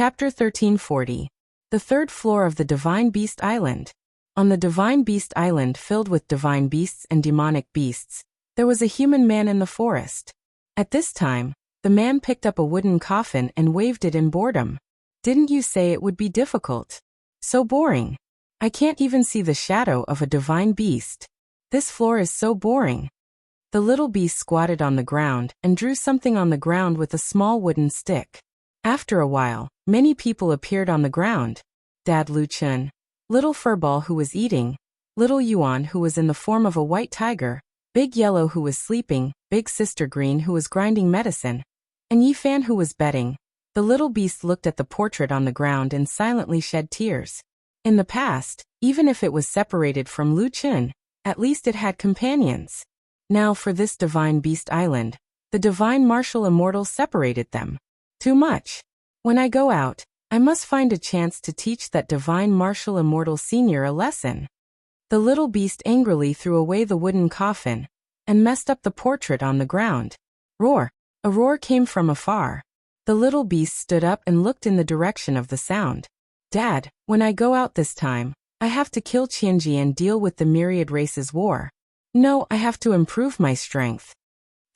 Chapter 1340. The third floor of the Divine Beast Island. On the Divine Beast Island filled with divine beasts and demonic beasts, there was a human man in the forest. At this time, the man picked up a wooden coffin and waved it in boredom. Didn't you say it would be difficult? So boring. I can't even see the shadow of a divine beast. This floor is so boring. The little beast squatted on the ground and drew something on the ground with a small wooden stick. After a while, many people appeared on the ground. Dad Lu Chun, Little Furball who was eating, Little Yuan who was in the form of a white tiger, Big Yellow who was sleeping, Big Sister Green who was grinding medicine, and Yi Fan who was bedding. The little beast looked at the portrait on the ground and silently shed tears. In the past, even if it was separated from Lu Chun, at least it had companions. Now for this Divine Beast Island, the Divine Martial Immortal separated them. Too much. When I go out, I must find a chance to teach that Divine Martial Immortal Senior a lesson. The little beast angrily threw away the wooden coffin and messed up the portrait on the ground. Roar! A roar came from afar. The little beast stood up and looked in the direction of the sound. Dad, when I go out this time, I have to kill Qianji and deal with the myriad races war. No, I have to improve my strength.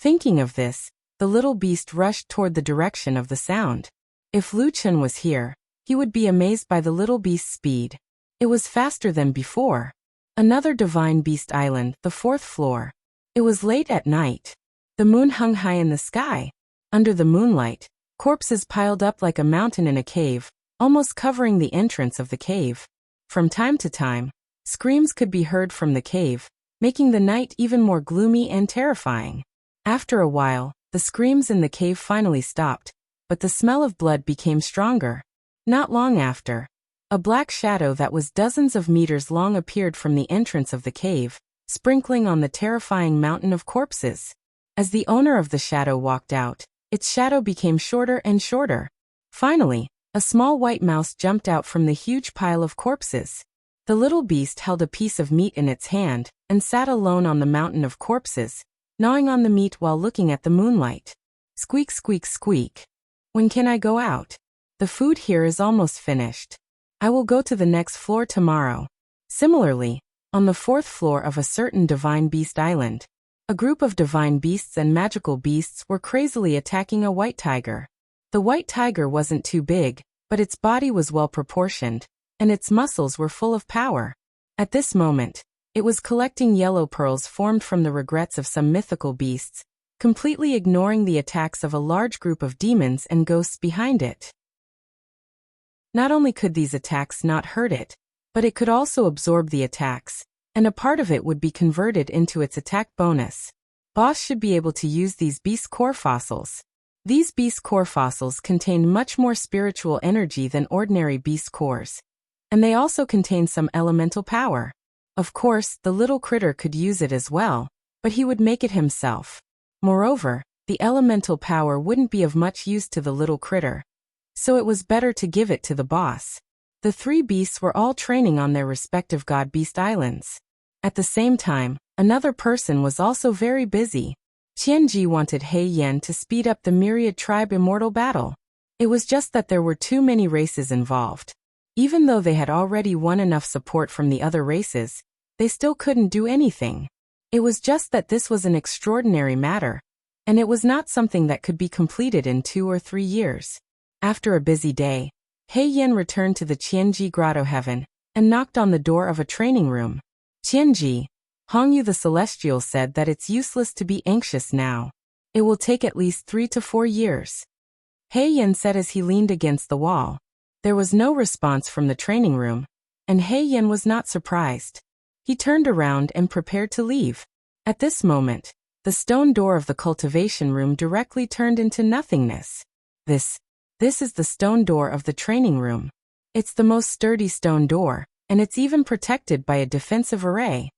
Thinking of this, the little beast rushed toward the direction of the sound. If Lu Chun was here, he would be amazed by the little beast's speed. It was faster than before. Another Divine Beast Island, the fourth floor. It was late at night. The moon hung high in the sky. Under the moonlight, corpses piled up like a mountain in a cave, almost covering the entrance of the cave. From time to time, screams could be heard from the cave, making the night even more gloomy and terrifying. After a while, the screams in the cave finally stopped, but the smell of blood became stronger. Not long after, a black shadow that was dozens of meters long appeared from the entrance of the cave, sprinkling on the terrifying mountain of corpses. As the owner of the shadow walked out, its shadow became shorter and shorter. Finally, a small white mouse jumped out from the huge pile of corpses. The little beast held a piece of meat in its hand and sat alone on the mountain of corpses, gnawing on the meat while looking at the moonlight. Squeak, squeak, squeak. When can I go out? The food here is almost finished. I will go to the next floor tomorrow. Similarly, on the fourth floor of a certain Divine Beast Island, a group of divine beasts and magical beasts were crazily attacking a white tiger. The white tiger wasn't too big, but its body was well proportioned, and its muscles were full of power. At this moment, it was collecting yellow pearls formed from the regrets of some mythical beasts, completely ignoring the attacks of a large group of demons and ghosts behind it. Not only could these attacks not hurt it, but it could also absorb the attacks, and a part of it would be converted into its attack bonus. Boss should be able to use these beast core fossils. These beast core fossils contain much more spiritual energy than ordinary beast cores, and they also contain some elemental power. Of course, the little critter could use it as well, but he would make it himself. Moreover, the elemental power wouldn't be of much use to the little critter, so it was better to give it to the boss. The three beasts were all training on their respective God Beast Islands. At the same time, another person was also very busy. Qianji wanted He Yan to speed up the myriad tribe immortal battle. It was just that there were too many races involved. Even though they had already won enough support from the other races, they still couldn't do anything. It was just that this was an extraordinary matter, and it was not something that could be completed in 2 or 3 years. After a busy day, He Yan returned to the Qianji Grotto Heaven and knocked on the door of a training room. Qianji, Hongyu the Celestial said that it's useless to be anxious now. It will take at least 3 to 4 years. He Yan said as he leaned against the wall. There was no response from the training room, and He Yan was not surprised. He turned around and prepared to leave. At this moment, the stone door of the cultivation room directly turned into nothingness. This is the stone door of the training room. It's the most sturdy stone door, and it's even protected by a defensive array.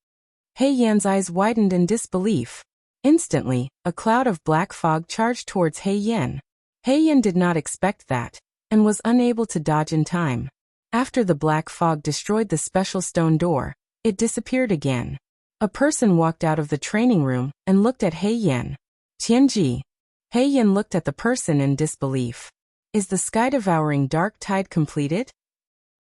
He Yan's eyes widened in disbelief. Instantly, a cloud of black fog charged towards He Yan. He Yan did not expect that, and was unable to dodge in time. After the black fog destroyed the special stone door, it disappeared again. A person walked out of the training room and looked at He Yan. Qianji. He Yan looked at the person in disbelief. Is the sky-devouring dark tide completed?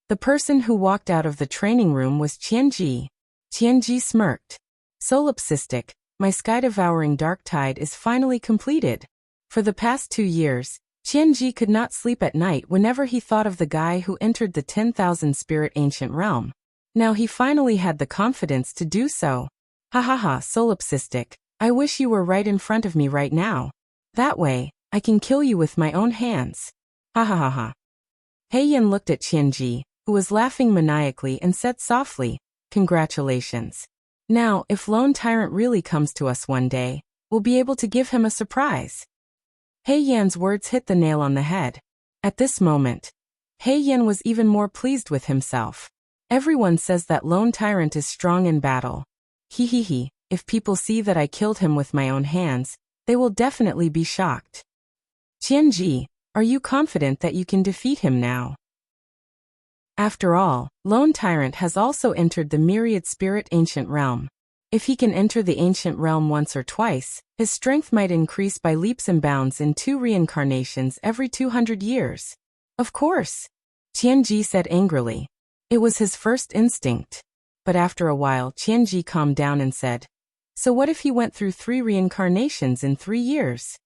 The person who walked out of the training room was Qianji. Qianji smirked. Solipsistic, my sky-devouring dark tide is finally completed. For the past 2 years, Qianji could not sleep at night whenever he thought of the guy who entered the 10,000 spirit ancient realm. Now he finally had the confidence to do so. Ha ha ha, solipsistic, I wish you were right in front of me right now. That way, I can kill you with my own hands. Ha ha ha ha. Heiyan looked at Qianji, who was laughing maniacally, and said softly, congratulations. Now, if Lone Tyrant really comes to us one day, we'll be able to give him a surprise. Heiyan's words hit the nail on the head. At this moment, Heiyan was even more pleased with himself. Everyone says that Lone Tyrant is strong in battle. He, if people see that I killed him with my own hands, they will definitely be shocked. Qianji, are you confident that you can defeat him now? After all, Lone Tyrant has also entered the myriad spirit ancient realm. If he can enter the ancient realm once or twice, his strength might increase by leaps and bounds in 2 reincarnations every 200 years. Of course, Qianji said angrily. It was his first instinct. But after a while Qianji calmed down and said, so what if he went through 3 reincarnations in 3 years?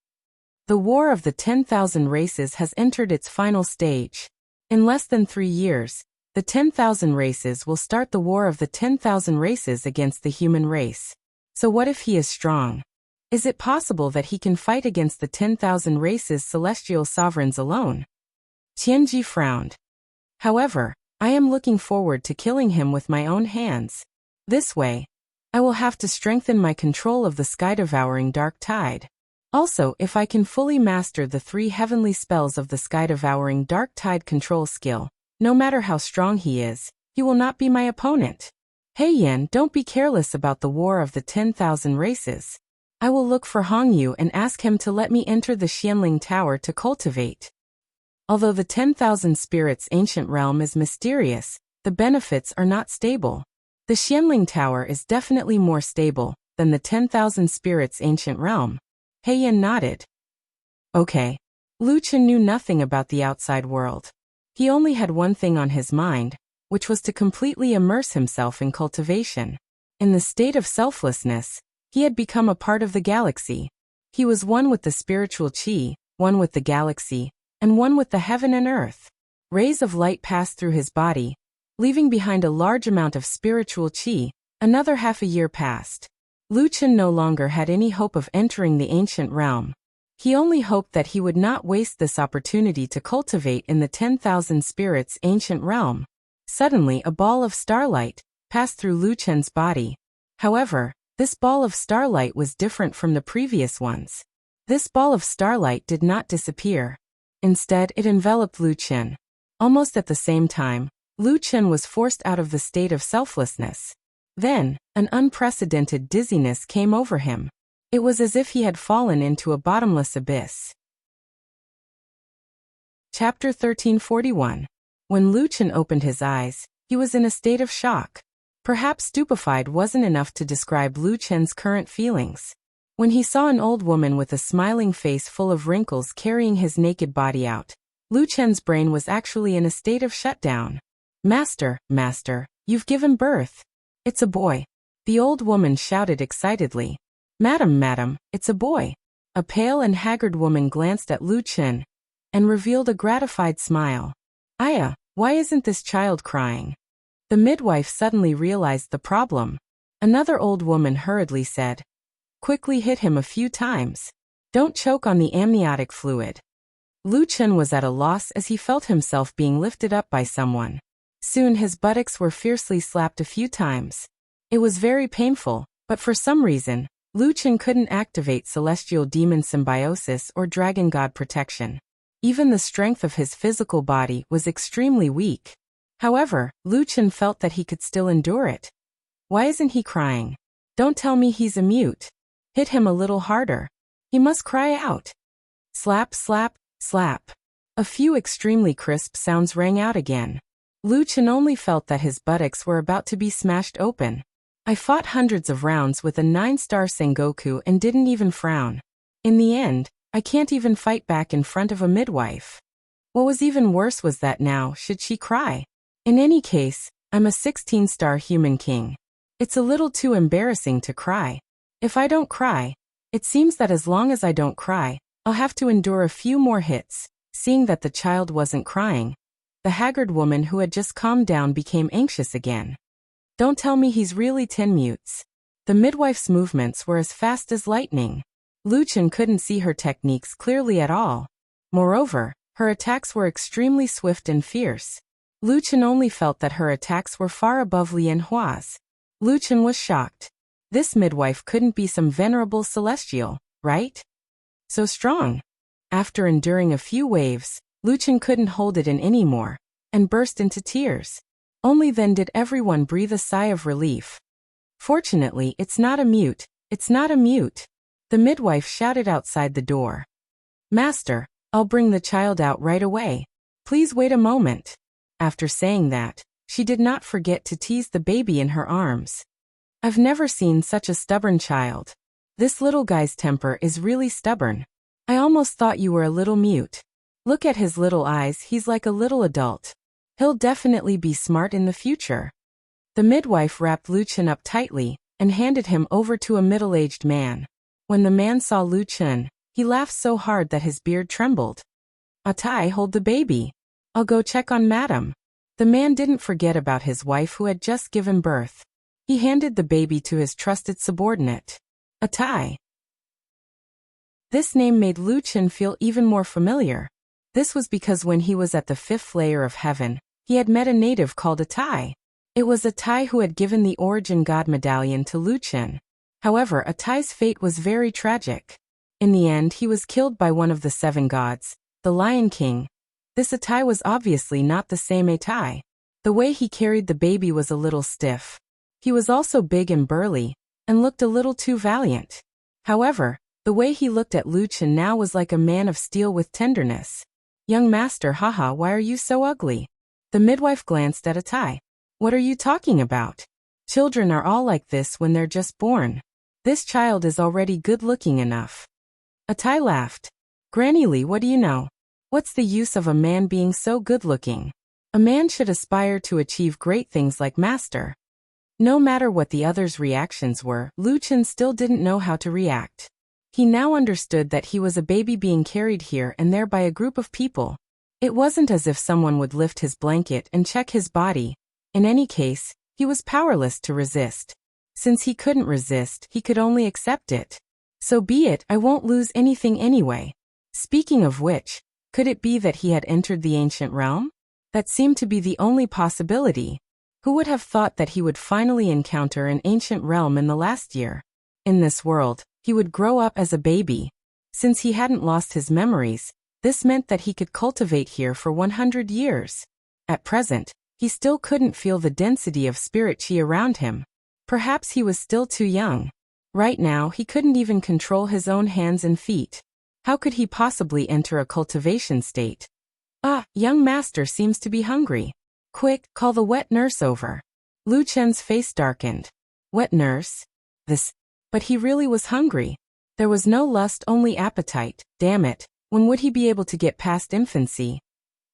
The War of the 10,000 Races has entered its final stage. In less than 3 years, the 10,000 races will start the War of the 10,000 Races against the human race. So what if he is strong? Is it possible that he can fight against the 10,000 races celestial sovereigns alone? Qianji frowned. However, I am looking forward to killing him with my own hands. This way, I will have to strengthen my control of the sky-devouring dark tide. Also, if I can fully master the 3 heavenly spells of the sky-devouring dark tide control skill, no matter how strong he is, he will not be my opponent. Heiyan, don't be careless about the War of the 10,000 Races. I will look for Hongyu and ask him to let me enter the Xianling Tower to cultivate. Although the 10,000 spirits ancient realm is mysterious, the benefits are not stable. The Xianling Tower is definitely more stable than the 10,000 spirits ancient realm. Heiyan nodded. Okay. Lu Chen knew nothing about the outside world. He only had one thing on his mind, which was to completely immerse himself in cultivation. In the state of selflessness, he had become a part of the galaxy. He was one with the spiritual qi, one with the galaxy, and one with the heaven and earth. Rays of light passed through his body, leaving behind a large amount of spiritual qi. Another half a year passed. Lu Chen no longer had any hope of entering the ancient realm. He only hoped that he would not waste this opportunity to cultivate in the 10,000 spirits ancient realm. Suddenly a ball of starlight passed through Lu Chen's body. However, this ball of starlight was different from the previous ones. This ball of starlight did not disappear. Instead, it enveloped Lu Chen. Almost at the same time, Lu Chen was forced out of the state of selflessness. Then, an unprecedented dizziness came over him. It was as if he had fallen into a bottomless abyss. Chapter 1341. When Lu Chen opened his eyes, he was in a state of shock. Perhaps stupefied wasn't enough to describe Lu Chen's current feelings. When he saw an old woman with a smiling face full of wrinkles carrying his naked body out, Lu Chen's brain was actually in a state of shutdown. Master, you've given birth. It's a boy. The old woman shouted excitedly. Madam, it's a boy. A pale and haggard woman glanced at Lu Chen and revealed a gratified smile. Aya, why isn't this child crying? The midwife suddenly realized the problem. Another old woman hurriedly said, quickly hit him a few times. Don't choke on the amniotic fluid. Lu Chen was at a loss as he felt himself being lifted up by someone. Soon his buttocks were fiercely slapped a few times. It was very painful, but for some reason, Lu Chen couldn't activate Celestial Demon Symbiosis or Dragon God Protection. Even the strength of his physical body was extremely weak. However, Lu Chen felt that he could still endure it. Why isn't he crying? Don't tell me he's a mute. Hit him a little harder. He must cry out. Slap, slap, slap. A few extremely crisp sounds rang out again. Lu Chen only felt that his buttocks were about to be smashed open. I fought hundreds of rounds with a 9-star Sengoku and didn't even frown. In the end, I can't even fight back in front of a midwife. What was even worse was that now, should she cry? In any case, I'm a 16-star human king. It's a little too embarrassing to cry. If I don't cry, it seems that as long as I don't cry, I'll have to endure a few more hits. Seeing that the child wasn't crying, the haggard woman who had just calmed down became anxious again. Don't tell me he's really 10 mutes. The midwife's movements were as fast as lightning. Lu Chen couldn't see her techniques clearly at all. Moreover, her attacks were extremely swift and fierce. Lu Chen only felt that her attacks were far above Lian Hua's. Lu Chen was shocked. This midwife couldn't be some venerable celestial, right? So strong. After enduring a few waves, Lu Chen couldn't hold it in anymore, and burst into tears. Only then did everyone breathe a sigh of relief. Fortunately, it's not a mute. The midwife shouted outside the door. Master, I'll bring the child out right away. Please wait a moment. After saying that, she did not forget to tease the baby in her arms. I've never seen such a stubborn child. This little guy's temper is really stubborn. I almost thought you were a little mute. Look at his little eyes, he's like a little adult. He'll definitely be smart in the future. The midwife wrapped Lu Chen up tightly and handed him over to a middle-aged man. When the man saw Lu Chen, he laughed so hard that his beard trembled. Atai, hold the baby. I'll go check on madam. The man didn't forget about his wife who had just given birth. He handed the baby to his trusted subordinate. Atai. This name made Lu Chen feel even more familiar. This was because when he was at the 5th layer of heaven, he had met a native called Atai. It was Atai who had given the Origin God medallion to Lu Chen. However, Atai's fate was very tragic. In the end, he was killed by one of the 7 gods, the Lion King. This Atai was obviously not the same Atai. The way he carried the baby was a little stiff. He was also big and burly, and looked a little too valiant. However, the way he looked at Lu Chen now was like a man of steel with tenderness. Young master, haha, why are you so ugly? The midwife glanced at Atai. What are you talking about? Children are all like this when they're just born. This child is already good-looking enough. Atai laughed. Granny Li, what do you know? What's the use of a man being so good-looking? A man should aspire to achieve great things like master. No matter what the others' reactions were, Lu Chen still didn't know how to react. He now understood that he was a baby being carried here and there by a group of people. It wasn't as if someone would lift his blanket and check his body. In any case, he was powerless to resist. Since he couldn't resist, he could only accept it. So be it, I won't lose anything anyway. Speaking of which, could it be that he had entered the ancient realm? That seemed to be the only possibility. Who would have thought that he would finally encounter an ancient realm in the last year? In this world, he would grow up as a baby. Since he hadn't lost his memories, this meant that he could cultivate here for 100 years. At present, he still couldn't feel the density of spirit chi around him. Perhaps he was still too young. Right now, he couldn't even control his own hands and feet. How could he possibly enter a cultivation state? Ah, young master seems to be hungry. Quick, call the wet nurse over. Lu Chen's face darkened. Wet nurse? But he really was hungry. There was no lust, only appetite. Damn it, when would he be able to get past infancy?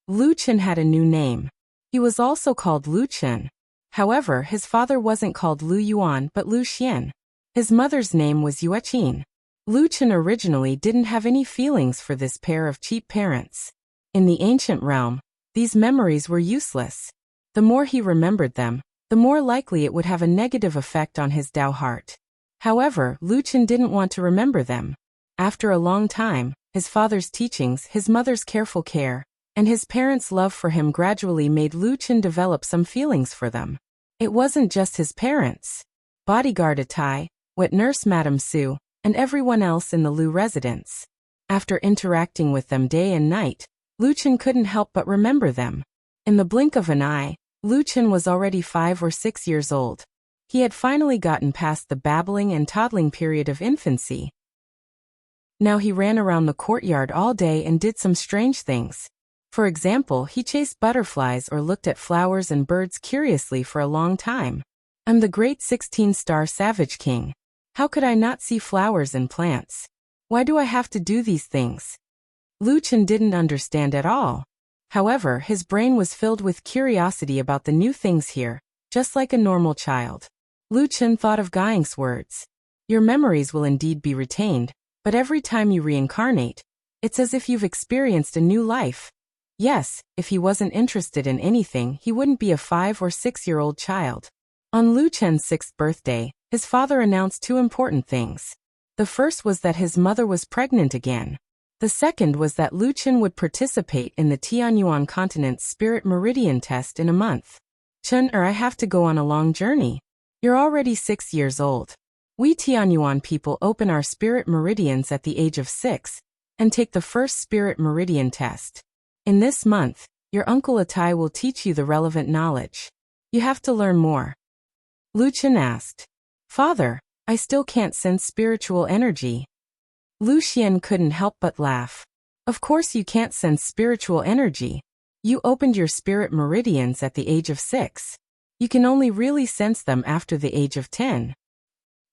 Lu Chen had a new name. He was also called Lu Chen. However, his father wasn't called Lu Yuan but Lu Xian. His mother's name was Yueqin. Lu Chen originally didn't have any feelings for this pair of cheap parents. In the ancient realm, these memories were useless. The more he remembered them, the more likely it would have a negative effect on his Dao heart. However, Lu Chen didn't want to remember them. After a long time, his father's teachings, his mother's careful care, and his parents' love for him gradually made Lu Chen develop some feelings for them. It wasn't just his parents. Bodyguard Atai, wet nurse Madame Su, and everyone else in the Lu residence. After interacting with them day and night, Lu Chen couldn't help but remember them. In the blink of an eye, Lu Chen was already 5 or 6 years old. He had finally gotten past the babbling and toddling period of infancy. Now he ran around the courtyard all day and did some strange things. For example, he chased butterflies or looked at flowers and birds curiously for a long time. I'm the great 16-star Savage King. How could I not see flowers and plants? Why do I have to do these things? Lu Chen didn't understand at all. However, his brain was filled with curiosity about the new things here, just like a normal child. Lu Chen thought of Guiyang's words. Your memories will indeed be retained, but every time you reincarnate, it's as if you've experienced a new life. Yes, if he wasn't interested in anything, he wouldn't be a 5 or 6-year-old child. On Lu Chen's 6th birthday, his father announced 2 important things. The first was that his mother was pregnant again. The second was that Lu Chen would participate in the Tianyuan continent's Spirit Meridian test in a month. Chen, I have to go on a long journey. You're already 6 years old. We Tianyuan people open our Spirit Meridians at the age of 6 and take the first Spirit Meridian test. In this month, your uncle Atai will teach you the relevant knowledge. You have to learn more. Lu Chen asked. Father, I still can't sense spiritual energy. Lu Xian couldn't help but laugh. Of course you can't sense spiritual energy. You opened your spirit meridians at the age of 6. You can only really sense them after the age of 10.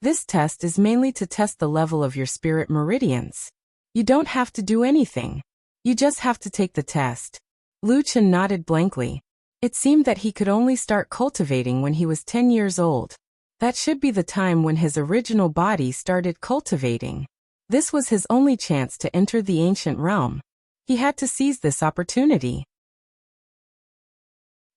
This test is mainly to test the level of your spirit meridians. You don't have to do anything. You just have to take the test. Lu Chen nodded blankly. It seemed that he could only start cultivating when he was 10 years old. That should be the time when his original body started cultivating. This was his only chance to enter the ancient realm. He had to seize this opportunity.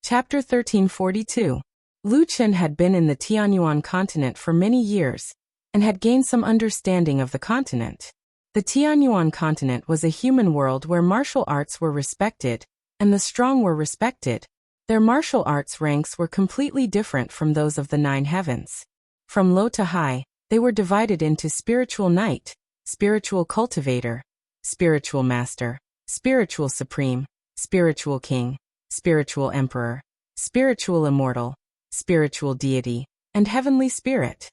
Chapter 1342. Lu Chen had been in the Tianyuan continent for many years, and had gained some understanding of the continent. The Tianyuan continent was a human world where martial arts were respected, and the strong were respected. Their martial arts ranks were completely different from those of the 9 heavens. From low to high, they were divided into spiritual knight, spiritual cultivator, spiritual master, spiritual supreme, spiritual king, spiritual emperor, spiritual immortal, spiritual deity, and heavenly spirit.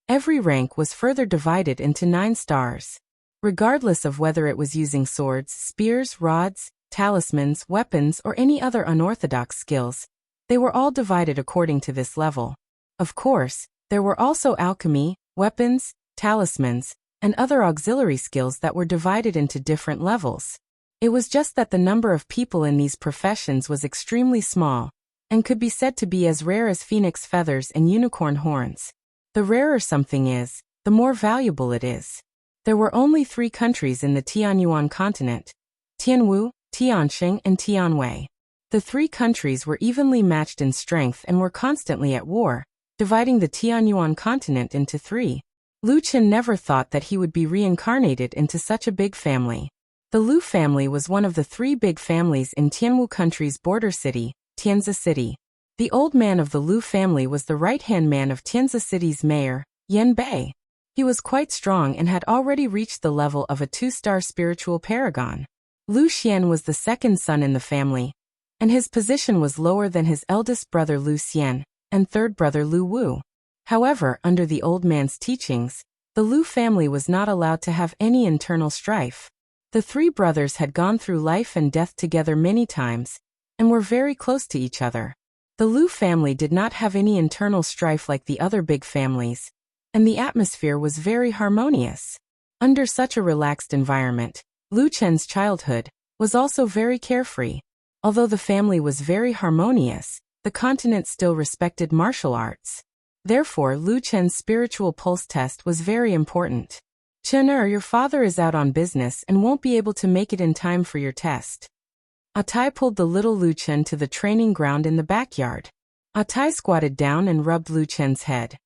Every rank was further divided into 9 stars. Regardless of whether it was using swords, spears, rods, talismans, weapons, or any other unorthodox skills, they were all divided according to this level. Of course, there were also alchemy, weapons, talismans, and other auxiliary skills that were divided into different levels. It was just that the number of people in these professions was extremely small, and could be said to be as rare as phoenix feathers and unicorn horns. The rarer something is, the more valuable it is. There were only 3 countries in the Tianyuan continent: Tianwu, Tianxing, and Tianwei. The 3 countries were evenly matched in strength and were constantly at war, dividing the Tianyuan continent into 3. Lu Chen never thought that he would be reincarnated into such a big family. The Lu family was one of the 3 big families in Tianwu country's border city, Tianzi City. The old man of the Lu family was the right-hand man of Tianzi City's mayor, Yan Bei. He was quite strong and had already reached the level of a 2-star spiritual paragon. Lu Xian was the 2nd son in the family, and his position was lower than his eldest brother Lu Xian and 3rd brother Lu Wu. However, under the old man's teachings, the Lu family was not allowed to have any internal strife. The 3 brothers had gone through life and death together many times, and were very close to each other. The Lu family did not have any internal strife like the other big families, and the atmosphere was very harmonious. Under such a relaxed environment, Lu Chen's childhood was also very carefree. Although the family was very harmonious, the continent still respected martial arts. Therefore, Lu Chen's spiritual pulse test was very important. Chen, your father is out on business and won't be able to make it in time for your test. Atai pulled the little Lu Chen to the training ground in the backyard. Atai squatted down and rubbed Lu Chen's head.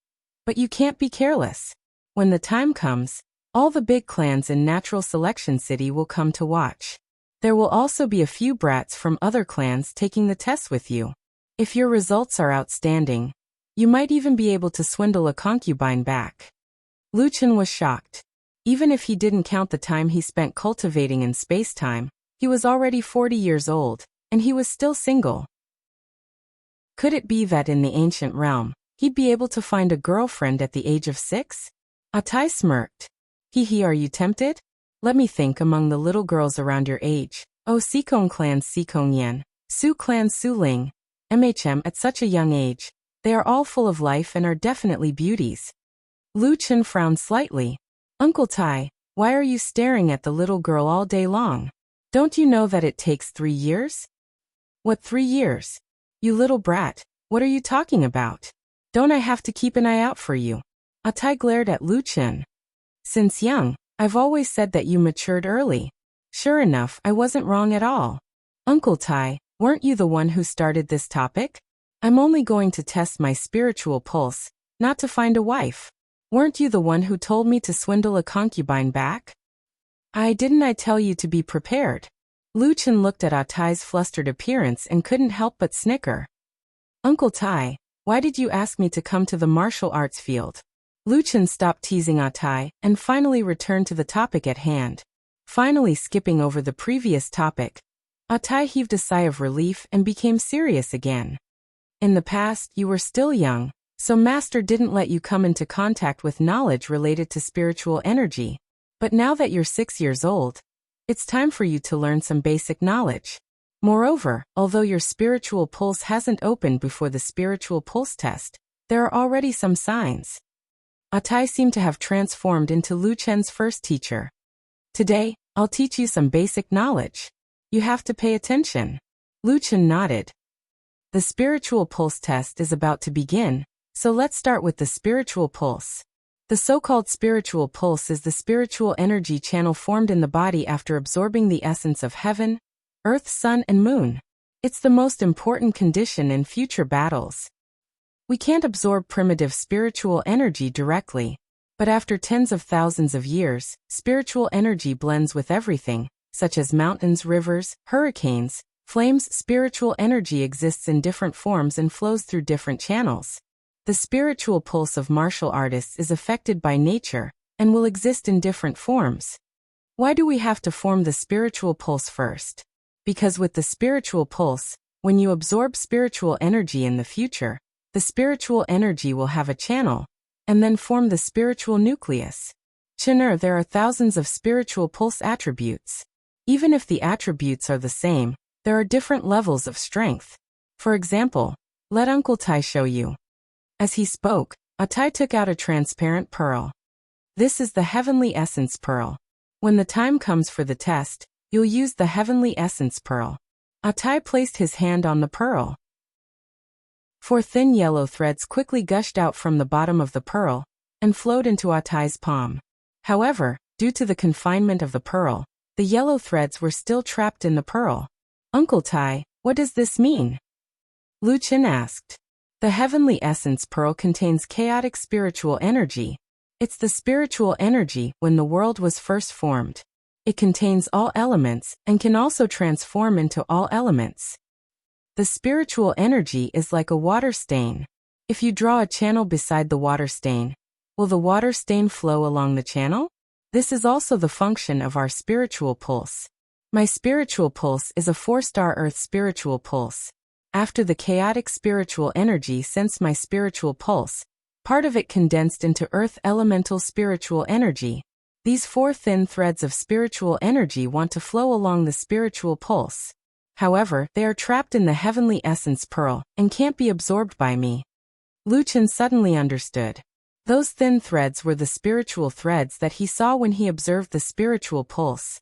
But you can't be careless. When the time comes, all the big clans in Natural Selection City will come to watch. There will also be a few brats from other clans taking the test with you. If your results are outstanding, you might even be able to swindle a concubine back. Lu Chen was shocked. Even if he didn't count the time he spent cultivating in space-time, he was already 40 years old, and he was still single. Could it be that in the ancient realm, he'd be able to find a girlfriend at the age of 6? Atai smirked. Are you tempted? Let me think among the little girls around your age. Oh, Sikong clan Sikong Yan, Su clan Su Ling, MHM at such a young age. They are all full of life and are definitely beauties. Lu Chen frowned slightly. Uncle Tai, why are you staring at the little girl all day long? Don't you know that it takes 3 years? What 3 years? You little brat, what are you talking about? Don't I have to keep an eye out for you? Atai glared at Lu Chen. Since young, I've always said that you matured early. Sure enough, I wasn't wrong at all. Uncle Tai, weren't you the one who started this topic? I'm only going to test my spiritual pulse, not to find a wife. Weren't you the one who told me to swindle a concubine back? Didn't I tell you to be prepared? Lu Chen looked at Atai's flustered appearance and couldn't help but snicker. Uncle Tai, why did you ask me to come to the martial arts field? Lu Chen stopped teasing Atai and finally returned to the topic at hand. Finally skipping over the previous topic, Atai heaved a sigh of relief and became serious again. In the past, you were still young, so Master didn't let you come into contact with knowledge related to spiritual energy. But now that you're 6 years old, it's time for you to learn some basic knowledge. Moreover, although your spiritual pulse hasn't opened before the spiritual pulse test, there are already some signs. Atai seemed to have transformed into Lu Chen's first teacher. Today, I'll teach you some basic knowledge. You have to pay attention. Lu Chen nodded. The spiritual pulse test is about to begin, so let's start with the spiritual pulse. The so-called spiritual pulse is the spiritual energy channel formed in the body after absorbing the essence of heaven, earth, sun, and moon. It's the most important condition in future battles. We can't absorb primitive spiritual energy directly, but after tens of thousands of years, spiritual energy blends with everything, such as mountains, rivers, hurricanes, flames. Spiritual energy exists in different forms and flows through different channels. The spiritual pulse of martial artists is affected by nature and will exist in different forms. Why do we have to form the spiritual pulse first? Because with the spiritual pulse, when you absorb spiritual energy in the future, the spiritual energy will have a channel, and then form the spiritual nucleus. There are thousands of spiritual pulse attributes. Even if the attributes are the same, there are different levels of strength. For example, let Uncle Tai show you. As he spoke, Atai took out a transparent pearl. This is the heavenly essence pearl. When the time comes for the test, you'll use the heavenly essence pearl. Atai placed his hand on the pearl. 4 thin yellow threads quickly gushed out from the bottom of the pearl and flowed into Atai's palm. However, due to the confinement of the pearl, the yellow threads were still trapped in the pearl. Uncle Tai, what does this mean? Lu Chen asked. The heavenly essence pearl contains chaotic spiritual energy. It's the spiritual energy when the world was first formed. It contains all elements and can also transform into all elements. The spiritual energy is like a water stain. If you draw a channel beside the water stain, will the water stain flow along the channel? This is also the function of our spiritual pulse. My spiritual pulse is a 4-star Earth spiritual pulse. After the chaotic spiritual energy sensed my spiritual pulse, part of it condensed into Earth elemental spiritual energy. These 4 thin threads of spiritual energy want to flow along the spiritual pulse. However, they are trapped in the heavenly essence pearl and can't be absorbed by me. Lu Chen suddenly understood. Those thin threads were the spiritual threads that he saw when he observed the spiritual pulse.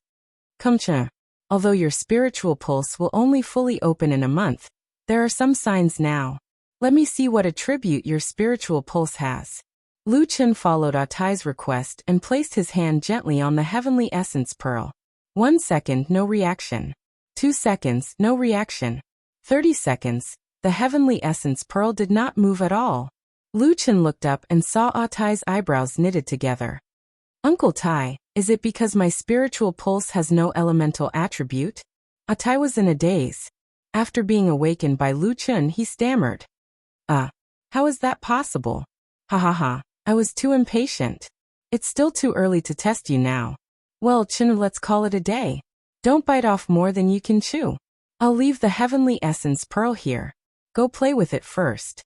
Although your spiritual pulse will only fully open in a month, there are some signs now. Let me see what attribute your spiritual pulse has. Lu Chen followed Atai's request and placed his hand gently on the heavenly essence pearl. 1 second, no reaction. 2 seconds, no reaction. 30 seconds, the heavenly essence pearl did not move at all. Lu Chen looked up and saw Atai's eyebrows knitted together. Uncle Tai, is it because my spiritual pulse has no elemental attribute? Atai was in a daze. After being awakened by Lu Chen, he stammered. How is that possible? Ha, I was too impatient. It's still too early to test you now. Well, Chen, let's call it a day. Don't bite off more than you can chew. I'll leave the heavenly essence pearl here. Go play with it first.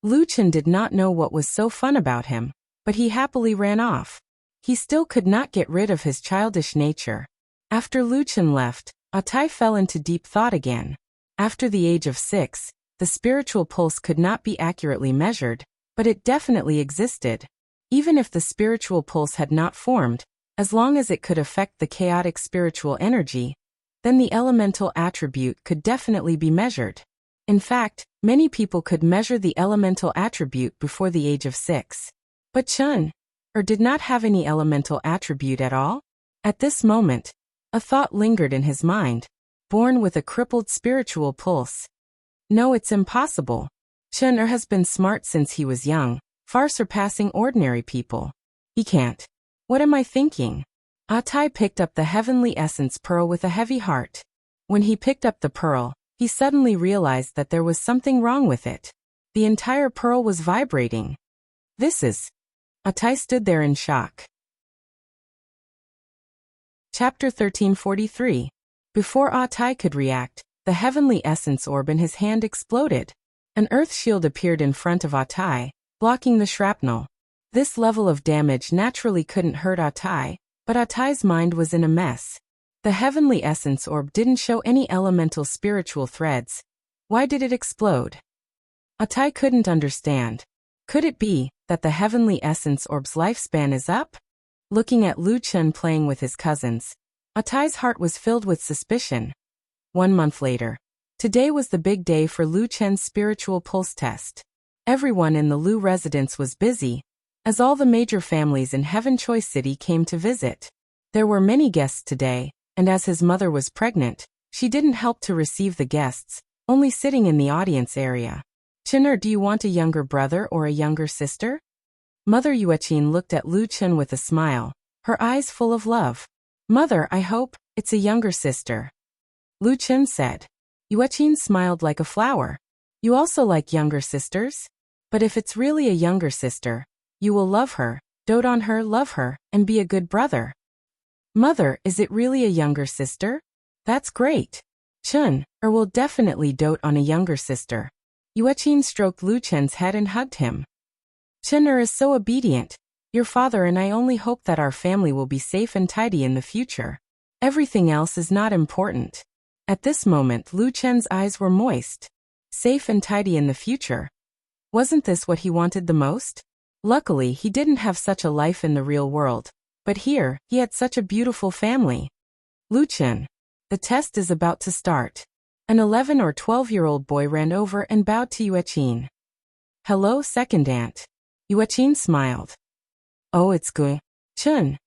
Lu Chen did not know what was so fun about him, but he happily ran off. He still could not get rid of his childish nature. After Lu Chen left, Atai fell into deep thought again. After the age of 6, the spiritual pulse could not be accurately measured, but it definitely existed. Even if the spiritual pulse had not formed, as long as it could affect the chaotic spiritual energy, then the elemental attribute could definitely be measured. In fact, many people could measure the elemental attribute before the age of 6. But Chun did not have any elemental attribute at all? At this moment, a thought lingered in his mind, born with a crippled spiritual pulse. No, it's impossible. Chun has been smart since he was young, far surpassing ordinary people. He can't. What am I thinking? Atai picked up the heavenly essence pearl with a heavy heart. When he picked up the pearl, he suddenly realized that there was something wrong with it. The entire pearl was vibrating. This is... Atai stood there in shock. Chapter 1343. Before Atai could react, the heavenly essence orb in his hand exploded. An earth shield appeared in front of Atai, blocking the shrapnel. This level of damage naturally couldn't hurt Atai, but Atai's mind was in a mess. The heavenly essence orb didn't show any elemental spiritual threads. Why did it explode? Atai couldn't understand. Could it be that the heavenly essence orb's lifespan is up? Looking at Lu Chun playing with his cousins, Atai's heart was filled with suspicion. 1 month later. Today was the big day for Lu Chen's spiritual pulse test. Everyone in the Lu residence was busy, as all the major families in Heaven Choice City came to visit. There were many guests today, and as his mother was pregnant, she didn't help to receive the guests, only sitting in the audience area. Chun, do you want a younger brother or a younger sister? Mother Yuechin looked at Lu Chun with a smile, her eyes full of love. Mother, I hope it's a younger sister. Lu Chun said. Yuechin smiled like a flower. You also like younger sisters? But if it's really a younger sister, you will love her, dote on her, love her, and be a good brother. Mother, is it really a younger sister? That's great. Chun will definitely dote on a younger sister. Yuechin stroked Lu Chen's head and hugged him. Chun is so obedient. Your father and I only hope that our family will be safe and tidy in the future. Everything else is not important. At this moment, Lu Chen's eyes were moist. Safe and tidy in the future. Wasn't this what he wanted the most? Luckily, he didn't have such a life in the real world. But here, he had such a beautiful family. Lu Chen. The test is about to start. An 11 or 12-year-old boy ran over and bowed to Yuechin. Hello, second aunt. Yuechin smiled. Oh, it's Gui. Chun.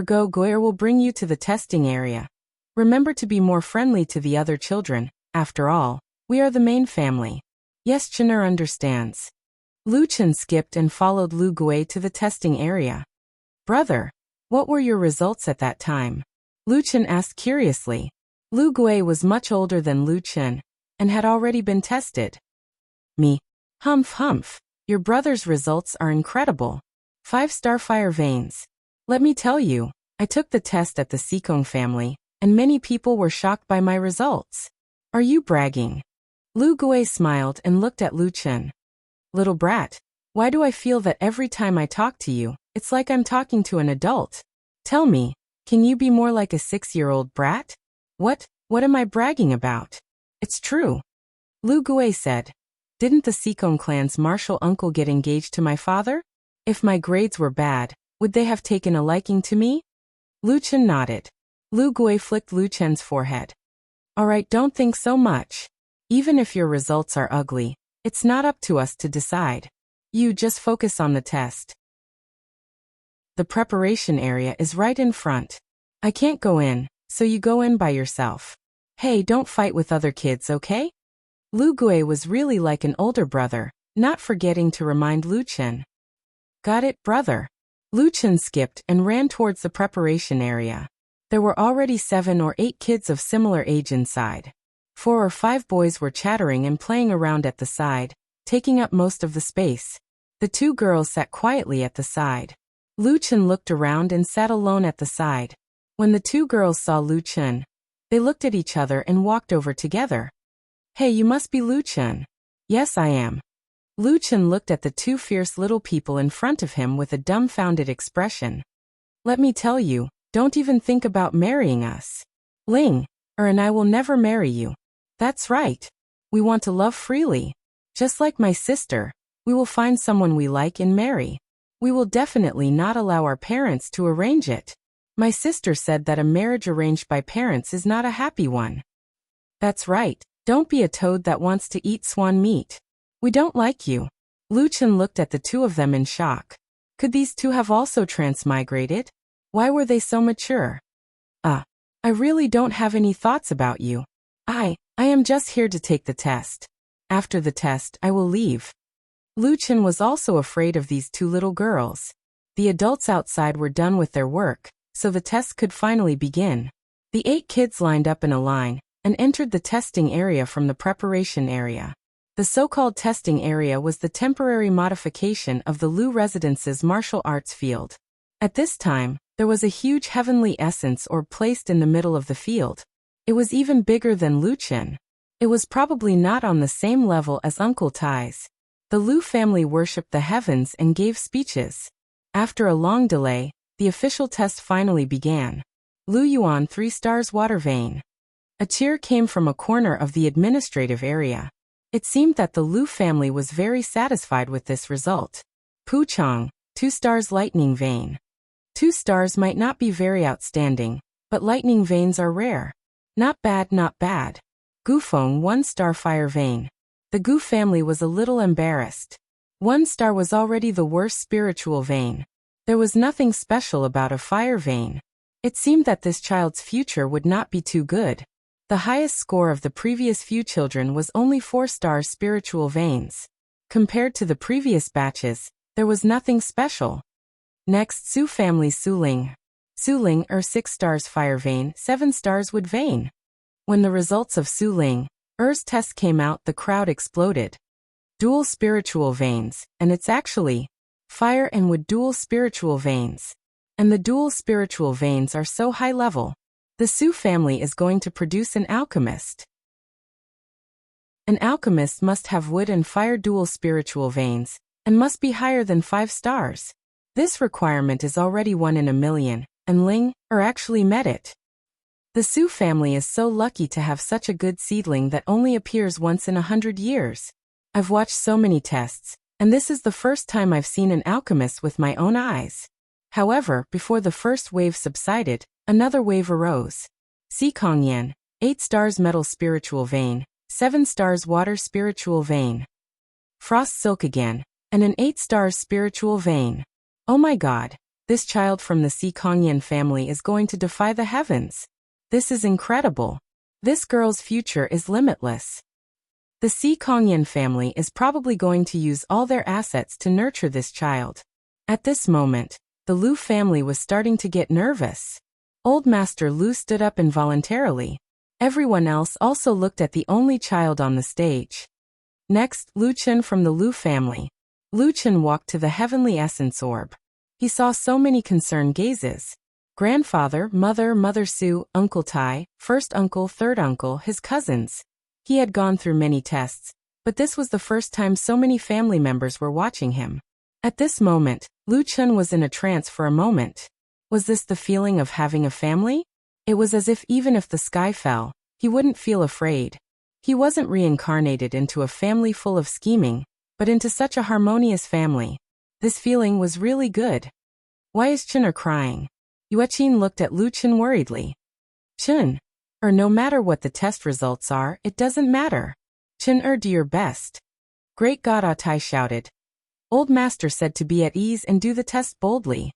Go Guir will bring you to the testing area. Remember to be more friendly to the other children. After all, we are the main family. Yes, Chun understands. Lu Chen skipped and followed Lu Gui to the testing area. Brother, what were your results at that time? Lu Chen asked curiously. Lu Gui was much older than Lu Chen, and had already been tested. Me. Humph. Your brother's results are incredible. 5-star fire veins. Let me tell you, I took the test at the Sikong family, and many people were shocked by my results. Are you bragging? Lu Gui smiled and looked at Lu Chen. Little brat, why do I feel that every time I talk to you, it's like I'm talking to an adult? Tell me, can you be more like a 6-year-old brat? What am I bragging about? It's true. Lu Gui said. Didn't the Sikong clan's martial uncle get engaged to my father? If my grades were bad, would they have taken a liking to me? Lu Chen nodded. Lu Gui flicked Lu Chen's forehead. Alright, don't think so much. Even if your results are ugly, it's not up to us to decide. You just focus on the test. The preparation area is right in front. I can't go in, so you go in by yourself. Hey, don't fight with other kids, okay? Lu Gui was really like an older brother, not forgetting to remind Lu Chen. Got it, brother. Lu Chen skipped and ran towards the preparation area. There were already 7 or 8 kids of similar age inside. 4 or 5 boys were chattering and playing around at the side, taking up most of the space. The 2 girls sat quietly at the side. Lu Chen looked around and sat alone at the side. When the 2 girls saw Lu Chen, they looked at each other and walked over together. Hey, you must be Lu Chen. Yes, I am. Lu Chen looked at the 2 fierce little people in front of him with a dumbfounded expression. Let me tell you, don't even think about marrying us. Ling, and I will never marry you. That's right. We want to love freely. Just like my sister, we will find someone we like and marry. We will definitely not allow our parents to arrange it. My sister said that a marriage arranged by parents is not a happy one. That's right, don't be a toad that wants to eat swan meat. We don't like you. Lu Chen looked at the two of them in shock. Could these two have also transmigrated? Why were they so mature? I really don't have any thoughts about you. I am just here to take the test. After the test, I will leave. Lu Chen was also afraid of these two little girls. The adults outside were done with their work, so the test could finally begin. The 8 kids lined up in a line and entered the testing area from the preparation area. The so-called testing area was the temporary modification of the Lu residence's martial arts field. At this time, there was a huge heavenly essence orb placed in the middle of the field. It was even bigger than Lu Chen. It was probably not on the same level as Uncle Tai's. The Lu family worshipped the heavens and gave speeches. After a long delay, the official test finally began. Lu Yuan 3 stars water vein. A cheer came from a corner of the administrative area. It seemed that the Lu family was very satisfied with this result. Pu Chang, 2 stars lightning vein. 2 stars might not be very outstanding, but lightning veins are rare. Not bad, not bad. Gu Feng 1 star fire vein. The Gu family was a little embarrassed. 1 star was already the worst spiritual vein. There was nothing special about a fire vein. It seemed that this child's future would not be too good. The highest score of the previous few children was only 4 star spiritual veins. Compared to the previous batches, there was nothing special. Next, Su family Suling. Suling 6 stars fire vein, 7 stars wood vein. When the results of Suling test came out, the crowd exploded. Dual spiritual veins, and it's actually fire and wood dual spiritual veins. And the dual spiritual veins are so high level. The Su family is going to produce an alchemist. An alchemist must have wood and fire dual spiritual veins, and must be higher than 5 stars. This requirement is already 1 in a million, and Ling actually met it. The Su family is so lucky to have such a good seedling that only appears once in 100 years. I've watched so many tests, and this is the first time I've seen an alchemist with my own eyes. However, before the first wave subsided, another wave arose. Si Kongyan, 8 stars metal spiritual vein, 7 stars water spiritual vein. Frost silk again, and an 8 stars spiritual vein. Oh my god, this child from the Si Kongyan family is going to defy the heavens. This is incredible. This girl's future is limitless. The Si Kongyan family is probably going to use all their assets to nurture this child. At this moment, the Lu family was starting to get nervous. Old Master Lu stood up involuntarily. Everyone else also looked at the only child on the stage. Next, Lu Chen from the Lu family. Lu Chen walked to the heavenly essence orb. He saw so many concerned gazes. Grandfather, mother, Mother Su, Uncle Tai, first uncle, third uncle, his cousins. He had gone through many tests, but this was the first time so many family members were watching him. At this moment, Lu Chen was in a trance for a moment. Was this the feeling of having a family? It was as if even if the sky fell, he wouldn't feel afraid. He wasn't reincarnated into a family full of scheming, but into such a harmonious family. This feeling was really good. Why is Chen crying? Yueqin looked at Lu Chen worriedly. Chen, no matter what the test results are, it doesn't matter. Chen do your best. Great God, Tai shouted. Old Master said to be at ease and do the test boldly.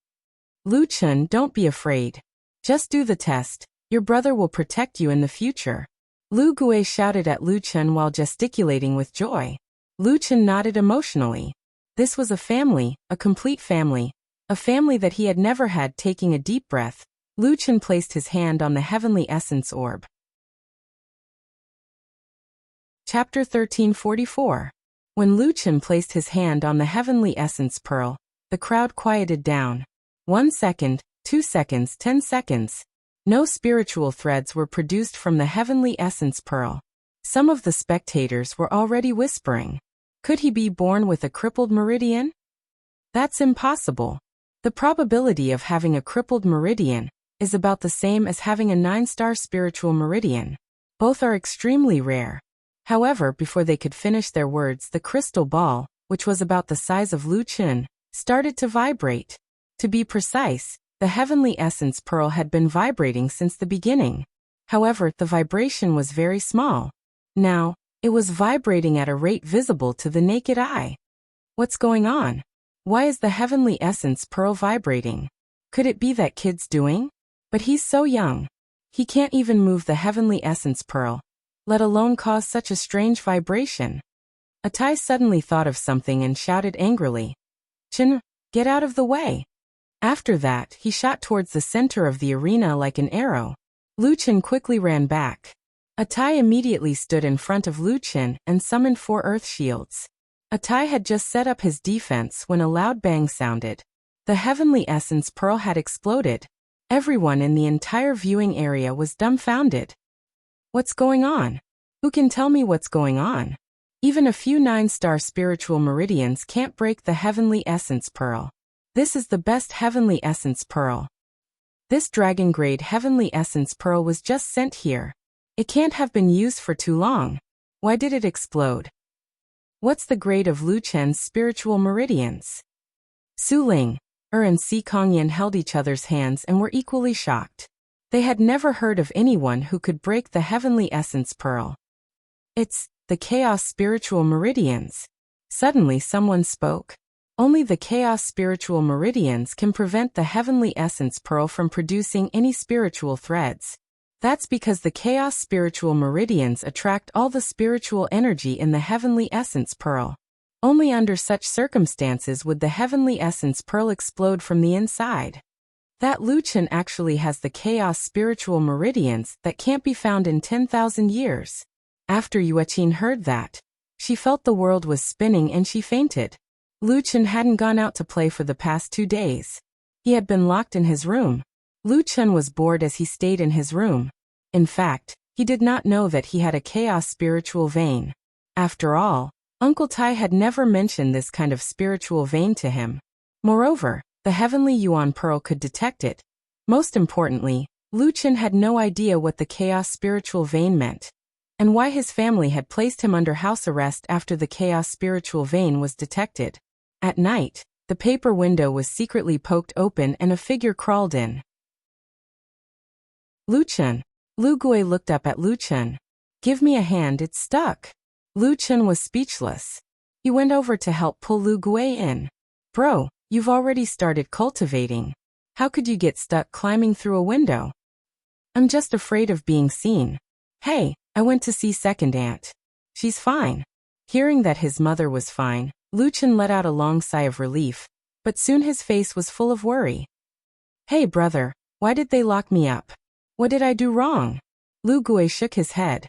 Lu Chen, don't be afraid. Just do the test. Your brother will protect you in the future. Lu Gui shouted at Lu Chen while gesticulating with joy. Lu Chen nodded emotionally. This was a family, a complete family, a family that he had never had. Taking a deep breath, Lu Chen placed his hand on the heavenly essence orb. Chapter 1344. When Lu Chen placed his hand on the heavenly essence pearl, the crowd quieted down. 1 second, 2 seconds, 10 seconds. No spiritual threads were produced from the heavenly essence pearl. Some of the spectators were already whispering. Could he be born with a crippled meridian? That's impossible. The probability of having a crippled meridian is about the same as having a 9-star spiritual meridian. Both are extremely rare. However, before they could finish their words, the crystal ball, which was about the size of Lu Chen, started to vibrate. To be precise, The heavenly essence pearl had been vibrating since the beginning. However, the vibration was very small. Now, it was vibrating at a rate visible to the naked eye. What's going on? Why is the heavenly essence pearl vibrating? Could it be that kid's doing? But he's so young. He can't even move the heavenly essence pearl, let alone cause such a strange vibration. Atai suddenly thought of something and shouted angrily, "Chin, get out of the way!" After that, he shot towards the center of the arena like an arrow. Lu Chen quickly ran back. Atai immediately stood in front of Lu Chen and summoned 4 earth shields. Atai had just set up his defense when a loud bang sounded. The heavenly essence pearl had exploded. Everyone in the entire viewing area was dumbfounded. What's going on? Who can tell me what's going on? Even a few 9-star spiritual meridians can't break the heavenly essence pearl. This is the best heavenly essence pearl. This dragon-grade heavenly essence pearl was just sent here. It can't have been used for too long. Why did it explode? What's the grade of Lu Chen's spiritual meridians? Su Ling, and Si Kongyan held each other's hands and were equally shocked. They had never heard of anyone who could break the heavenly essence pearl. It's the chaos spiritual meridians. Suddenly someone spoke. Only the chaos spiritual meridians can prevent the heavenly essence pearl from producing any spiritual threads. That's because the chaos spiritual meridians attract all the spiritual energy in the heavenly essence pearl. Only under such circumstances would the heavenly essence pearl explode from the inside. That Lu Chen actually has the chaos spiritual meridians that can't be found in 10,000 years. After Yueqin heard that, she felt the world was spinning and she fainted. Lu Chen hadn't gone out to play for the past 2 days. He had been locked in his room. Lu Chen was bored as he stayed in his room. In fact, he did not know that he had a chaos spiritual vein. After all, Uncle Tai had never mentioned this kind of spiritual vein to him. Moreover, the heavenly Yuan pearl could detect it. Most importantly, Lu Chen had no idea what the chaos spiritual vein meant, and why his family had placed him under house arrest after the chaos spiritual vein was detected. At night, the paper window was secretly poked open and a figure crawled in. Lu Chen. Lu Gui looked up at Lu Chen. "Give me a hand, it's stuck." Lu Chen was speechless. He went over to help pull Lu Gui in. "Bro, you've already started cultivating. How could you get stuck climbing through a window?" "I'm just afraid of being seen." "Hey, I went to see second aunt. She's fine." Hearing that his mother was fine, Lu Chen let out a long sigh of relief, but soon his face was full of worry. "Hey brother, why did they lock me up? What did I do wrong?" Lu Gui shook his head.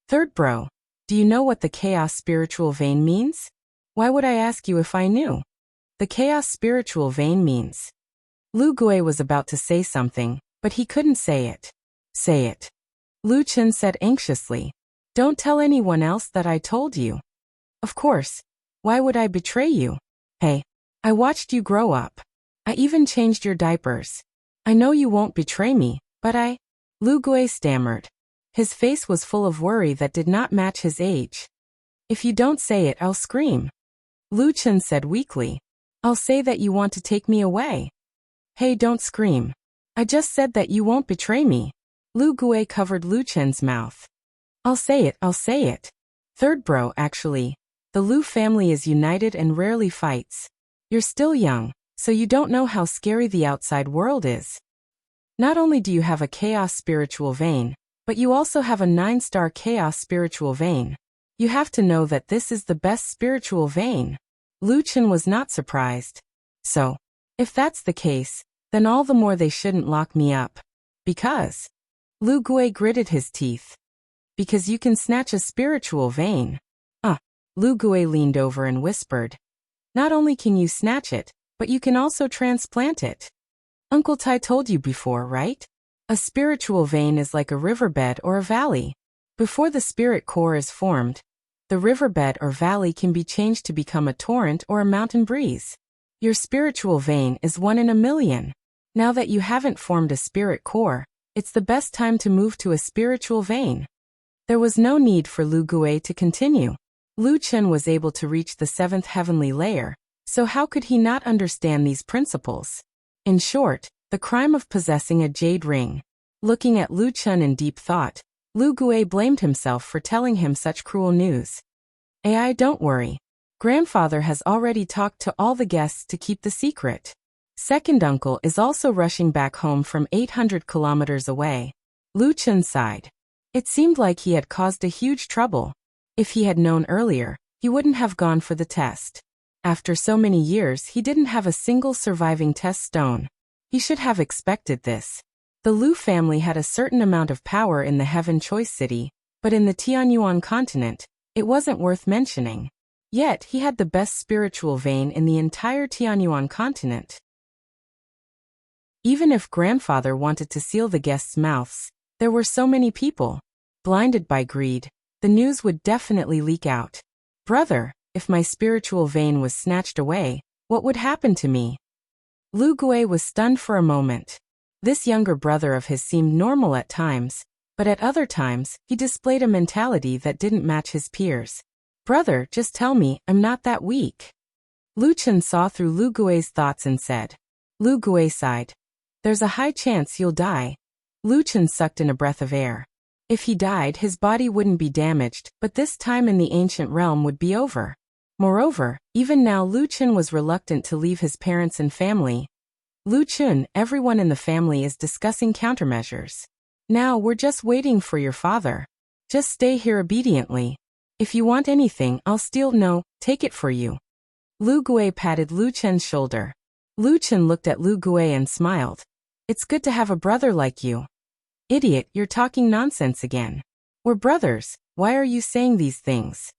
"Third bro, do you know what the chaos spiritual vein means?" "Why would I ask you if I knew?" "The chaos spiritual vein means..." Lu Gui was about to say something, but he couldn't say it. "Say it," Lu Chen said anxiously. "Don't tell anyone else that I told you." "Of course. Why would I betray you? Hey, I watched you grow up. I even changed your diapers. I know you won't betray me, but I..." Lu Gui stammered. His face was full of worry that did not match his age. "If you don't say it, I'll scream." Lu Chen said weakly. "I'll say that you want to take me away." "Hey, don't scream. I just said that you won't betray me." Lu Gui covered Lu Chen's mouth. I'll say it. Third bro, actually. The Lu family is united and rarely fights. You're still young, so you don't know how scary the outside world is. Not only do you have a chaos spiritual vein, but you also have a 9-star chaos spiritual vein. You have to know that this is the best spiritual vein. Lu Chen was not surprised. So, if that's the case, then all the more they shouldn't lock me up. Because... Lu Gui gritted his teeth. Because you can snatch a spiritual vein. Lu Gui leaned over and whispered. Not only can you snatch it, but you can also transplant it. Uncle Tai told you before, right? A spiritual vein is like a riverbed or a valley. Before the spirit core is formed, the riverbed or valley can be changed to become a torrent or a mountain breeze. Your spiritual vein is 1 in a million. Now that you haven't formed a spirit core, it's the best time to move to a spiritual vein. There was no need for Lu Gui to continue. Lu Chen was able to reach the 7th heavenly layer, so how could he not understand these principles? In short, the crime of possessing a jade ring. Looking at Lu Chun in deep thought, Lu Gui blamed himself for telling him such cruel news. "Ai, don't worry. Grandfather has already talked to all the guests to keep the secret. Second uncle is also rushing back home from 800 kilometers away." Lu Chun sighed. It seemed like he had caused a huge trouble. If he had known earlier, he wouldn't have gone for the test. After so many years, he didn't have a single surviving test stone. He should have expected this. The Lu family had a certain amount of power in the Heaven Choice City, but in the Tianyuan continent, it wasn't worth mentioning. Yet, he had the best spiritual vein in the entire Tianyuan continent. Even if grandfather wanted to seal the guests' mouths, there were so many people. Blinded by greed, the news would definitely leak out. "Brother, if my spiritual vein was snatched away, what would happen to me?" Lu Gui was stunned for a moment. This younger brother of his seemed normal at times, but at other times, he displayed a mentality that didn't match his peers. "Brother, just tell me, I'm not that weak." Lu Chun saw through Lu Gui's thoughts and said. Lu Gui sighed. "There's a high chance you'll die." Lu Chun sucked in a breath of air. If he died, his body wouldn't be damaged, but this time in the ancient realm would be over. Moreover, even now Lu Chun was reluctant to leave his parents and family. "Lu Chun, everyone in the family is discussing countermeasures. Now we're just waiting for your father. Just stay here obediently. If you want anything, I'll take it for you." Lu Gui patted Lu Chun's shoulder. Lu Chun looked at Lu Gui and smiled. "It's good to have a brother like you." "Idiot, you're talking nonsense again. We're brothers, why are you saying these things?"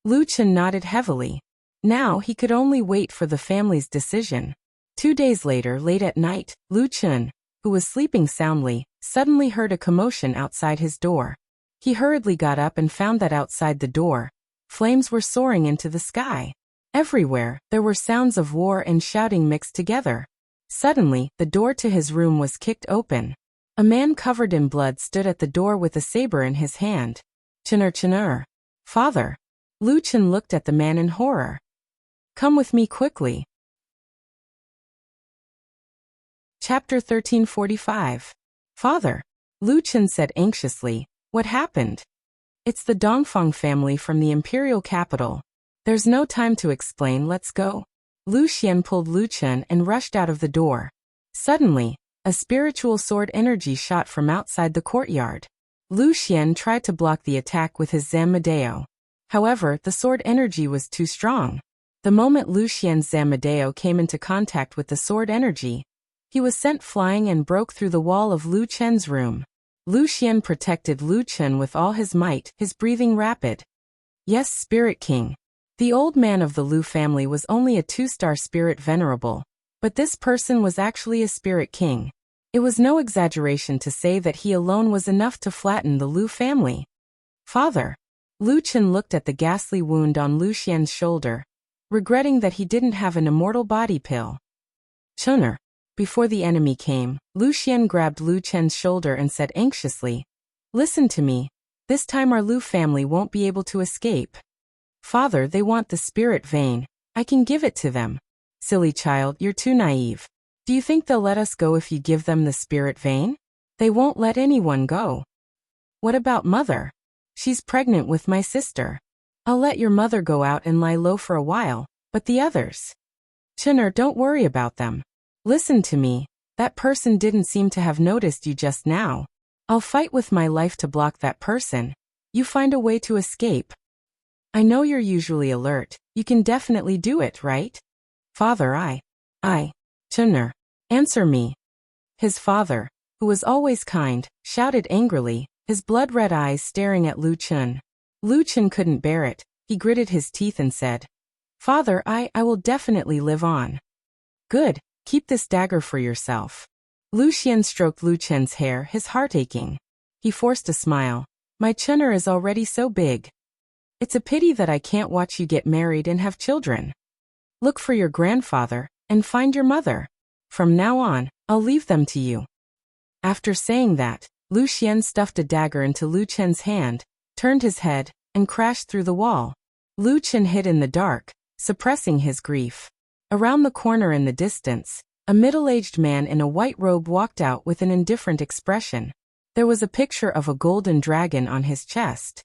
Lu Chun nodded heavily. Now he could only wait for the family's decision. 2 days later, late at night, Lu Chun, who was sleeping soundly, suddenly heard a commotion outside his door. He hurriedly got up and found that outside the door, flames were soaring into the sky. Everywhere, there were sounds of war and shouting mixed together. Suddenly, the door to his room was kicked open. A man covered in blood stood at the door with a saber in his hand. Chunur. "Father." Lu Chun looked at the man in horror. "Come with me quickly." Chapter 1345. "Father." Lu Chun said anxiously, "What happened?" "It's the Dongfang family from the imperial capital. There's no time to explain, let's go." Lu Xian pulled Lu Chun and rushed out of the door. Suddenly, a spiritual sword energy shot from outside the courtyard. Lu Xian tried to block the attack with his Zamadeo. However, the sword energy was too strong. The moment Lu Xian's Zamadeo came into contact with the sword energy, he was sent flying and broke through the wall of Lu Chen's room. Lu Xian protected Lu Chen with all his might, his breathing rapid. "Yes, Spirit King." The old man of the Lu family was only a 2-star spirit venerable, but this person was actually a spirit king. It was no exaggeration to say that he alone was enough to flatten the Lu family. "Father." Lu Chen looked at the ghastly wound on Lu Xian's shoulder, regretting that he didn't have an immortal body pill. "Chunur." Before the enemy came, Lu Xian grabbed Lu Chen's shoulder and said anxiously, "Listen to me. This time our Lu family won't be able to escape." "Father, they want the spirit vein. I can give it to them." "Silly child, you're too naive. Do you think they'll let us go if you give them the spirit vein? They won't let anyone go." "What about mother? She's pregnant with my sister. I'll let your mother go out and lie low for a while, but the others?" "Chunur, don't worry about them. Listen to me, that person didn't seem to have noticed you just now. I'll fight with my life to block that person. You find a way to escape. I know you're usually alert, you can definitely do it, right?" "Father, I. Chunur. Answer me." His father, who was always kind, shouted angrily, his blood-red eyes staring at Lu Chun. Lu Chun couldn't bear it. He gritted his teeth and said, "Father, I will definitely live on." "Good, keep this dagger for yourself." Lu Xian stroked Lu Chen's hair, his heart aching. He forced a smile. "My Chunur is already so big. It's a pity that I can't watch you get married and have children. Look for your grandfather, and find your mother. From now on, I'll leave them to you." After saying that, Lu Xian stuffed a dagger into Lu Chen's hand, turned his head, and crashed through the wall. Lu Chen hid in the dark, suppressing his grief. Around the corner in the distance, A middle-aged man in a white robe walked out with an indifferent expression. There was a picture of a golden dragon on his chest.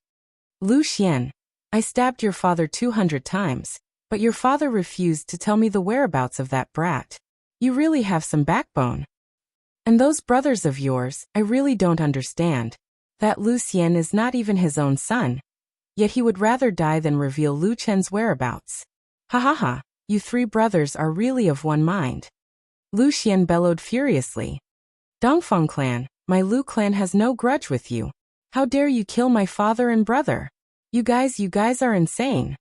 Lu Xian, I stabbed your father 200 times, but your father refused to tell me the whereabouts of that brat. You really have some backbone. And those brothers of yours, I really don't understand. That Lu Xian is not even his own son. Yet he would rather die than reveal Lu Chen's whereabouts. Ha ha ha, you three brothers are really of one mind. Lu Xian bellowed furiously. Dongfeng clan, my Lu clan has no grudge with you. How dare you kill my father and brother? You guys are insane.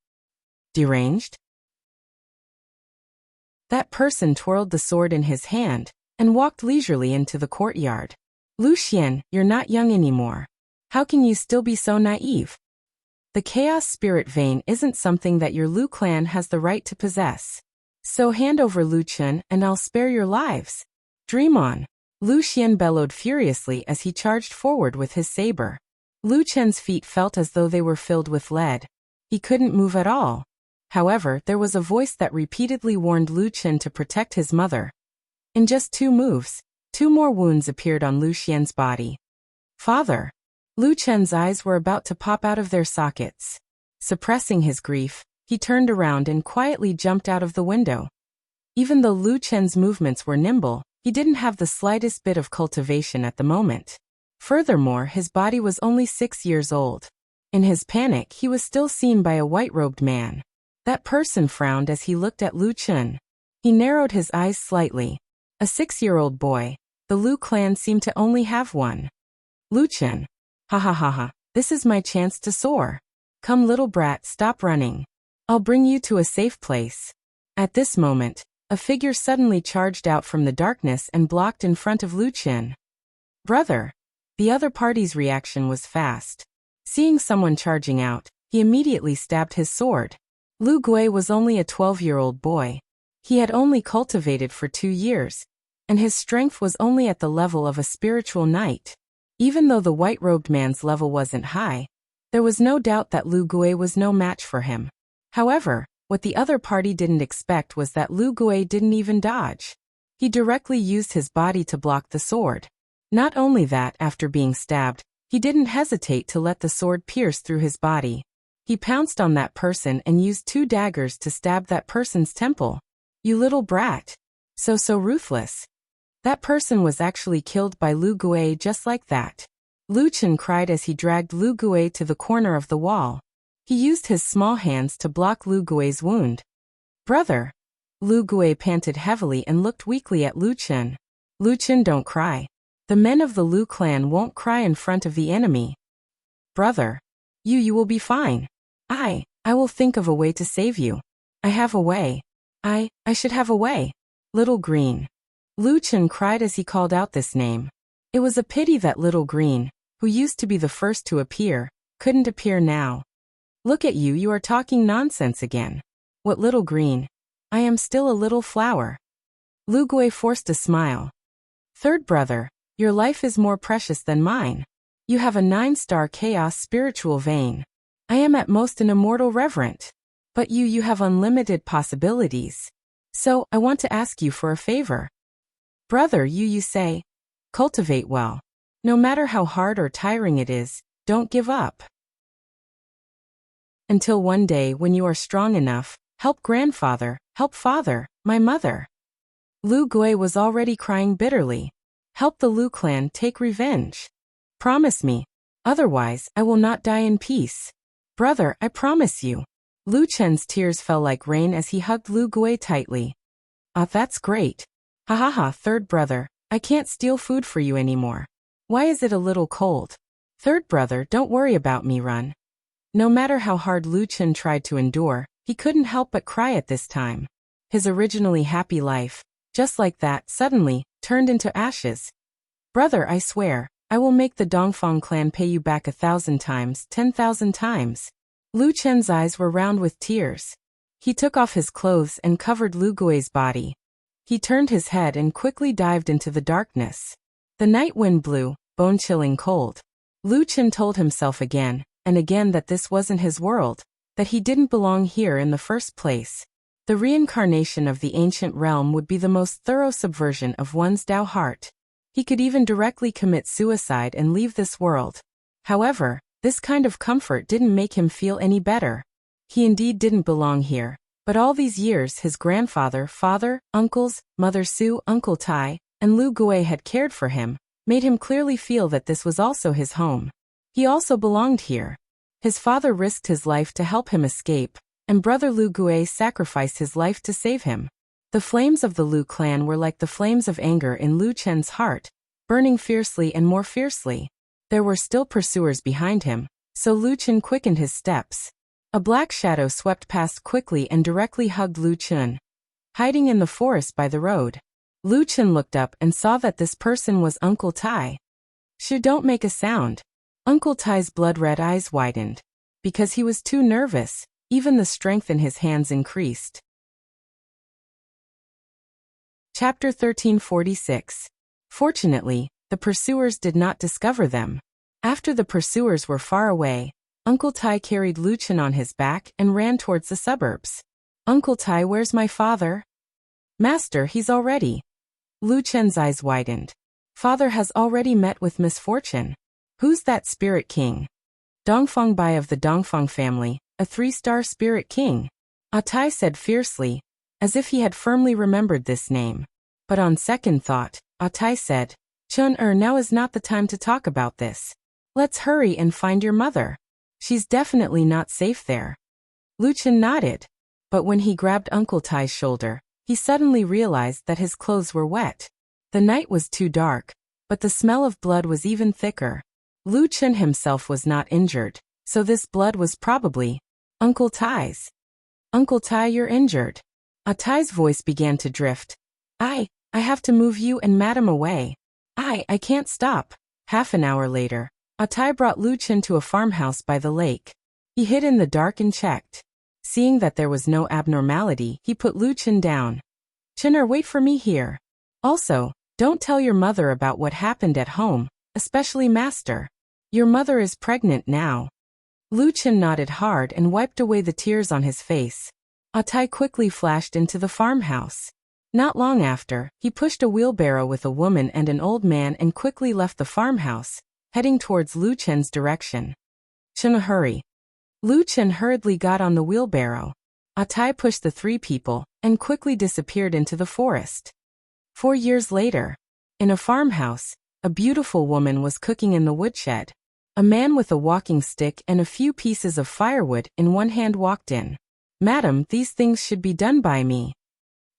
Deranged? That person twirled the sword in his hand and walked leisurely into the courtyard. Lu Xian, you're not young anymore. How can you still be so naive? The chaos spirit vein isn't something that your Lu clan has the right to possess. So hand over Lu Chen and I'll spare your lives. Dream on. Lu Xian bellowed furiously as he charged forward with his saber. Lu Chen's feet felt as though they were filled with lead. He couldn't move at all. However, there was a voice that repeatedly warned Lu Chen to protect his mother. In just 2 moves, 2 more wounds appeared on Lu Xian's body. Father! Lu Chen's eyes were about to pop out of their sockets. Suppressing his grief, he turned around and quietly jumped out of the window. Even though Lu Chen's movements were nimble, he didn't have the slightest bit of cultivation at the moment. Furthermore, his body was only 6 years old. In his panic, he was still seen by a white-robed man. That person frowned as he looked at Lu Chen. He narrowed his eyes slightly. A 6-year-old boy. The Lu clan seemed to only have one. Lu Chen. Ha ha ha ha, this is my chance to soar. Come little brat, stop running. I'll bring you to a safe place. At this moment, a figure suddenly charged out from the darkness and blocked in front of Lu Chen. Brother! The other party's reaction was fast. Seeing someone charging out, he immediately stabbed his sword. Lu Gui was only a 12-year-old boy. He had only cultivated for 2 years, and his strength was only at the level of a spiritual knight. Even though the white-robed man's level wasn't high, there was no doubt that Lu Gui was no match for him. However, what the other party didn't expect was that Lu Gui didn't even dodge. He directly used his body to block the sword. Not only that, after being stabbed, he didn't hesitate to let the sword pierce through his body. He pounced on that person and used 2 daggers to stab that person's temple. You little brat. So ruthless. That person was actually killed by Lu Gui just like that. Lu Chen cried as he dragged Lu Gui to the corner of the wall. He used his small hands to block Lu Gui's wound. Brother! Lu Gui panted heavily and looked weakly at Lu Chen. Lu Chen, don't cry. The men of the Lu clan won't cry in front of the enemy. Brother! You will be fine. I will think of a way to save you. I have a way. I should have a way. Little Green. Lu Chen cried as he called out this name. It was a pity that Little Green, who used to be the first to appear, couldn't appear now. Look at you are talking nonsense again. What Little Green? I am still a little flower. Lu Gui forced a smile. Third brother, your life is more precious than mine. You have a 9-star chaos spiritual vein. I am at most an immortal reverent. But you have unlimited possibilities. So, I want to ask you for a favor. Brother, you say, cultivate well. No matter how hard or tiring it is, don't give up. Until one day when you are strong enough, help grandfather, help father, my mother. Lu Gui was already crying bitterly. Help the Lu clan take revenge. Promise me. Otherwise, I will not die in peace. Brother, I promise you. Lu Chen's tears fell like rain as he hugged Lu Gui tightly. Ah, that's great. Ha ha ha, third brother, I can't steal food for you anymore. Why is it a little cold? Third brother, don't worry about me, run. No matter how hard Lu Chen tried to endure, he couldn't help but cry at this time. His originally happy life, just like that, suddenly, turned into ashes. Brother, I swear, I will make the Dongfeng clan pay you back 1,000 times, 10,000 times. Lu Chen's eyes were round with tears. He took off his clothes and covered Lu Gui's body. He turned his head and quickly dived into the darkness. The night wind blew, bone-chilling cold. Lu Chen told himself again and again that this wasn't his world, that he didn't belong here in the first place. The reincarnation of the ancient realm would be the most thorough subversion of one's Tao heart. He could even directly commit suicide and leave this world. However, this kind of comfort didn't make him feel any better. He indeed didn't belong here. But all these years his grandfather, father, uncles, mother Su, Uncle Tai, and Lu Gui had cared for him, made him clearly feel that this was also his home. He also belonged here. His father risked his life to help him escape, and brother Lu Gui sacrificed his life to save him. The flames of the Lu clan were like the flames of anger in Lu Chen's heart, burning fiercely and more fiercely. There were still pursuers behind him, so Lu Chen quickened his steps. A black shadow swept past quickly and directly hugged Lu Chen, hiding in the forest by the road. Lu Chen looked up and saw that this person was Uncle Tai. Don't make a sound. Uncle Tai's blood-red eyes widened. Because he was too nervous, even the strength in his hands increased. Chapter 1346. Fortunately, the pursuers did not discover them. After the pursuers were far away, Uncle Tai carried Lu Chen on his back and ran towards the suburbs. Uncle Tai, where's my father? Master, he's already. Lu Chen's eyes widened. Father has already met with misfortune. Who's that spirit king? Dongfeng Bai of the Dongfeng family, a 3-star spirit king. Tai said fiercely, as if he had firmly remembered this name. But on second thought, Tai said, Chun now is not the time to talk about this. Let's hurry and find your mother. She's definitely not safe there. Lu Chen nodded. But when he grabbed Uncle Tai's shoulder, he suddenly realized that his clothes were wet. The night was too dark, but the smell of blood was even thicker. Lu Chen himself was not injured, so this blood was probably Uncle Tai's. Uncle Tai, you're injured. Tai's voice began to drift. I have to move you and Madam away. I can't stop. Half an hour later, Tai brought Lu Chen to a farmhouse by the lake. He hid in the dark and checked. Seeing that there was no abnormality, he put Lu Chen down. Chen, wait for me here. Also, don't tell your mother about what happened at home, especially Master. Your mother is pregnant now. Lu Chen nodded hard and wiped away the tears on his face. Tai quickly flashed into the farmhouse. Not long after, he pushed a wheelbarrow with a woman and an old man and quickly left the farmhouse, heading towards Lu Chen's direction. Chen, hurry. Lu Chen hurriedly got on the wheelbarrow. Tai pushed the 3 people and quickly disappeared into the forest. 4 years later, in a farmhouse, a beautiful woman was cooking in the woodshed. A man with a walking stick and a few pieces of firewood in one hand walked in. Madam, these things should be done by me.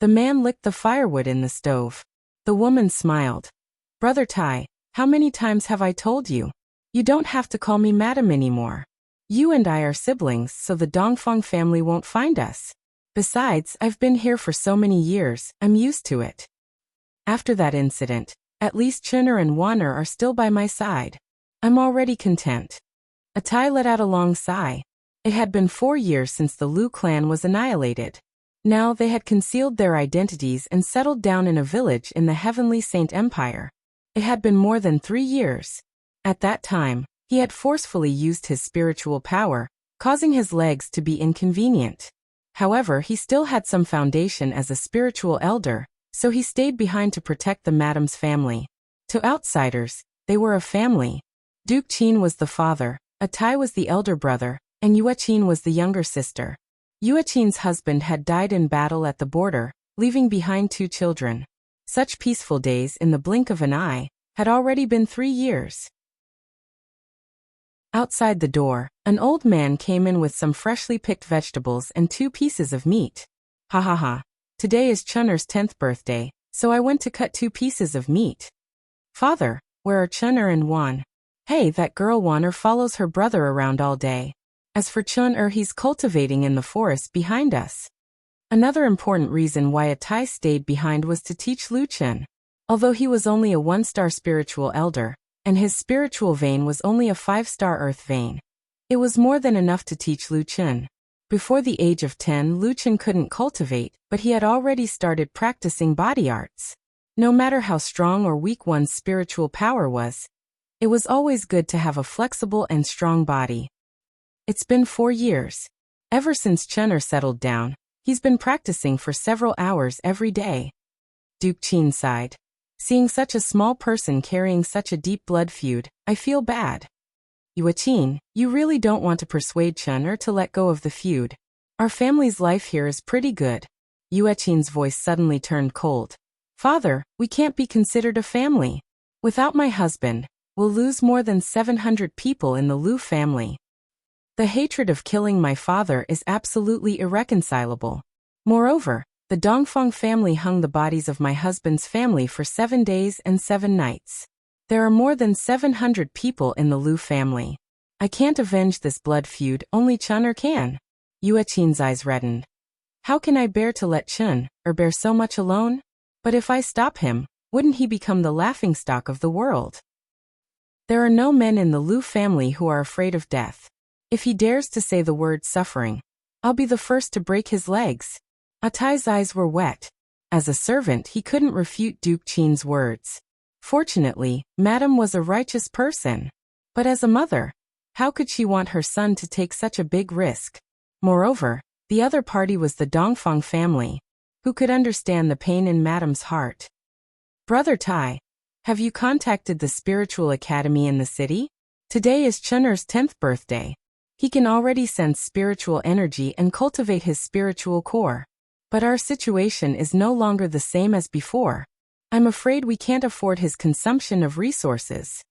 The man licked the firewood in the stove. The woman smiled. Brother Tai, how many times have I told you? You don't have to call me madam anymore. You and I are siblings, so the Dongfeng family won't find us. Besides, I've been here for so many years, I'm used to it. After that incident, at least Chuner and Wanner are still by my side. I'm already content. Tai let out a long sigh. It had been 4 years since the Lu clan was annihilated. Now they had concealed their identities and settled down in a village in the Heavenly Saint Empire. It had been more than 3 years. At that time, he had forcefully used his spiritual power, causing his legs to be inconvenient. However, he still had some foundation as a spiritual elder, so he stayed behind to protect the madam's family. To outsiders, they were a family. Duke Qin was the father, Tai was the elder brother, and Yue Qin was the younger sister. Yue Qin's husband had died in battle at the border, leaving behind 2 children. Such peaceful days in the blink of an eye had already been 3 years. Outside the door, an old man came in with some freshly picked vegetables and 2 pieces of meat. Ha ha ha. Today is Chuner's 10th birthday, so I went to cut 2 pieces of meat. Father, where are Chuner and Wan? Hey, that girl Wanner follows her brother around all day. As for Chuner, he's cultivating in the forest behind us. Another important reason why Tai stayed behind was to teach Lu Chen. Although he was only a 1-star spiritual elder, and his spiritual vein was only a 5-star earth vein, it was more than enough to teach Lu Chen. Before the age of 10, Lu Chen couldn't cultivate, but he had already started practicing body arts. No matter how strong or weak one's spiritual power was, it was always good to have a flexible and strong body. It's been 4 years. Ever since Chuner settled down, He's been practicing for several hours every day. Duke Qin sighed. Seeing such a small person carrying such a deep blood feud, I feel bad. Yuqin, you really don't want to persuade Chen to let go of the feud. Our family's life here is pretty good. Yuqin's voice suddenly turned cold. Father, we can't be considered a family. Without my husband, we'll lose more than 700 people in the Lu family. The hatred of killing my father is absolutely irreconcilable. Moreover, the Dongfeng family hung the bodies of my husband's family for 7 days and 7 nights. There are more than 700 people in the Lu family. I can't avenge this blood feud, only Chen can. Yuqin's eyes reddened. How can I bear to let Chen bear so much alone? But if I stop him, wouldn't he become the laughingstock of the world? There are no men in the Lu family who are afraid of death. If he dares to say the word suffering, I'll be the first to break his legs. Atai's eyes were wet. As a servant, he couldn't refute Duke Qin's words. Fortunately, Madame was a righteous person. But as a mother, how could she want her son to take such a big risk? Moreover, the other party was the Dongfeng family. Who could understand the pain in Madame's heart? Brother Tai, have you contacted the spiritual academy in the city? Today is Chener's 10th birthday. He can already sense spiritual energy and cultivate his spiritual core. But our situation is no longer the same as before. I'm afraid we can't afford his consumption of resources.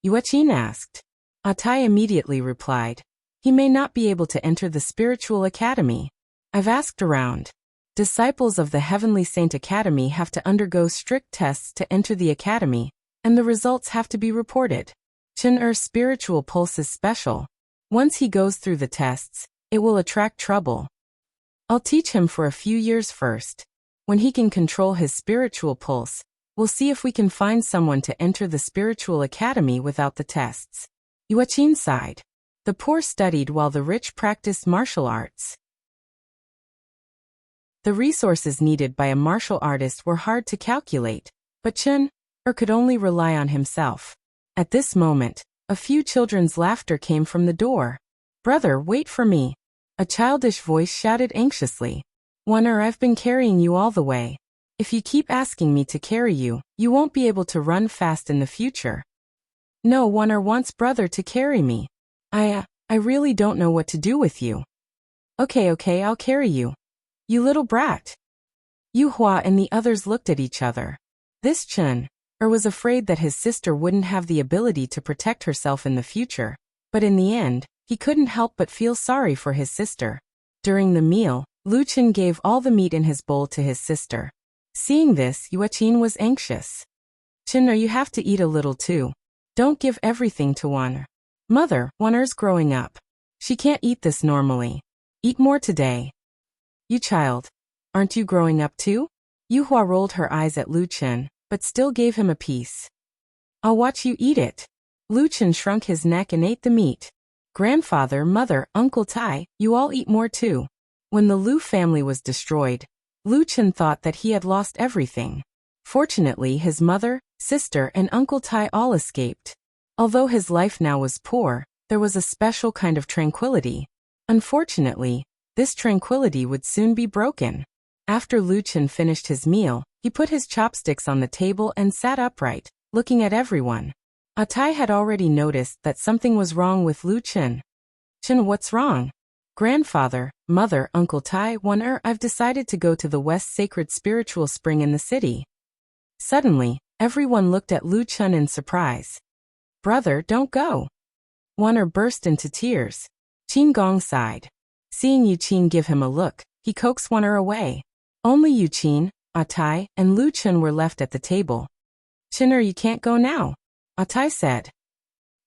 Yuqin asked. Atai immediately replied. He may not be able to enter the spiritual academy. I've asked around. Disciples of the Heavenly Saint Academy have to undergo strict tests to enter the academy, and the results have to be reported. Chener's spiritual pulse is special. Once he goes through the tests, it will attract trouble. I'll teach him for a few years first. When he can control his spiritual pulse, we'll see if we can find someone to enter the spiritual academy without the tests. Yuqin sighed. The poor studied while the rich practiced martial arts. The resources needed by a martial artist were hard to calculate, but Chen could only rely on himself. At this moment, a few children's laughter came from the door. Brother, wait for me. A childish voice shouted anxiously. I've been carrying you all the way. If you keep asking me to carry you, you won't be able to run fast in the future. No, wants brother to carry me. I really don't know what to do with you. Okay, I'll carry you. You little brat. Yu Hua and the others looked at each other. This Chen was afraid that his sister wouldn't have the ability to protect herself in the future, but in the end, he couldn't help but feel sorry for his sister. During the meal, Lu Chen gave all the meat in his bowl to his sister. Seeing this, Yuqin was anxious. Chen, you have to eat a little too. Don't give everything to Wan. Mother, Wan's growing up. She can't eat this normally. Eat more today. You child, aren't you growing up too? Yu Hua rolled her eyes at Lu Chen, but still gave him a piece. I'll watch you eat it. Lu Chen shrunk his neck and ate the meat. Grandfather, mother, Uncle Tai, you all eat more too. When the Lu family was destroyed, Lu Chen thought that he had lost everything. Fortunately, his mother, sister, and Uncle Tai all escaped. Although his life now was poor, there was a special kind of tranquility. Unfortunately, this tranquility would soon be broken. After Lu Chen finished his meal, he put his chopsticks on the table and sat upright, looking at everyone. Atai had already noticed that something was wrong with Lu Chen. Chen, what's wrong? Grandfather, mother, Uncle Tai, I've decided to go to the West Sacred Spiritual Spring in the city. Suddenly, everyone looked at Lu Chen in surprise. Brother, don't go. Burst into tears. Qin Gong sighed. Seeing Yuqin give him a look, he coaxed away. Only Yuqin, Atai, and Lu Chen were left at the table. Chen, you can't go now. Atai said.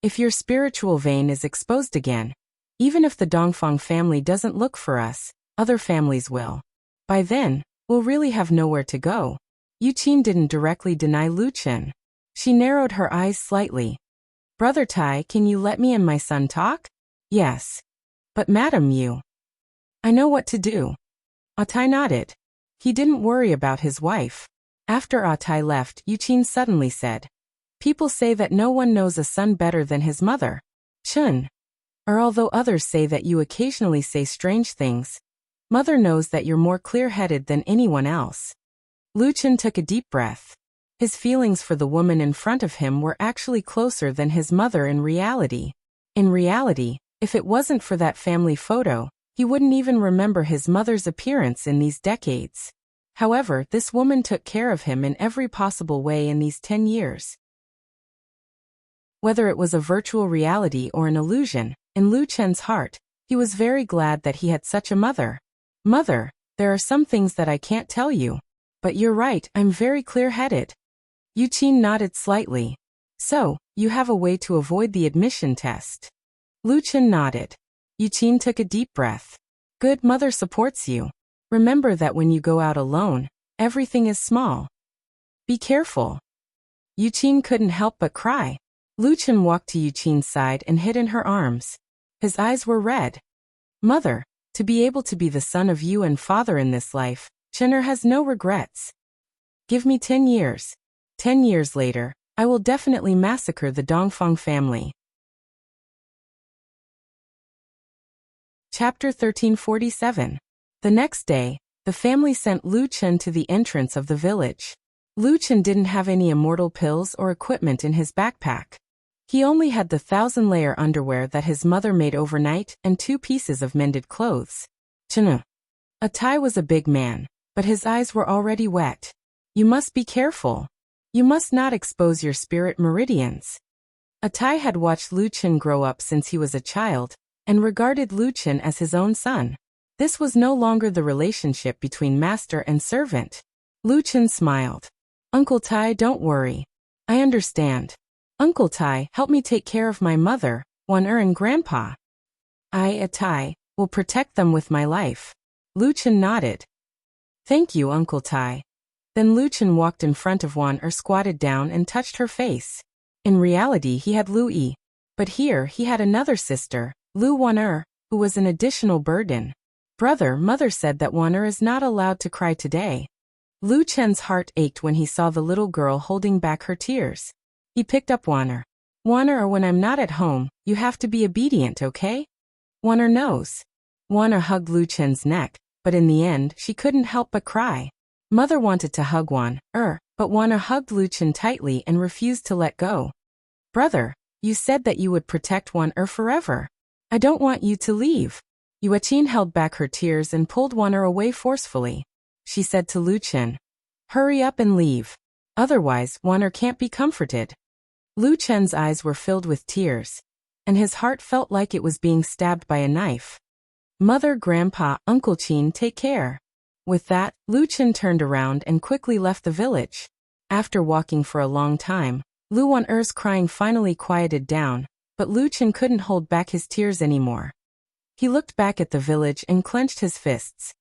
If your spiritual vein is exposed again, even if the Dongfeng family doesn't look for us, other families will. By then, we'll really have nowhere to go. Yuqin didn't directly deny Lu Chen. She narrowed her eyes slightly. Brother Tai, can you let me and my son talk? Yes. But madam, I know what to do. Atai nodded. He didn't worry about his wife. After Atai left, Yuqin suddenly said, people say that no one knows a son better than his mother. Chen. Or although others say that you occasionally say strange things, Mother knows that you're more clear-headed than anyone else. Lu Chen took a deep breath. His feelings for the woman in front of him were actually closer than his mother in reality. In reality, if it wasn't for that family photo, he wouldn't even remember his mother's appearance in these decades. However, this woman took care of him in every possible way in these 10 years. Whether it was a virtual reality or an illusion, in Lu Chen's heart, he was very glad that he had such a mother. Mother, there are some things that I can't tell you. But you're right, I'm very clear-headed. Yu Qin nodded slightly. So, you have a way to avoid the admission test. Lu Chen nodded. Yu Qin took a deep breath. Good, mother supports you. Remember that when you go out alone, everything is small. Be careful. Yu Qin couldn't help but cry. Lu Chen walked to Yu Qin's side and hid in her arms. His eyes were red. Mother, to be able to be the son of you and father in this life, Chener has no regrets. Give me 10 years. 10 years later, I will definitely massacre the Dongfang family. Chapter 1347. The next day, the family sent Lu Chen to the entrance of the village. Lu Chen didn't have any immortal pills or equipment in his backpack. He only had the 1,000-layer underwear that his mother made overnight and 2 pieces of mended clothes. Chen. Atai was a big man, but his eyes were already wet. You must be careful. You must not expose your spirit meridians. Atai had watched Lu Chen grow up since he was a child, and regarded Lu Chen as his own son. This was no longer the relationship between master and servant. Lu Chen smiled. Uncle Tai, don't worry. I understand. Uncle Tai, help me take care of my mother, Wan-er and Grandpa. I, Atai, will protect them with my life. Lu Chen nodded. Thank you, Uncle Tai. Then Lu Chen walked in front of Wan-er, squatted down and touched her face. In reality he had Lu Yi. But here he had another sister, Lu Wan-er, who was an additional burden. Brother, mother said that Wan-er is not allowed to cry today. Lu Chen's heart ached when he saw the little girl holding back her tears. He picked up Wan-er. Wan-er, when I'm not at home, you have to be obedient, okay? Wan-er knows. Wan-er hugged Lu Chen's neck, but in the end she couldn't help but cry. Mother wanted to hug Wan-er, but Wan-er hugged Lu Chen tightly and refused to let go. Brother, you said that you would protect Wan-er forever. I don't want you to leave. Yu Qin held back her tears and pulled Wan-er away forcefully. She said to Lu Chen, hurry up and leave. Otherwise, Wan-er can't be comforted. Lu Chen's eyes were filled with tears, and his heart felt like it was being stabbed by a knife. Mother, Grandpa, Uncle Qin, take care. With that, Lu Chen turned around and quickly left the village. After walking for a long time, Lu Wan-er's crying finally quieted down, but Lu Chen couldn't hold back his tears anymore. He looked back at the village and clenched his fists.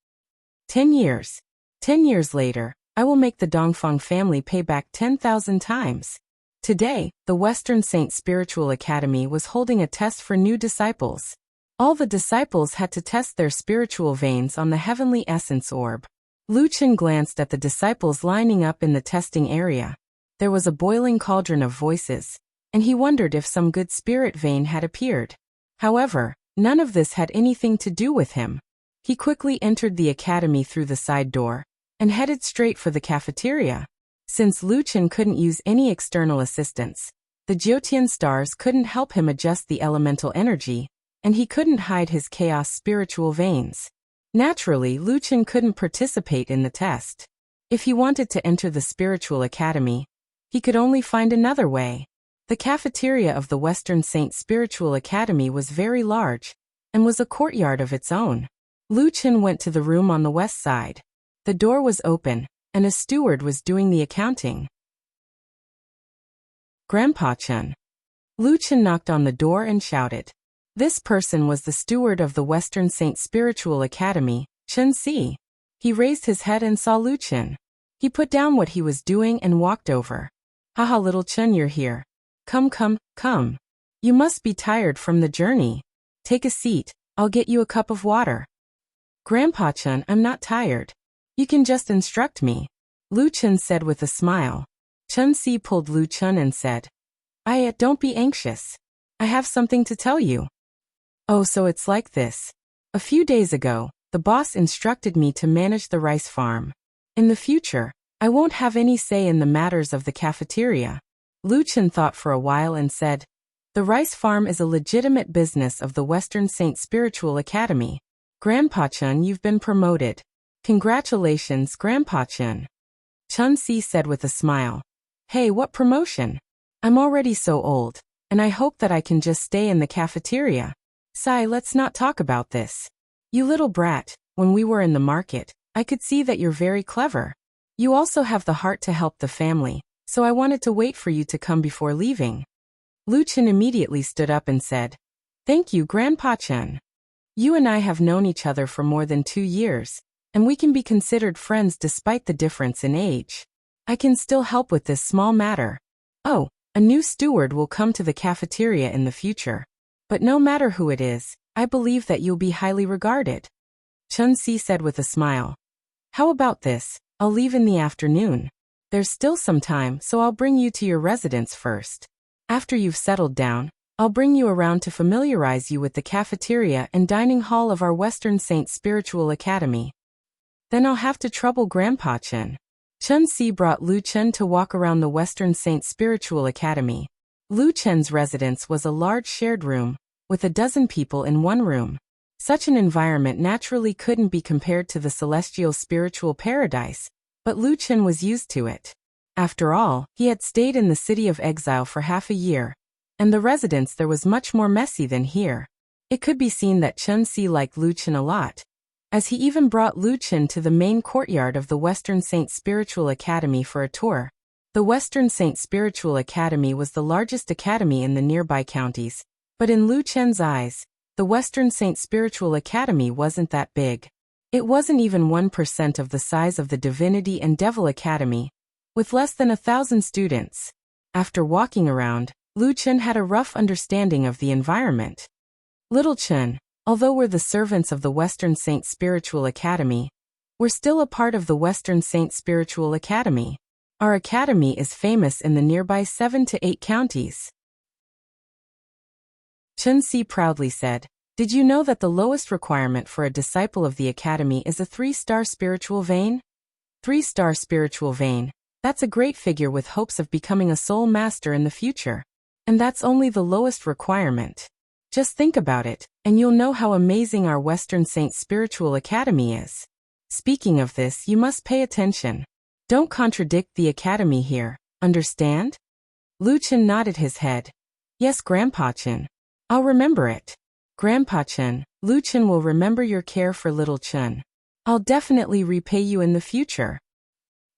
10 years. 10 years later, I will make the Dongfang family pay back 10,000 times. Today, the Western Saint Spiritual Academy was holding a test for new disciples. All the disciples had to test their spiritual veins on the heavenly essence orb. Lu Chen glanced at the disciples lining up in the testing area. There was a boiling cauldron of voices, and he wondered if some good spirit vein had appeared. However, none of this had anything to do with him. He quickly entered the academy through the side door, and headed straight for the cafeteria. Since Lu Chen couldn't use any external assistance, the Jiutian stars couldn't help him adjust the elemental energy, and he couldn't hide his chaos spiritual veins. Naturally, Lu Chen couldn't participate in the test. If he wanted to enter the spiritual academy, he could only find another way. The cafeteria of the Western Saint Spiritual Academy was very large, and was a courtyard of its own. Lu Chen went to the room on the west side. The door was open, and a steward was doing the accounting. Grandpa Chen. Lu Chen knocked on the door and shouted. This person was the steward of the Western Saint Spiritual Academy, Chen Si. He raised his head and saw Lu Chen. He put down what he was doing and walked over. Haha, little Chen, you're here. Come, come, come. You must be tired from the journey. Take a seat, I'll get you a cup of water. Grandpa Chen, I'm not tired. You can just instruct me. Lu Chen said with a smile. Chen Si pulled Lu Chen and said, don't be anxious. I have something to tell you. Oh, so it's like this. A few days ago, the boss instructed me to manage the rice farm. In the future, I won't have any say in the matters of the cafeteria. Lu Chen thought for a while and said, the rice farm is a legitimate business of the Western Saint Spiritual Academy. Grandpa Chen, you've been promoted. Congratulations, Grandpa Chen. Chun Si said with a smile. Hey, what promotion? I'm already so old, and I hope that I can just stay in the cafeteria. Sai, let's not talk about this. You little brat, when we were in the market, I could see that you're very clever. You also have the heart to help the family, so I wanted to wait for you to come before leaving. Lu Chen immediately stood up and said, thank you, Grandpa Chen. You and I have known each other for more than 2 years, and we can be considered friends despite the difference in age. I can still help with this small matter. Oh, a new steward will come to the cafeteria in the future. But no matter who it is, I believe that you'll be highly regarded. Chun Si said with a smile. How about this? I'll leave in the afternoon. There's still some time, so I'll bring you to your residence first. After you've settled down, I'll bring you around to familiarize you with the cafeteria and dining hall of our Western Saint Spiritual Academy. Then I'll have to trouble Grandpa Chen. Chun Si brought Lu Chen to walk around the Western Saint Spiritual Academy. Lu Chen's residence was a large shared room, with a dozen people in one room. Such an environment naturally couldn't be compared to the celestial spiritual paradise, but Lu Chen was used to it. After all, he had stayed in the city of exile for half a year, and the residence there was much more messy than here. It could be seen that Chun Si liked Lu Chen a lot, as he even brought Lu Chen to the main courtyard of the Western Saint Spiritual Academy for a tour. The Western Saint Spiritual Academy was the largest academy in the nearby counties, but in Lu Chen's eyes, the Western Saint Spiritual Academy wasn't that big. It wasn't even 1% of the size of the Divinity and Devil Academy, with less than 1,000 students. After walking around, Lu Chen had a rough understanding of the environment. Little Chen, although we're the servants of the Western Saint Spiritual Academy, we're still a part of the Western Saint Spiritual Academy. Our academy is famous in the nearby 7 to 8 counties. Chun Si proudly said, did you know that the lowest requirement for a disciple of the academy is a 3-star spiritual vein? 3-star spiritual vein. That's a great figure with hopes of becoming a soul master in the future. And that's only the lowest requirement. Just think about it, and you'll know how amazing our Western Saint Spiritual Academy is. Speaking of this, you must pay attention. Don't contradict the academy here, understand? Lu Chen nodded his head. Yes, Grandpa Chen. I'll remember it. Grandpa Chen, Lu Chen will remember your care for little Chen. I'll definitely repay you in the future.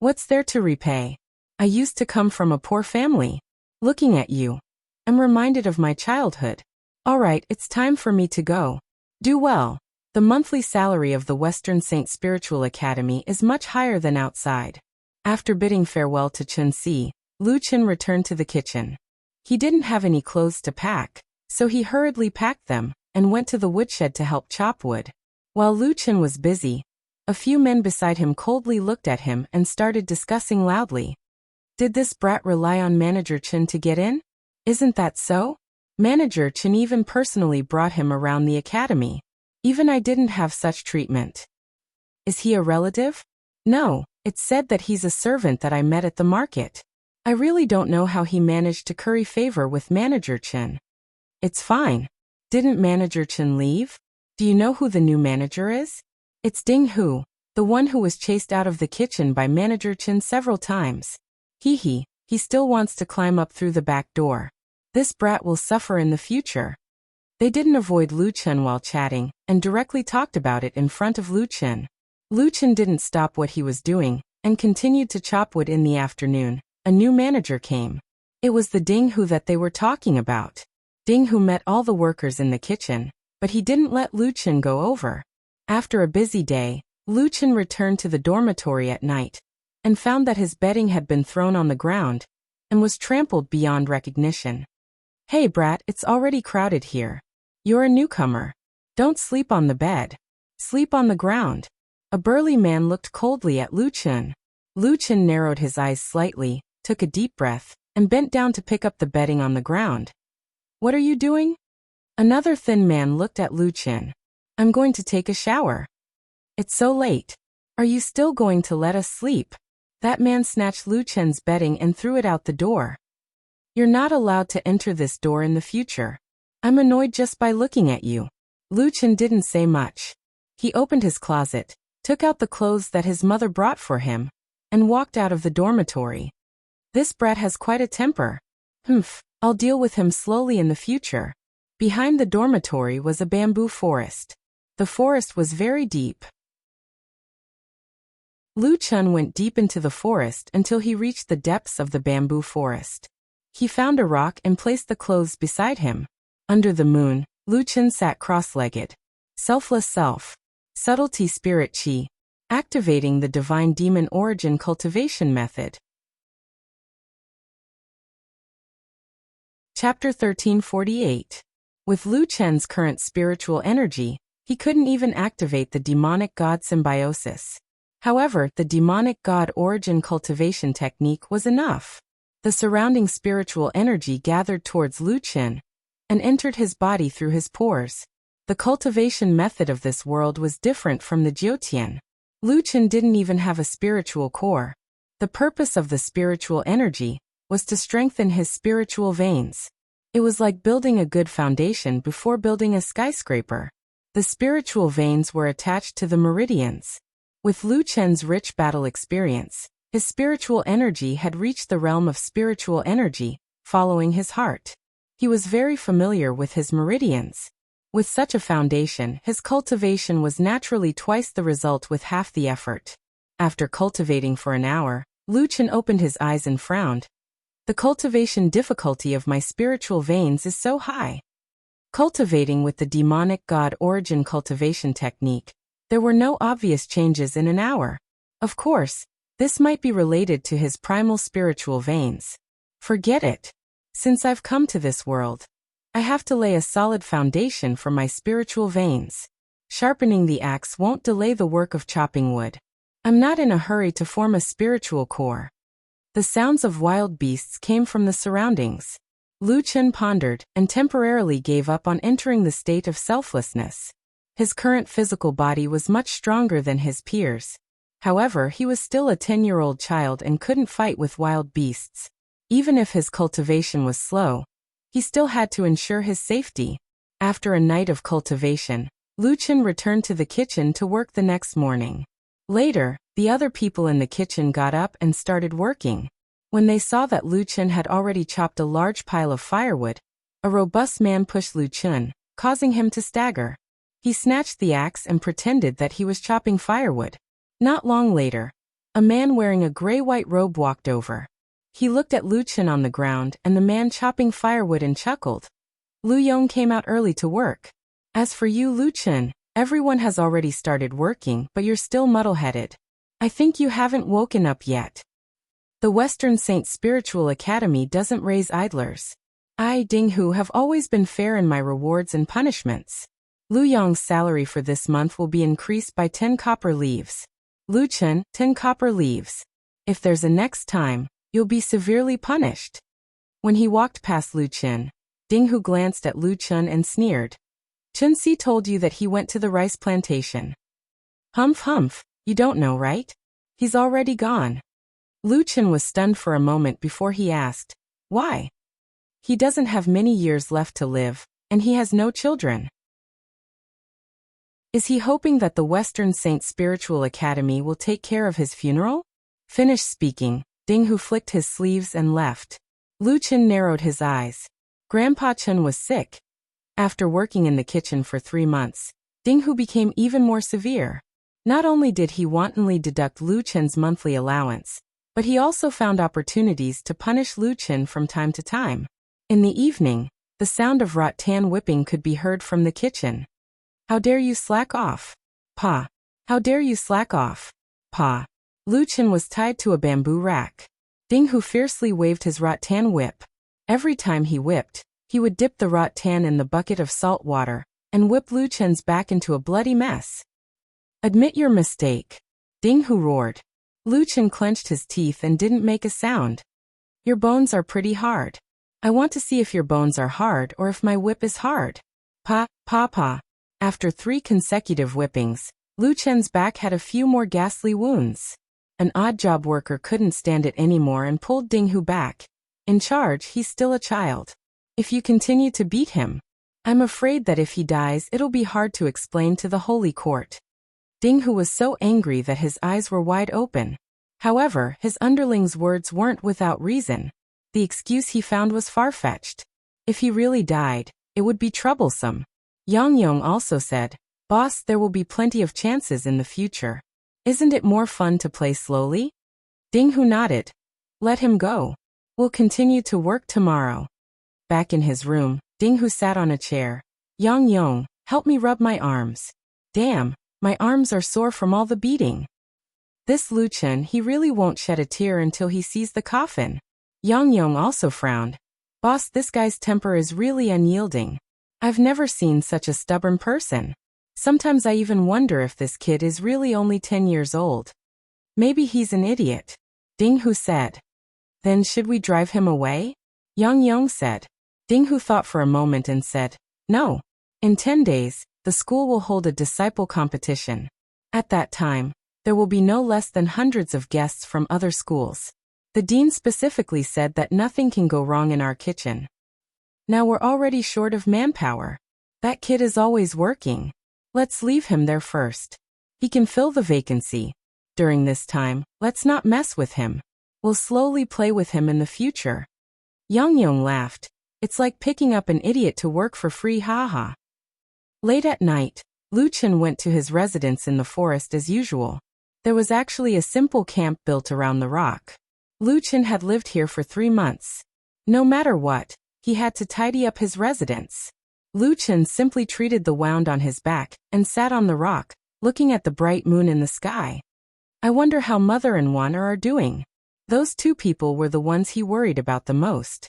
What's there to repay? I used to come from a poor family. Looking at you, I'm reminded of my childhood. All right, it's time for me to go. Do well. The monthly salary of the Western Saint Spiritual Academy is much higher than outside. After bidding farewell to Chun Si, Lu Chen returned to the kitchen. He didn't have any clothes to pack, so he hurriedly packed them and went to the woodshed to help chop wood. While Lu Chen was busy, a few men beside him coldly looked at him and started discussing loudly. Did this brat rely on Manager Chen to get in? Isn't that so? Manager Chen even personally brought him around the academy. Even I didn't have such treatment. Is he a relative? No, it's said that he's a servant that I met at the market. I really don't know how he managed to curry favor with Manager Chen. It's fine. Didn't Manager Chen leave? Do you know who the new manager is? It's Ding Hu, the one who was chased out of the kitchen by Manager Chen several times. He still wants to climb up through the back door. This brat will suffer in the future. They didn't avoid Lu Chen while chatting, and directly talked about it in front of Lu Chen. Lu Chen didn't stop what he was doing, and continued to chop wood. In the afternoon, a new manager came. It was the Ding Hu that they were talking about. Ding Hu met all the workers in the kitchen, but he didn't let Lu Chen go over. After a busy day, Lu Chen returned to the dormitory at night, and found that his bedding had been thrown on the ground, and was trampled beyond recognition. Hey brat, it's already crowded here. You're a newcomer. Don't sleep on the bed. Sleep on the ground. A burly man looked coldly at Lu Chen. Lu Chen narrowed his eyes slightly, took a deep breath, and bent down to pick up the bedding on the ground. What are you doing? Another thin man looked at Lu Chen. I'm going to take a shower. It's so late. Are you still going to let us sleep? That man snatched Lu Chen's bedding and threw it out the door. You're not allowed to enter this door in the future. I'm annoyed just by looking at you. Lu Chen didn't say much. He opened his closet, took out the clothes that his mother brought for him, and walked out of the dormitory. This brat has quite a temper. I'll deal with him slowly in the future. Behind the dormitory was a bamboo forest. The forest was very deep. Lu Chen went deep into the forest until he reached the depths of the bamboo forest. He found a rock and placed the clothes beside him. Under the moon, Lu Chen sat cross-legged. Selfless self. Subtlety spirit qi. Activating the divine demon origin cultivation method. Chapter 1348. With Lu Chen's current spiritual energy, he couldn't even activate the demonic god symbiosis. However, the demonic god origin cultivation technique was enough. The surrounding spiritual energy gathered towards Lu Chen and entered his body through his pores. The cultivation method of this world was different from the Jiutian. Lu Chen didn't even have a spiritual core. The purpose of the spiritual energy was to strengthen his spiritual veins. It was like building a good foundation before building a skyscraper. The spiritual veins were attached to the meridians. With Lu Chen's rich battle experience, his spiritual energy had reached the realm of spiritual energy, following his heart. He was very familiar with his meridians. With such a foundation, his cultivation was naturally twice the result with half the effort. After cultivating for an hour, Lu Chen opened his eyes and frowned. The cultivation difficulty of my spiritual veins is so high. Cultivating with the demonic god origin cultivation technique, there were no obvious changes in an hour. Of course, this might be related to his primal spiritual veins. Forget it. Since I've come to this world, I have to lay a solid foundation for my spiritual veins. Sharpening the axe won't delay the work of chopping wood. I'm not in a hurry to form a spiritual core. The sounds of wild beasts came from the surroundings. Lu Chen pondered and temporarily gave up on entering the state of selflessness. His current physical body was much stronger than his peers. However, he was still a 10-year-old child and couldn't fight with wild beasts. Even if his cultivation was slow, he still had to ensure his safety. After a night of cultivation, Lu Chen returned to the kitchen to work the next morning. Later, the other people in the kitchen got up and started working. When they saw that Lu Chen had already chopped a large pile of firewood, a robust man pushed Lu Chen, causing him to stagger. He snatched the axe and pretended that he was chopping firewood. Not long later, a man wearing a gray-white robe walked over. He looked at Lu Chen on the ground and the man chopping firewood and chuckled. Lu Yong came out early to work. As for you, Lu Chen, everyone has already started working, but you're still muddle-headed. I think you haven't woken up yet. The Western Saint Spiritual Academy doesn't raise idlers. I, Dinghu, have always been fair in my rewards and punishments. Lu Yong's salary for this month will be increased by 10 copper leaves. Lu Chen, 10 copper leaves. If there's a next time, you'll be severely punished. When he walked past Lu Chen, Dinghu glanced at Lu Chen and sneered. Chen Si told you that he went to the rice plantation. Humph, you don't know, right? He's already gone. Lu Chen was stunned for a moment before he asked, why? He doesn't have many years left to live, and he has no children. Is he hoping that the Western Saint Spiritual Academy will take care of his funeral? Finished speaking, Dinghu flicked his sleeves and left. Lu Chen narrowed his eyes. Grandpa Chen was sick. After working in the kitchen for 3 months, Dinghu became even more severe. Not only did he wantonly deduct Lu Chen's monthly allowance, but he also found opportunities to punish Lu Chen from time to time. In the evening, the sound of rattan whipping could be heard from the kitchen. How dare you slack off? Pa. How dare you slack off? Pa. Lu Chen was tied to a bamboo rack. Dinghu fiercely waved his rattan whip. Every time he whipped, he would dip the rattan in the bucket of salt water and whip Lu Chen's back into a bloody mess. Admit your mistake. Dinghu roared. Lu Chen clenched his teeth and didn't make a sound. Your bones are pretty hard. I want to see if your bones are hard or if my whip is hard. Pa. After 3 consecutive whippings, Lu Chen's back had a few more ghastly wounds. An odd job worker couldn't stand it anymore and pulled Ding Hu back. In charge, he's still a child. If you continue to beat him, I'm afraid that if he dies, it'll be hard to explain to the Holy Court. Ding Hu was so angry that his eyes were wide open. However, his underling's words weren't without reason. The excuse he found was far-fetched. If he really died, it would be troublesome. Yang Yong also said, "Boss, there will be plenty of chances in the future. Isn't it more fun to play slowly?" Ding Hu nodded. "Let him go. We'll continue to work tomorrow." Back in his room, Ding Hu sat on a chair. "Yang Yong, help me rub my arms. Damn, my arms are sore from all the beating." This Lu Chen, he really won't shed a tear until he sees the coffin. Yang Yong also frowned. "Boss, this guy's temper is really unyielding. I've never seen such a stubborn person. Sometimes I even wonder if this kid is really only 10 years old. Maybe he's an idiot." Ding Hu said. "Then should we drive him away?" Yang Yong said. Ding Hu thought for a moment and said, "No. In 10 days, the school will hold a disciple competition. At that time, there will be no less than hundreds of guests from other schools. The dean specifically said that nothing can go wrong in our kitchen. Now we're already short of manpower. That kid is always working. Let's leave him there first. He can fill the vacancy. During this time, let's not mess with him. We'll slowly play with him in the future." Yang Yong laughed. "It's like picking up an idiot to work for free, haha." Late at night, Lu Chen went to his residence in the forest as usual. There was actually a simple camp built around the rock. Lu Chen had lived here for 3 months. No matter what, he had to tidy up his residence. Lu Chen simply treated the wound on his back and sat on the rock, looking at the bright moon in the sky. I wonder how Mother and Wan are doing. Those two people were the ones he worried about the most.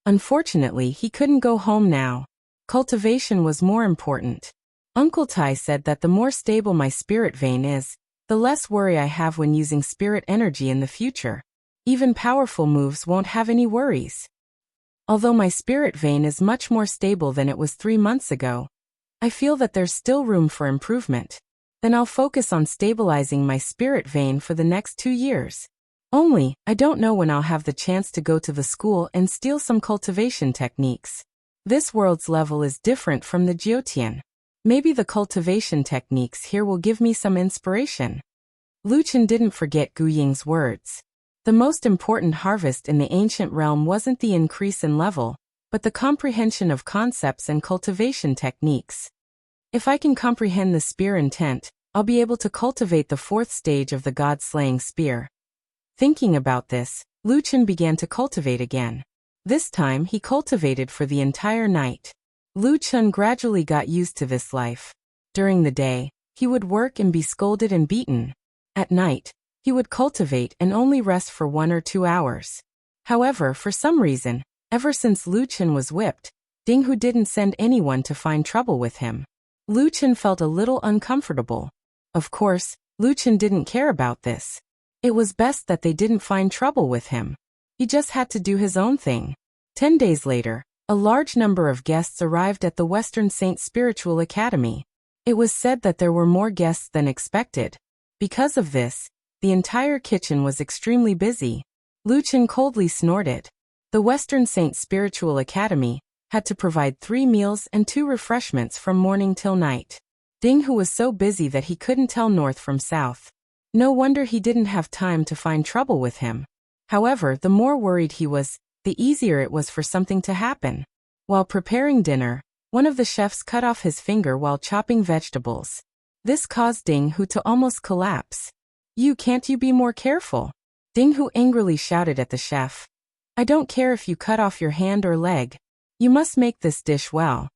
Unfortunately, he couldn't go home now. Cultivation was more important. Uncle Tai said that the more stable my spirit vein is, the less worry I have when using spirit energy in the future. Even powerful moves won't have any worries. Although my spirit vein is much more stable than it was 3 months ago, I feel that there's still room for improvement. Then I'll focus on stabilizing my spirit vein for the next 2 years. Only, I don't know when I'll have the chance to go to the school and steal some cultivation techniques. This world's level is different from the Jiotian. Maybe the cultivation techniques here will give me some inspiration. Lu Chen didn't forget Gu Ying's words. The most important harvest in the ancient realm wasn't the increase in level, but the comprehension of concepts and cultivation techniques. If I can comprehend the spear intent, I'll be able to cultivate the 4th stage of the god-slaying spear. Thinking about this, Lu Chen began to cultivate again. This time he cultivated for the entire night. Lu Chen gradually got used to this life. During the day, he would work and be scolded and beaten. At night, he would cultivate and only rest for 1 or 2 hours. However, for some reason, ever since Lu Chen was whipped, Ding Hu didn't send anyone to find trouble with him. Lu Chen felt a little uncomfortable. Of course, Lu Chen didn't care about this. It was best that they didn't find trouble with him. He just had to do his own thing. 10 days later, a large number of guests arrived at the Western Saint Spiritual Academy. It was said that there were more guests than expected. Because of this, the entire kitchen was extremely busy. Lu Chen coldly snorted. The Western Saint Spiritual Academy had to provide 3 meals and 2 refreshments from morning till night. Ding Hu was so busy that he couldn't tell north from south. No wonder he didn't have time to find trouble with him. However, the more worried he was, the easier it was for something to happen. While preparing dinner, one of the chefs cut off his finger while chopping vegetables. This caused Ding Hu to almost collapse. Can't you be more careful?" Ding Hu angrily shouted at the chef. "I don't care if you cut off your hand or leg. You must make this dish well."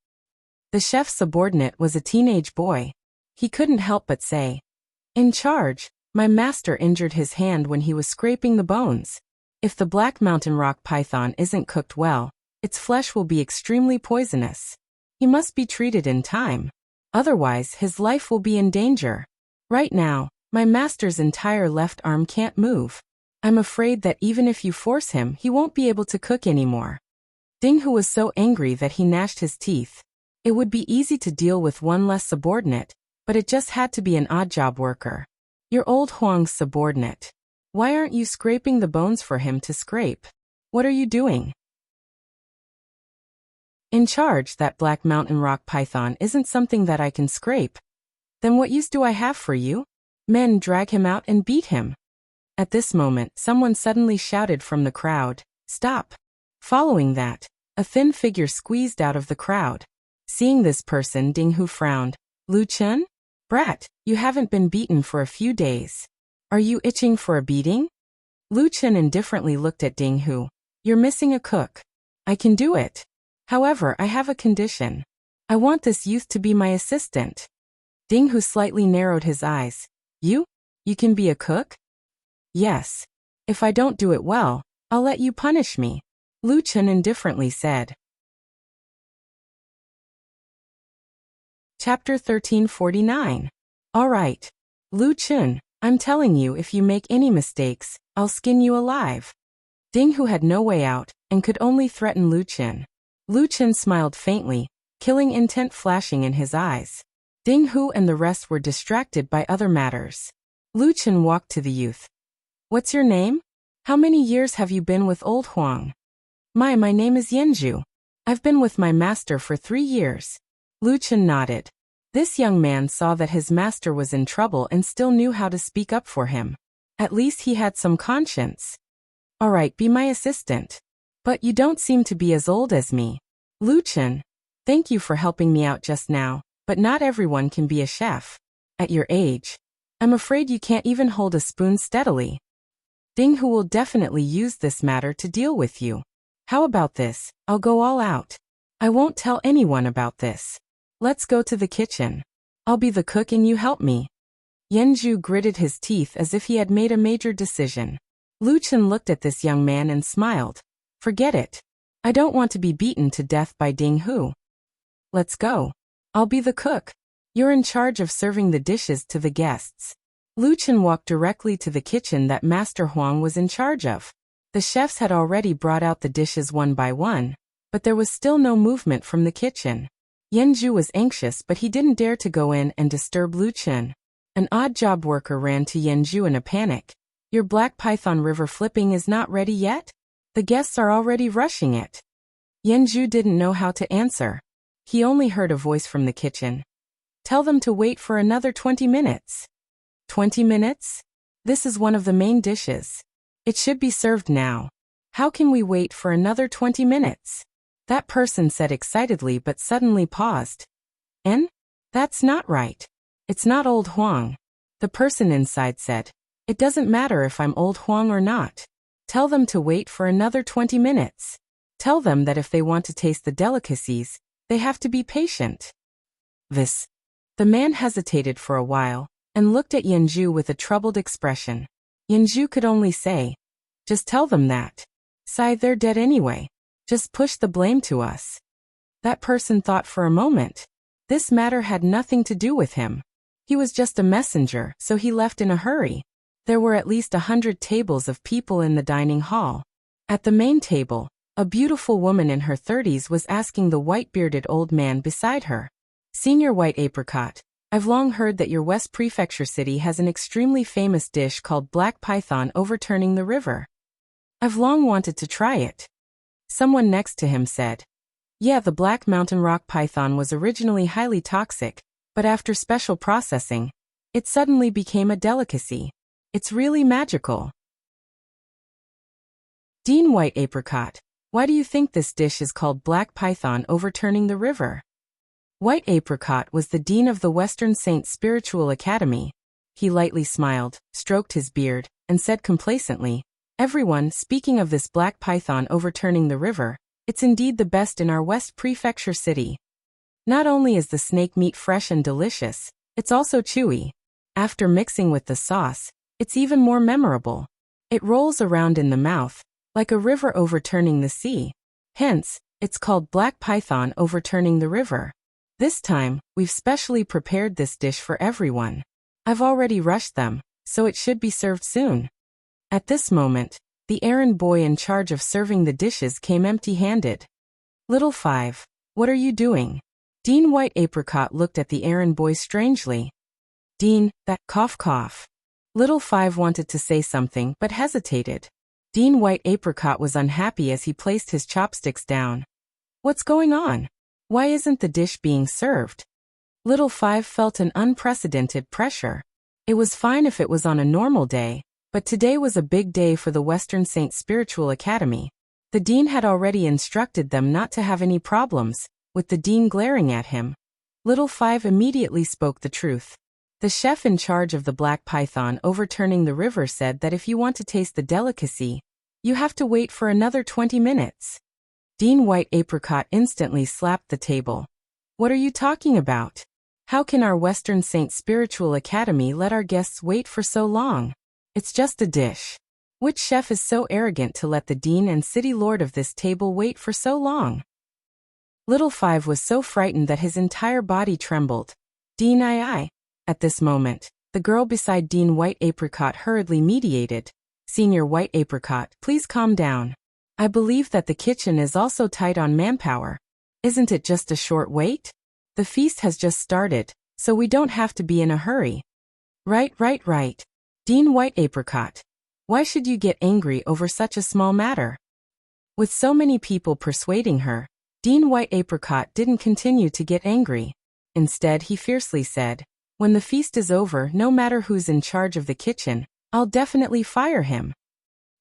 The chef's subordinate was a teenage boy. He couldn't help but say, "In charge, my master injured his hand when he was scraping the bones. If the Black Mountain Rock python isn't cooked well, its flesh will be extremely poisonous. He must be treated in time. Otherwise, his life will be in danger. Right now, my master's entire left arm can't move. I'm afraid that even if you force him, he won't be able to cook anymore." Ding Hu was so angry that he gnashed his teeth. It would be easy to deal with one less subordinate, but it just had to be an odd job worker. You're old Huang's subordinate. Why aren't you scraping the bones for him to scrape? What are you doing? In charge, that black mountain rock python isn't something that I can scrape. Then what use do I have for you? Men drag him out and beat him. At this moment, someone suddenly shouted from the crowd, "Stop!" Following that, a thin figure squeezed out of the crowd. Seeing this person, Ding Hu frowned. "Lu Chen? Brat, you haven't been beaten for a few days. Are you itching for a beating?" Lu Chen indifferently looked at Ding Hu. "You're missing a cook. I can do it. However, I have a condition. I want this youth to be my assistant." Ding Hu slightly narrowed his eyes. You? You can be a cook?" "Yes. If I don't do it well, I'll let you punish me," Lu Chen indifferently said. Chapter 1349. All right. Lu Chen, I'm telling you, if you make any mistakes, I'll skin you alive. Ding Hu had no way out, and could only threaten Lu Chen. Lu Chen smiled faintly, killing intent flashing in his eyes. Ding Hu and the rest were distracted by other matters. Lu Chen walked to the youth. "What's your name? How many years have you been with old Huang?" My name is Yanju. I've been with my master for 3 years. Lu Chen nodded. This young man saw that his master was in trouble and still knew how to speak up for him. At least he had some conscience. "All right, be my assistant. But you don't seem to be as old as me." "Lu Chen, thank you for helping me out just now, but not everyone can be a chef. At your age, I'm afraid you can't even hold a spoon steadily. Ding Hu will definitely use this matter to deal with you. How about this? I'll go all out. I won't tell anyone about this. Let's go to the kitchen. I'll be the cook and you help me." Yanju gritted his teeth as if he had made a major decision. Lu Chen looked at this young man and smiled. "Forget it. I don't want to be beaten to death by Ding Hu. Let's go. I'll be the cook. You're in charge of serving the dishes to the guests." Lu Chen walked directly to the kitchen that Master Huang was in charge of. The chefs had already brought out the dishes one by one, but there was still no movement from the kitchen. Yanju was anxious, but he didn't dare to go in and disturb Lu Chen. An odd job worker ran to Yanju in a panic. "Your black python river flipping is not ready yet? The guests are already rushing it." Yanju didn't know how to answer. He only heard a voice from the kitchen. "Tell them to wait for another 20 minutes. 20 minutes? This is one of the main dishes. It should be served now. How can we wait for another 20 minutes? That person said excitedly but suddenly paused. "En? That's not right. It's not old Huang." The person inside said. "It doesn't matter if I'm old Huang or not. Tell them to wait for another 20 minutes. Tell them that if they want to taste the delicacies, they have to be patient." This. The man hesitated for a while, and looked at Yanju with a troubled expression. Yanju could only say, "Just tell them that. Sigh, they're dead anyway. Just push the blame to us." That person thought for a moment. This matter had nothing to do with him. He was just a messenger, so he left in a hurry. There were at least 100 tables of people in the dining hall. At the main table, a beautiful woman in her 30s was asking the white-bearded old man beside her. "Senior White Apricot, I've long heard that your West Prefecture city has an extremely famous dish called black python overturning the river. I've long wanted to try it." Someone next to him said. "Yeah, the black mountain rock python was originally highly toxic, but after special processing, it suddenly became a delicacy. It's really magical." Dean White Apricot, why do you think this dish is called black python overturning the river? White Apricot was the dean of the Western Saint Spiritual Academy. He lightly smiled, stroked his beard, and said complacently, "Everyone, speaking of this black python overturning the river, it's indeed the best in our West Prefecture city. Not only is the snake meat fresh and delicious, it's also chewy. After mixing with the sauce, it's even more memorable. It rolls around in the mouth, like a river overturning the sea. Hence, it's called black python overturning the river. This time, we've specially prepared this dish for everyone. I've already rushed them, so it should be served soon." At this moment, the errand boy in charge of serving the dishes came empty-handed. "Little Five, what are you doing?" Dean White Apricot looked at the errand boy strangely. Dean, that cough cough. Little Five wanted to say something but hesitated. Dean White Apricot was unhappy as he placed his chopsticks down. What's going on? Why isn't the dish being served? Little Five felt an unprecedented pressure. It was fine if it was on a normal day, but today was a big day for the Western Saint Spiritual Academy. The dean had already instructed them not to have any problems, with the dean glaring at him. Little Five immediately spoke the truth. The chef in charge of the black python overturning the river said that if you want to taste the delicacy, you have to wait for another 20 minutes. Dean White Apricot instantly slapped the table. What are you talking about? How can our Western Saint Spiritual Academy let our guests wait for so long? It's just a dish. Which chef is so arrogant to let the dean and city lord of this table wait for so long? Little Five was so frightened that his entire body trembled. Dean I. At this moment, the girl beside Dean White Apricot hurriedly mediated. Senior White Apricot, please calm down. I believe that the kitchen is also tight on manpower. Isn't it just a short wait? The feast has just started, so we don't have to be in a hurry. Right. Dean White Apricot. Why should you get angry over such a small matter? With so many people persuading her, Dean White Apricot didn't continue to get angry. Instead, he fiercely said, when the feast is over, no matter who's in charge of the kitchen, I'll definitely fire him.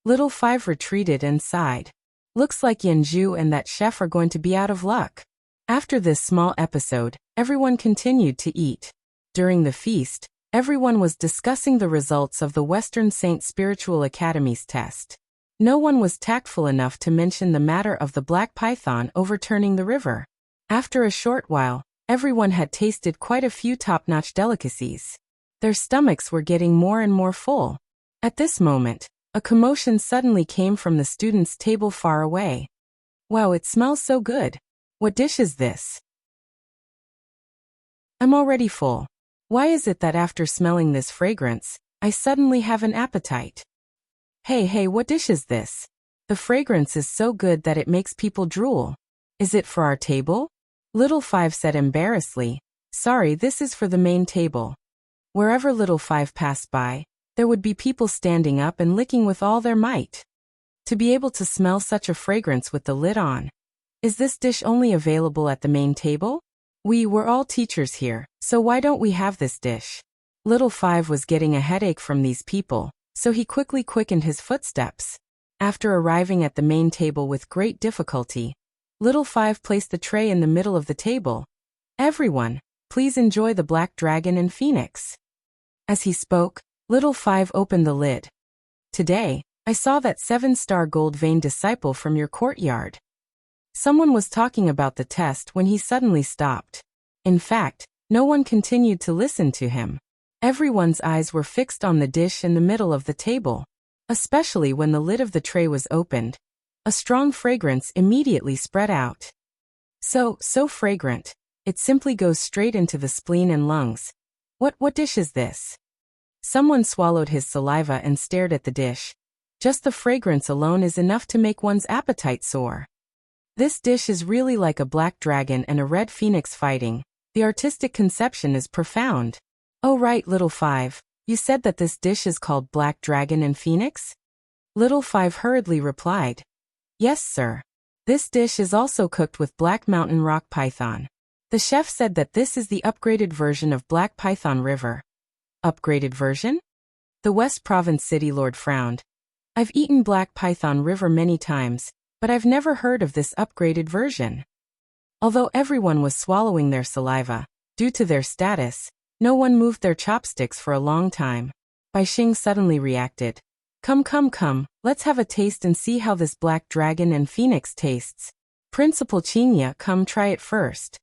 Little Five retreated and sighed. Looks like Yanju and that chef are going to be out of luck. After this small episode, everyone continued to eat. During the feast, everyone was discussing the results of the Western Saint Spiritual Academy's test. No one was tactful enough to mention the matter of the black python overturning the river. After a short while, everyone had tasted quite a few top-notch delicacies. Their stomachs were getting more and more full. At this moment, a commotion suddenly came from the students' table far away. Wow, it smells so good. What dish is this? I'm already full. Why is it that after smelling this fragrance, I suddenly have an appetite? Hey, what dish is this? The fragrance is so good that it makes people drool. Is it for our table? Little Five said embarrassedly, sorry, this is for the main table. Wherever Little Five passed by, there would be people standing up and licking with all their might. To be able to smell such a fragrance with the lid on. Is this dish only available at the main table? We're all teachers here, so why don't we have this dish? Little Five was getting a headache from these people, so he quickly quickened his footsteps. After arriving at the main table with great difficulty, Little Five placed the tray in the middle of the table. Everyone, please enjoy the black dragon and phoenix. As he spoke, Little Five opened the lid. Today, I saw that 7-star gold vein disciple from your courtyard. Someone was talking about the test when he suddenly stopped. In fact, no one continued to listen to him. Everyone's eyes were fixed on the dish in the middle of the table. Especially when the lid of the tray was opened. A strong fragrance immediately spread out. So fragrant, it simply goes straight into the spleen and lungs. What dish is this? Someone swallowed his saliva and stared at the dish. Just the fragrance alone is enough to make one's appetite soar. This dish is really like a black dragon and a red phoenix fighting. The artistic conception is profound. Oh right, Little Five, you said that this dish is called black dragon and phoenix? Little Five hurriedly replied. Yes, sir. This dish is also cooked with black mountain rock python. The chef said that this is the upgraded version of black python river. Upgraded version? The West Province City Lord frowned. I've eaten black python river many times, but I've never heard of this upgraded version. Although everyone was swallowing their saliva, due to their status, no one moved their chopsticks for a long time. Bai Xing suddenly reacted. Come, let's have a taste and see how this black dragon and phoenix tastes. Principal Qinya, come try it first.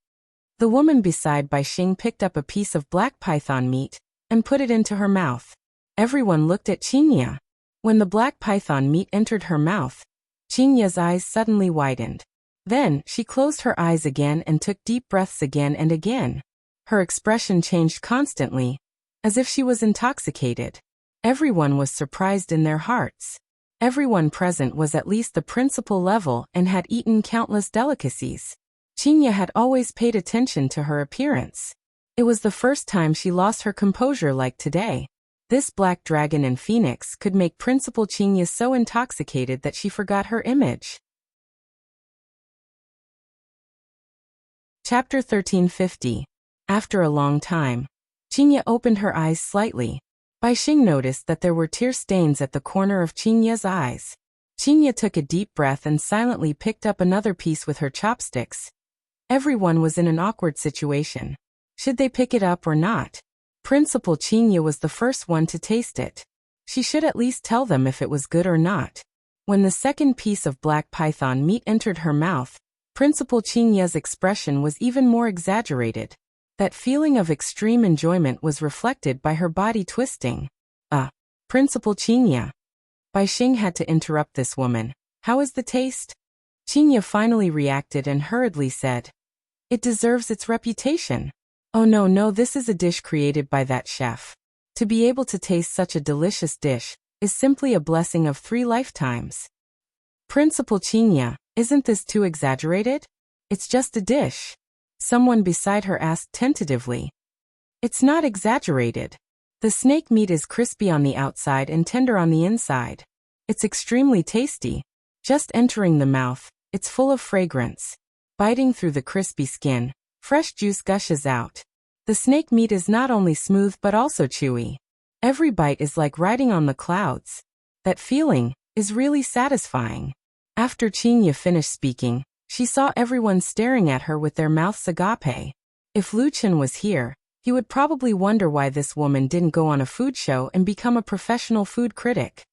The woman beside Bai Xing picked up a piece of black python meat and put it into her mouth. Everyone looked at Qinya. When the black python meat entered her mouth, Qinya's eyes suddenly widened. Then, she closed her eyes again and took deep breaths again and again. Her expression changed constantly, as if she was intoxicated. Everyone was surprised in their hearts. Everyone present was at least the principal level and had eaten countless delicacies. Qinya had always paid attention to her appearance. It was the first time she lost her composure like today. This black dragon and phoenix could make Principal Qingya so intoxicated that she forgot her image. Chapter 1350. After a long time, Qingya opened her eyes slightly. Bai Xing noticed that there were tear stains at the corner of Qingya's eyes. Qingya took a deep breath and silently picked up another piece with her chopsticks. Everyone was in an awkward situation. Should they pick it up or not? Principal Qingya was the first one to taste it. She should at least tell them if it was good or not. When the second piece of black python meat entered her mouth, Principal Qingya's expression was even more exaggerated. That feeling of extreme enjoyment was reflected by her body twisting. Principal Qingya. Bai Xing had to interrupt this woman. How is the taste? Qingya finally reacted and hurriedly said, "It deserves its reputation." Oh no, this is a dish created by that chef. To be able to taste such a delicious dish is simply a blessing of 3 lifetimes. Principal Qingya, isn't this too exaggerated? It's just a dish. Someone beside her asked tentatively. It's not exaggerated. The snake meat is crispy on the outside and tender on the inside. It's extremely tasty. Just entering the mouth, it's full of fragrance. Biting through the crispy skin, fresh juice gushes out. The snake meat is not only smooth but also chewy. Every bite is like riding on the clouds. That feeling is really satisfying. After Qingya finished speaking, she saw everyone staring at her with their mouths agape. If Lu Chen was here, he would probably wonder why this woman didn't go on a food show and become a professional food critic.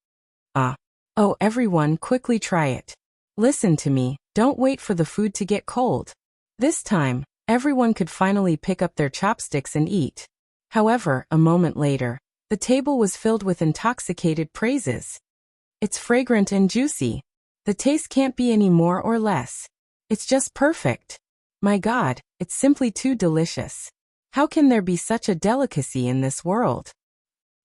Oh, everyone, quickly try it. Listen to me, don't wait for the food to get cold. This time, everyone could finally pick up their chopsticks and eat. However, a moment later, the table was filled with intoxicated praises. It's fragrant and juicy. The taste can't be any more or less. It's just perfect. My God, it's simply too delicious. How can there be such a delicacy in this world?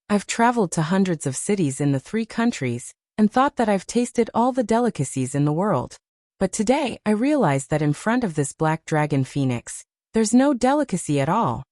I've traveled to hundreds of cities in the 3 countries, and thought that I've tasted all the delicacies in the world. But today, I realized that in front of this black dragon phoenix, there's no delicacy at all.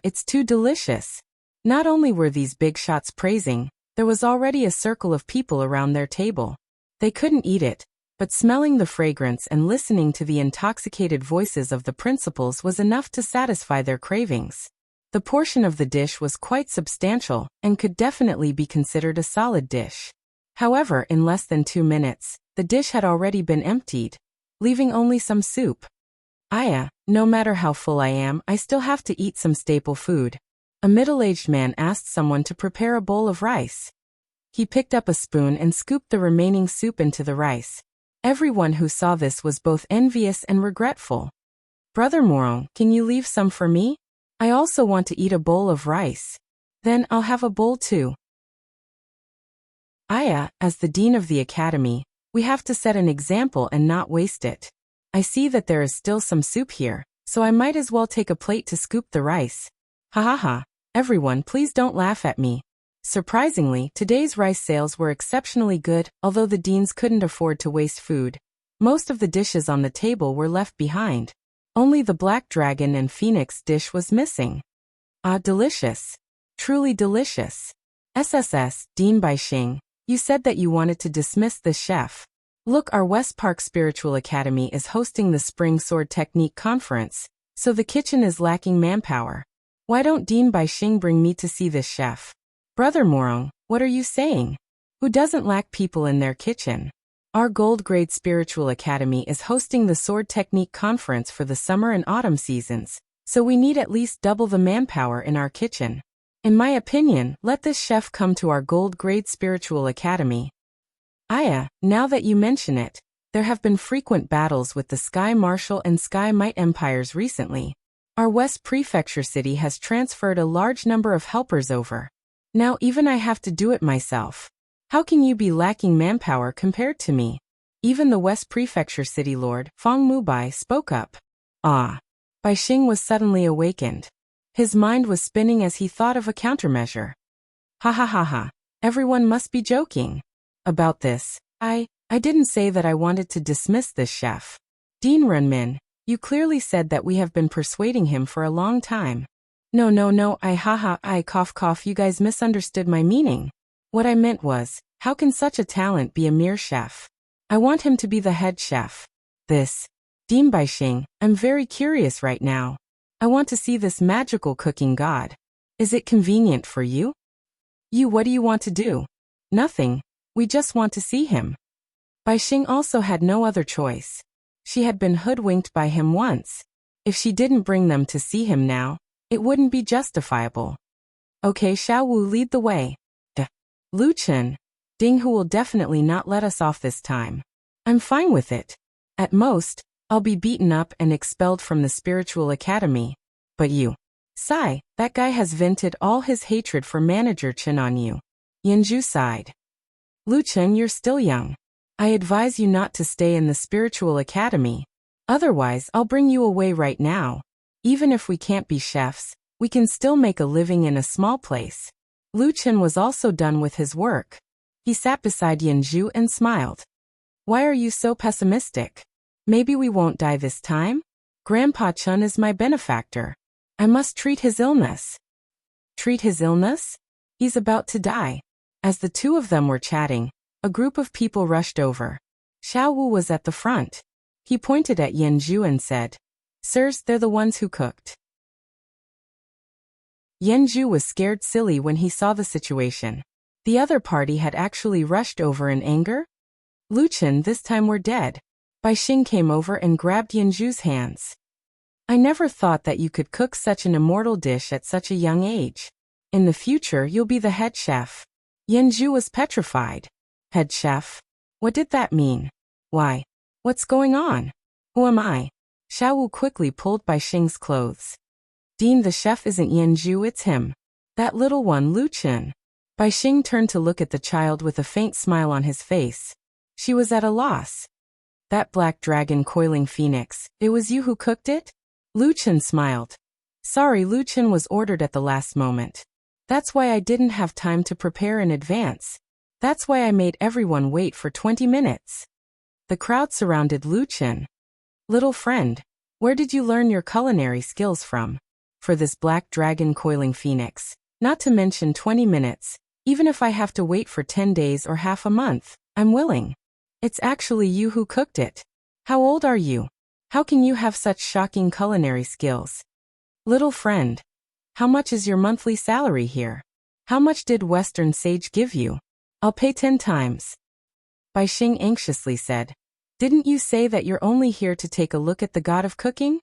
It's too delicious. Not only were these big shots praising, there was already a circle of people around their table. They couldn't eat it, but smelling the fragrance and listening to the intoxicated voices of the principals was enough to satisfy their cravings. The portion of the dish was quite substantial and could definitely be considered a solid dish. However, in less than 2 minutes, the dish had already been emptied, leaving only some soup. No matter how full I am, I still have to eat some staple food. A middle-aged man asked someone to prepare a bowl of rice. He picked up a spoon and scooped the remaining soup into the rice. Everyone who saw this was both envious and regretful. Brother Morong, can you leave some for me? I also want to eat a bowl of rice. Then I'll have a bowl too. As the dean of the academy, we have to set an example and not waste it. I see that there is still some soup here, so I might as well take a plate to scoop the rice. Ha. Everyone, please don't laugh at me. Surprisingly, today's rice sales were exceptionally good, although the deans couldn't afford to waste food. Most of the dishes on the table were left behind. Only the black dragon and phoenix dish was missing. Delicious. Truly delicious. SSS, Dean Bai Xing, you said that you wanted to dismiss the chef. Look, our West Park Spiritual Academy is hosting the Spring Sword Technique Conference, so the kitchen is lacking manpower. Why don't Dean Bai Xing bring me to see this chef? Brother Morong, what are you saying? Who doesn't lack people in their kitchen? Our Gold Grade Spiritual Academy is hosting the Sword Technique Conference for the summer and autumn seasons, so we need at least double the manpower in our kitchen. In my opinion, let this chef come to our Gold Grade Spiritual Academy. Now that you mention it, there have been frequent battles with the Sky Marshal and Sky Might Empires recently. Our West Prefecture City has transferred a large number of helpers over. Now even I have to do it myself. How can you be lacking manpower compared to me? Even the West Prefecture City Lord, Fong Mubai, spoke up. Bai Xing was suddenly awakened. His mind was spinning as he thought of a countermeasure. Ha. Everyone must be joking. About this, I didn't say that I wanted to dismiss this chef. Dean Renmin, you clearly said that we have been persuading him for a long time. No, no, no, I cough cough, you guys misunderstood my meaning. What I meant was, how can such a talent be a mere chef? I want him to be the head chef. This. Dean Baixing, I'm very curious right now. I want to see this magical cooking god. Is it convenient for you? What do you want to do? Nothing. We just want to see him. Baixing also had no other choice. She had been hoodwinked by him once. If she didn't bring them to see him now, it wouldn't be justifiable. Okay, Xiao Wu, lead the way. Lu Chen. Ding Hu will definitely not let us off this time. I'm fine with it. At most, I'll be beaten up and expelled from the spiritual academy. But you. Sigh, that guy has vented all his hatred for Manager Chen on you. Yanju sighed. Lu Chen, you're still young. I advise you not to stay in the spiritual academy. Otherwise, I'll bring you away right now. Even if we can't be chefs, we can still make a living in a small place. Lu Chen was also done with his work. He sat beside Yanju and smiled. Why are you so pessimistic? Maybe we won't die this time? Grandpa Chen is my benefactor. I must treat his illness. Treat his illness? He's about to die. As the two of them were chatting, a group of people rushed over. Xiao Wu was at the front. He pointed at Yanju and said, Sirs, they're the ones who cooked. Yanju was scared silly when he saw the situation. The other party had actually rushed over in anger. Lu Chen, this time we're dead. Baixing came over and grabbed Yanju's hands. I never thought that you could cook such an immortal dish at such a young age. In the future, you'll be the head chef. Yanju was petrified. Head chef? What did that mean? Why? What's going on? Who am I? Xiao Wu quickly pulled Baixing's clothes. Dean, the chef isn't Yanju, it's him. That little one, Lu Chen. Baixing turned to look at the child with a faint smile on his face. She was at a loss. That black dragon coiling phoenix, it was you who cooked it? Lu Chen smiled. Sorry, Lu Chen was ordered at the last moment. That's why I didn't have time to prepare in advance. That's why I made everyone wait for 20 minutes. The crowd surrounded Lu Chen. Little friend, where did you learn your culinary skills from? For this black dragon coiling phoenix, not to mention 20 minutes, even if I have to wait for 10 days or half a month, I'm willing. It's actually you who cooked it. How old are you? How can you have such shocking culinary skills? Little friend, how much is your monthly salary here? How much did Western Sage give you? I'll pay 10 times. Baixing anxiously said, Didn't you say that you're only here to take a look at the god of cooking?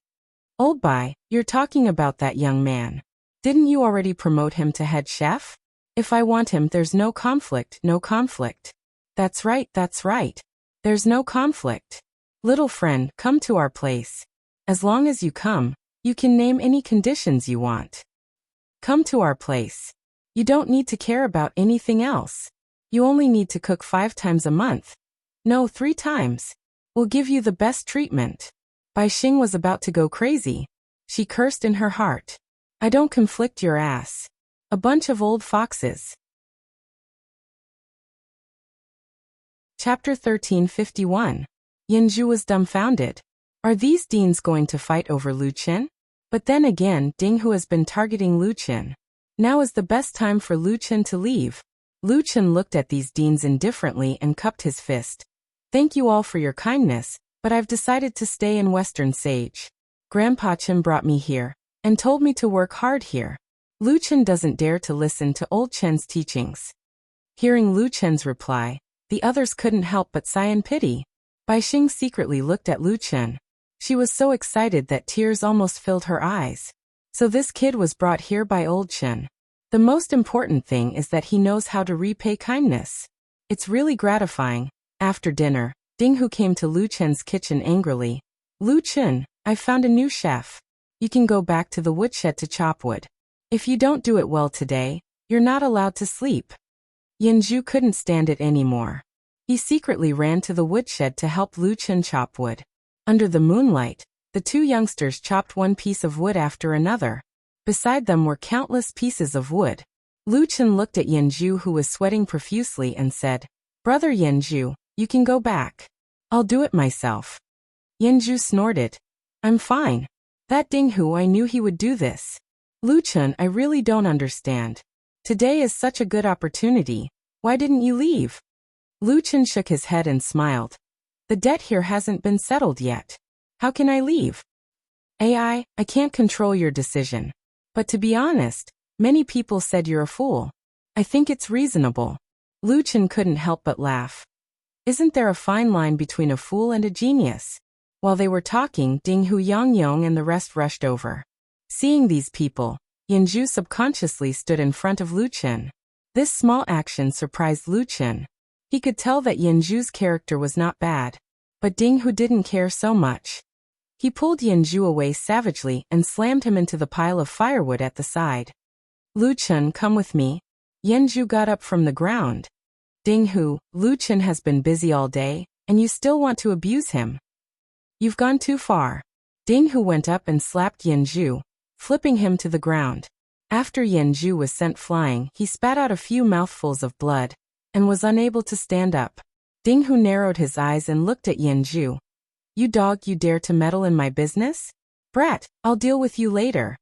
Old Bai, you're talking about that young man. Didn't you already promote him to head chef? If I want him, there's no conflict, no conflict. That's right, that's right. There's no conflict. Little friend, come to our place. As long as you come, you can name any conditions you want. Come to our place. You don't need to care about anything else. You only need to cook 5 times a month. No, 3 times. We'll give you the best treatment. Baixing was about to go crazy. She cursed in her heart. I don't conflict your ass. A bunch of old foxes. Chapter 1351. Yanju was dumbfounded. Are these deans going to fight over Lu Chen? But then again, Ding Hu has been targeting Lu Chen. Now is the best time for Lu Chen to leave. Lu Chen looked at these deans indifferently and cupped his fist. Thank you all for your kindness, but I've decided to stay in Western Sage. Grandpa Chen brought me here and told me to work hard here. Lu Chen doesn't dare to listen to old Chen's teachings. Hearing Lu Chen's reply, the others couldn't help but sigh in pity. Baixing secretly looked at Lu Chen. She was so excited that tears almost filled her eyes. So this kid was brought here by old Chen. The most important thing is that he knows how to repay kindness. It's really gratifying. After dinner, Ding Hu came to Lu Chen's kitchen angrily. Lu Chen, I found a new chef. You can go back to the woodshed to chop wood. If you don't do it well today, you're not allowed to sleep. Yanju couldn't stand it anymore. He secretly ran to the woodshed to help Lu Chen chop wood. Under the moonlight, the two youngsters chopped one piece of wood after another. Beside them were countless pieces of wood. Lu Chen looked at Yanju, who was sweating profusely, and said, Brother Yanju, you can go back. I'll do it myself. Yanju snorted. I'm fine. That Ding Hu, I knew he would do this. Lu Chun, I really don't understand. Today is such a good opportunity. Why didn't you leave? Lu Chun shook his head and smiled. The debt here hasn't been settled yet. How can I leave? I can't control your decision. But to be honest, many people said you're a fool. I think it's reasonable. Lu Chun couldn't help but laugh. Isn't there a fine line between a fool and a genius? While they were talking, Ding Hu, Yang Yong and the rest rushed over. Seeing these people, Yanju subconsciously stood in front of Lu Chun. This small action surprised Lu Chun. He could tell that Yanju's character was not bad, but Ding Hu didn't care so much. He pulled Yanju away savagely and slammed him into the pile of firewood at the side. Lu Chun, come with me. Yanju got up from the ground. Ding Hu, Lu Chun has been busy all day, and you still want to abuse him. You've gone too far. Ding Hu went up and slapped Yanju, flipping him to the ground. After Yanju was sent flying, he spat out a few mouthfuls of blood, and was unable to stand up. Ding Hu narrowed his eyes and looked at Yanju. You dog, you dare to meddle in my business? Brat, I'll deal with you later.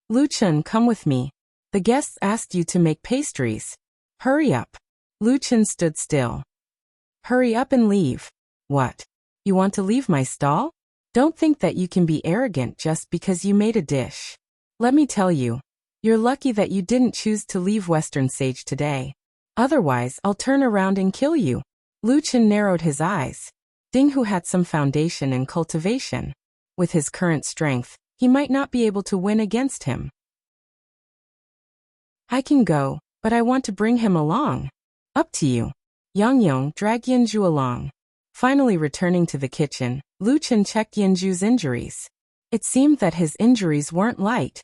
Lu Chun, come with me. The guests asked you to make pastries. Hurry up. Lu Chun stood still. Hurry up and leave. What? You want to leave my stall? Don't think that you can be arrogant just because you made a dish. Let me tell you, you're lucky that you didn't choose to leave Western Sage today. Otherwise, I'll turn around and kill you. Lu Chun narrowed his eyes. Ding Hu had some foundation and cultivation. With his current strength, he might not be able to win against him. I can go, but I want to bring him along. Up to you. Yang Yong dragged Yanju along. Finally returning to the kitchen, Lu Chun checked Yanju's injuries. It seemed that his injuries weren't light.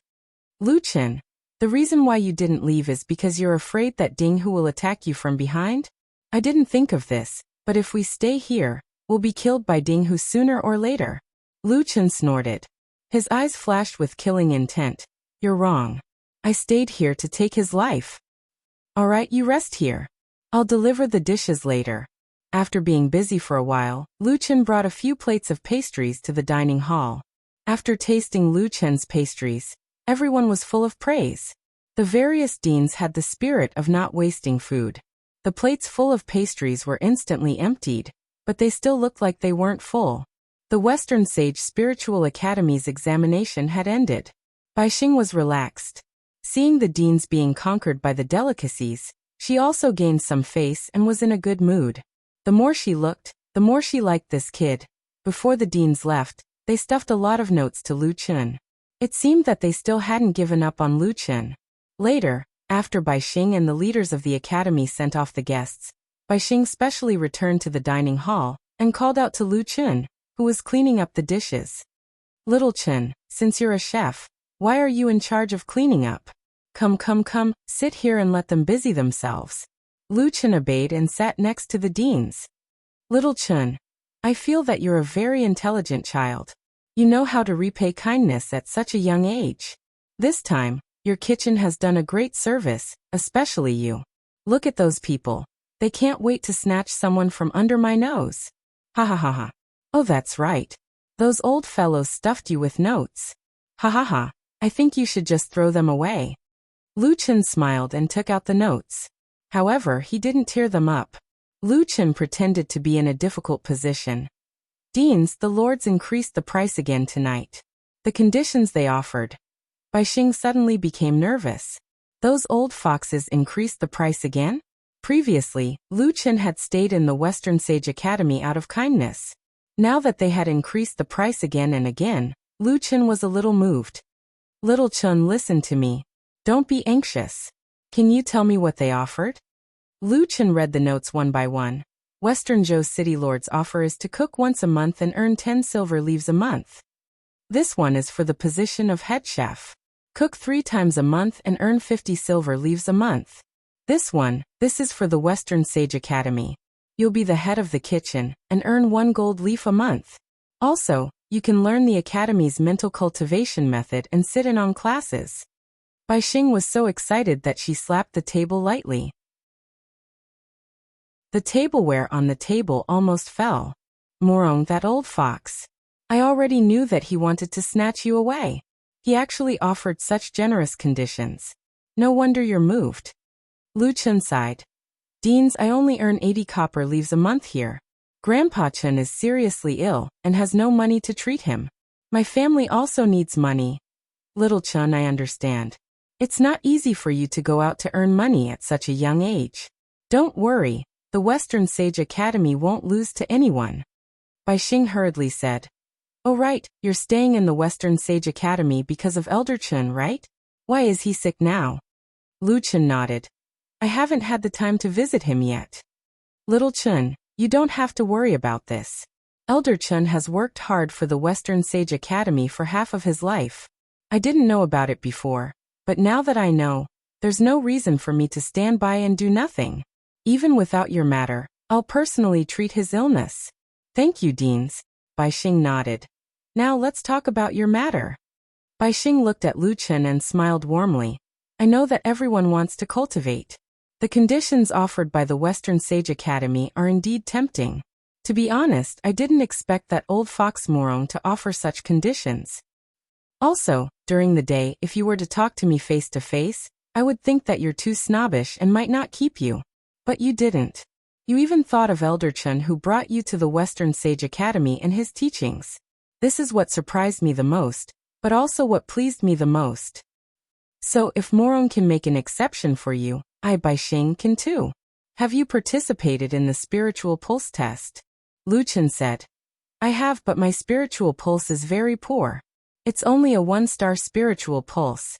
Lu Chun, the reason why you didn't leave is because you're afraid that Ding Hu will attack you from behind? I didn't think of this, but if we stay here, we'll be killed by Ding Hu sooner or later. Lu Chun snorted. His eyes flashed with killing intent. You're wrong. I stayed here to take his life. All right, you rest here. I'll deliver the dishes later. After being busy for a while, Lu Chun brought a few plates of pastries to the dining hall. After tasting Lu Chun's pastries, everyone was full of praise. The various deans had the spirit of not wasting food. The plates full of pastries were instantly emptied, but they still looked like they weren't full. The Western Sage Spiritual Academy's examination had ended. Bai Xing was relaxed. Seeing the deans being conquered by the delicacies, she also gained some face and was in a good mood. The more she looked, the more she liked this kid. Before the deans left, they stuffed a lot of notes to Lu Chun. It seemed that they still hadn't given up on Lu Chun. Later, after Bai Xing and the leaders of the academy sent off the guests, Bai Xing specially returned to the dining hall and called out to Lu Chun, who was cleaning up the dishes. Little Chun, since you're a chef, why are you in charge of cleaning up? Come, sit here and let them busy themselves. Lu Chun obeyed and sat next to the deans. Little Chun, I feel that you're a very intelligent child. You know how to repay kindness at such a young age. This time, your kitchen has done a great service, especially you. Look at those people. They can't wait to snatch someone from under my nose. Ha ha ha ha. Oh, that's right. Those old fellows stuffed you with notes. Ha ha ha. I think you should just throw them away. Lu Chun smiled and took out the notes. However, he didn't tear them up. Lu Chun pretended to be in a difficult position. Deans, the lords increased the price again tonight. The conditions they offered. Bai Xing suddenly became nervous. Those old foxes increased the price again? Previously, Lu Chun had stayed in the Western Sage Academy out of kindness. Now that they had increased the price again and again, Lu Chun was a little moved. Little Chun, listen to me. Don't be anxious. Can you tell me what they offered? Lu Chun read the notes one by one. Western Zhou City Lord's offer is to cook once a month and earn 10 silver leaves a month. This one is for the position of head chef. Cook 3 times a month and earn 50 silver leaves a month. This is for the Western Sage Academy. You'll be the head of the kitchen and earn 1 gold leaf a month. Also, you can learn the academy's mental cultivation method and sit in on classes. Bai Xing was so excited that she slapped the table lightly. The tableware on the table almost fell. Morong, that old fox. I already knew that he wanted to snatch you away. He actually offered such generous conditions. No wonder you're moved. Lu Chun sighed. Deans, I only earn 80 copper leaves a month here. Grandpa Chun is seriously ill and has no money to treat him. My family also needs money. Little Chun, I understand. It's not easy for you to go out to earn money at such a young age. Don't worry, the Western Sage Academy won't lose to anyone. Bai Xing hurriedly said. Oh right, you're staying in the Western Sage Academy because of Elder Chun, right? Why is he sick now? Lu Chun nodded. I haven't had the time to visit him yet. Little Chun, you don't have to worry about this. Elder Chun has worked hard for the Western Sage Academy for half of his life. I didn't know about it before, but now that I know, there's no reason for me to stand by and do nothing. Even without your matter, I'll personally treat his illness. Thank you, Deans. Bai Xing nodded. Now let's talk about your matter. Bai Xing looked at Lu Chun and smiled warmly. I know that everyone wants to cultivate. The conditions offered by the Western Sage Academy are indeed tempting. To be honest, I didn't expect that old fox Morong to offer such conditions. Also, during the day, if you were to talk to me face to face, I would think that you're too snobbish and might not keep you. But you didn't. You even thought of Elder Chun, who brought you to the Western Sage Academy and his teachings. This is what surprised me the most, but also what pleased me the most. So if Morong can make an exception for you, I, Bai Xing, can too. Have you participated in the spiritual pulse test? Lu Chun said. I have, but my spiritual pulse is very poor. It's only a 1-star spiritual pulse.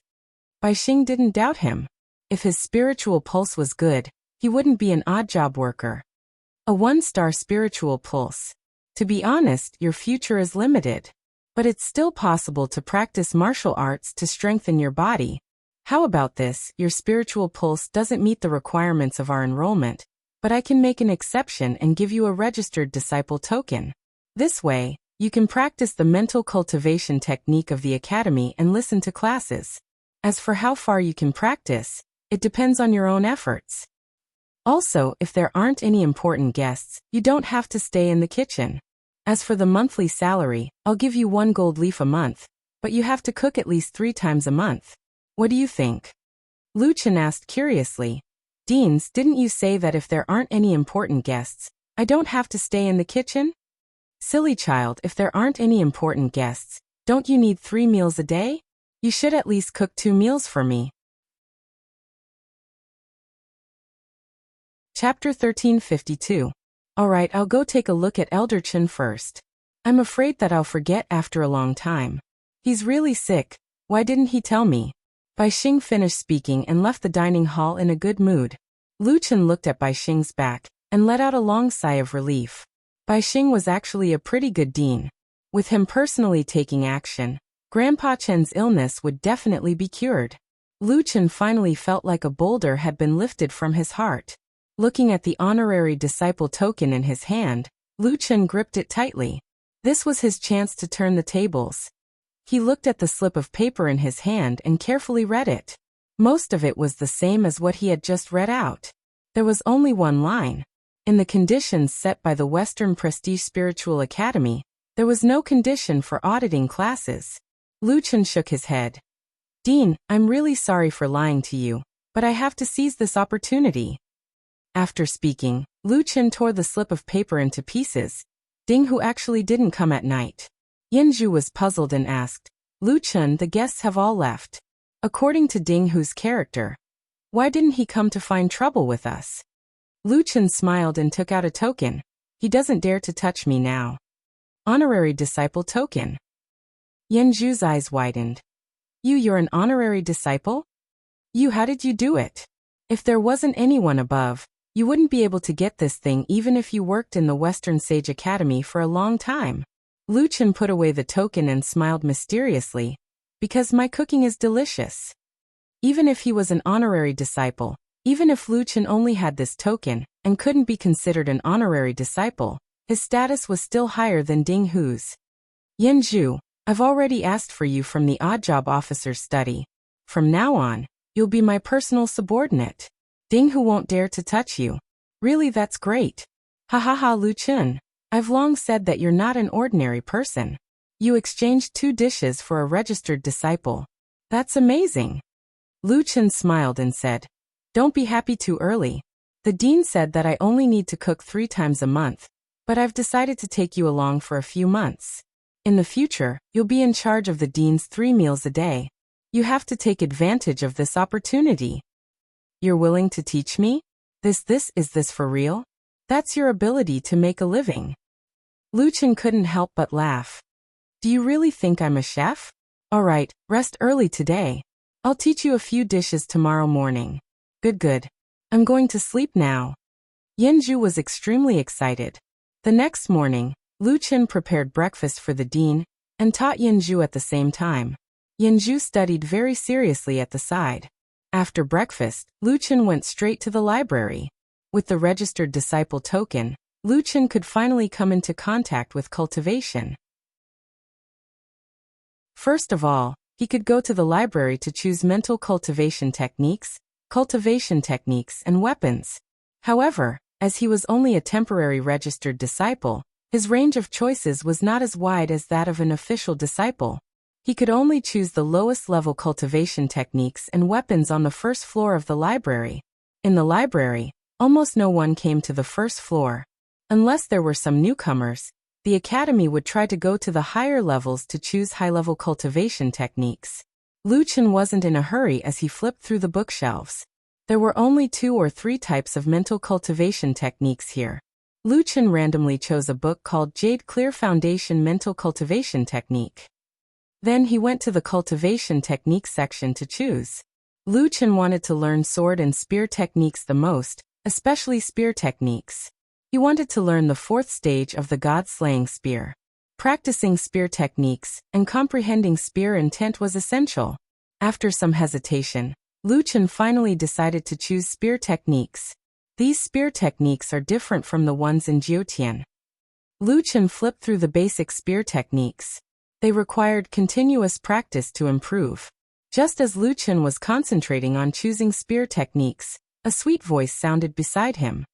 Bai Xing didn't doubt him. If his spiritual pulse was good, he wouldn't be an odd job worker. A 1-star spiritual pulse. To be honest, your future is limited. But it's still possible to practice martial arts to strengthen your body. How about this? Your spiritual pulse doesn't meet the requirements of our enrollment, but I can make an exception and give you a registered disciple token. This way, you can practice the mental cultivation technique of the academy and listen to classes. As for how far you can practice, it depends on your own efforts. Also, if there aren't any important guests, you don't have to stay in the kitchen. As for the monthly salary, I'll give you 1 gold leaf a month, but you have to cook at least 3 times a month. What do you think? Lu Chun asked curiously. Deans, didn't you say that if there aren't any important guests, I don't have to stay in the kitchen? Silly child, if there aren't any important guests, don't you need 3 meals a day? You should at least cook 2 meals for me. Chapter 1352. Alright, I'll go take a look at Elder Chun first. I'm afraid that I'll forget after a long time. He's really sick. Why didn't he tell me? Bai Xing finished speaking and left the dining hall in a good mood. Lu Chun looked at Bai Xing's back and let out a long sigh of relief. Bai Xing was actually a pretty good dean. With him personally taking action, Grandpa Chen's illness would definitely be cured. Lu Chun finally felt like a boulder had been lifted from his heart. Looking at the honorary disciple token in his hand, Lu Chun gripped it tightly. This was his chance to turn the tables. He looked at the slip of paper in his hand and carefully read it. Most of it was the same as what he had just read out. There was only one line. In the conditions set by the Western Prestige Spiritual Academy, there was no condition for auditing classes. Lu Chun shook his head. Dean, I'm really sorry for lying to you, but I have to seize this opportunity. After speaking, Lu Chun tore the slip of paper into pieces. Ding Hu actually didn't come at night. Yin Zhu was puzzled and asked, Lu Chun, the guests have all left. According to Ding Hu's character, why didn't he come to find trouble with us? Lu Chun smiled and took out a token. He doesn't dare to touch me now. Honorary disciple token. Yin Zhu's eyes widened. You're an honorary disciple? How did you do it? If there wasn't anyone above, you wouldn't be able to get this thing even if you worked in the Western Sage Academy for a long time. Lu Chun put away the token and smiled mysteriously. Because my cooking is delicious. Even if he was an honorary disciple, even if Lu Chun only had this token and couldn't be considered an honorary disciple, his status was still higher than Ding Hu's. Yin Zhu, I've already asked for you from the odd job officer's study. From now on, you'll be my personal subordinate. Ding Hu won't dare to touch you. Really, that's great. Ha ha ha, Lu Chun. I've long said that you're not an ordinary person. You exchanged 2 dishes for a registered disciple. That's amazing. Lu Chen smiled and said, Don't be happy too early. The dean said that I only need to cook 3 times a month, but I've decided to take you along for a few months. In the future, you'll be in charge of the dean's 3 meals a day. You have to take advantage of this opportunity. You're willing to teach me? Is this for real? That's your ability to make a living. Lu Chen couldn't help but laugh. Do you really think I'm a chef? All right, rest early today. I'll teach you a few dishes tomorrow morning. Good. I'm going to sleep now. Yanju was extremely excited. The next morning, Lu Chen prepared breakfast for the dean and taught Yanju at the same time. Yanju studied very seriously at the side. After breakfast, Lu Chen went straight to the library. With the registered disciple token, Lu Chen could finally come into contact with cultivation. First of all, he could go to the library to choose mental cultivation techniques, and weapons. However, as he was only a temporary registered disciple, his range of choices was not as wide as that of an official disciple. He could only choose the lowest level cultivation techniques and weapons on the first floor of the library. In the library, almost no one came to the first floor. Unless there were some newcomers, the academy would try to go to the higher levels to choose high-level cultivation techniques. Lu Chen wasn't in a hurry as he flipped through the bookshelves. There were only 2 or 3 types of mental cultivation techniques here. Lu Chen randomly chose a book called Jade Clear Foundation Mental Cultivation Technique. Then he went to the cultivation techniques section to choose. Lu Chen wanted to learn sword and spear techniques the most, especially spear techniques. He wanted to learn the 4th stage of the god-slaying spear. Practicing spear techniques and comprehending spear intent was essential. After some hesitation, Lu Chen finally decided to choose spear techniques. These spear techniques are different from the ones in Jiutian. Lu Chen flipped through the basic spear techniques. They required continuous practice to improve. Just as Lu Chen was concentrating on choosing spear techniques, a sweet voice sounded beside him.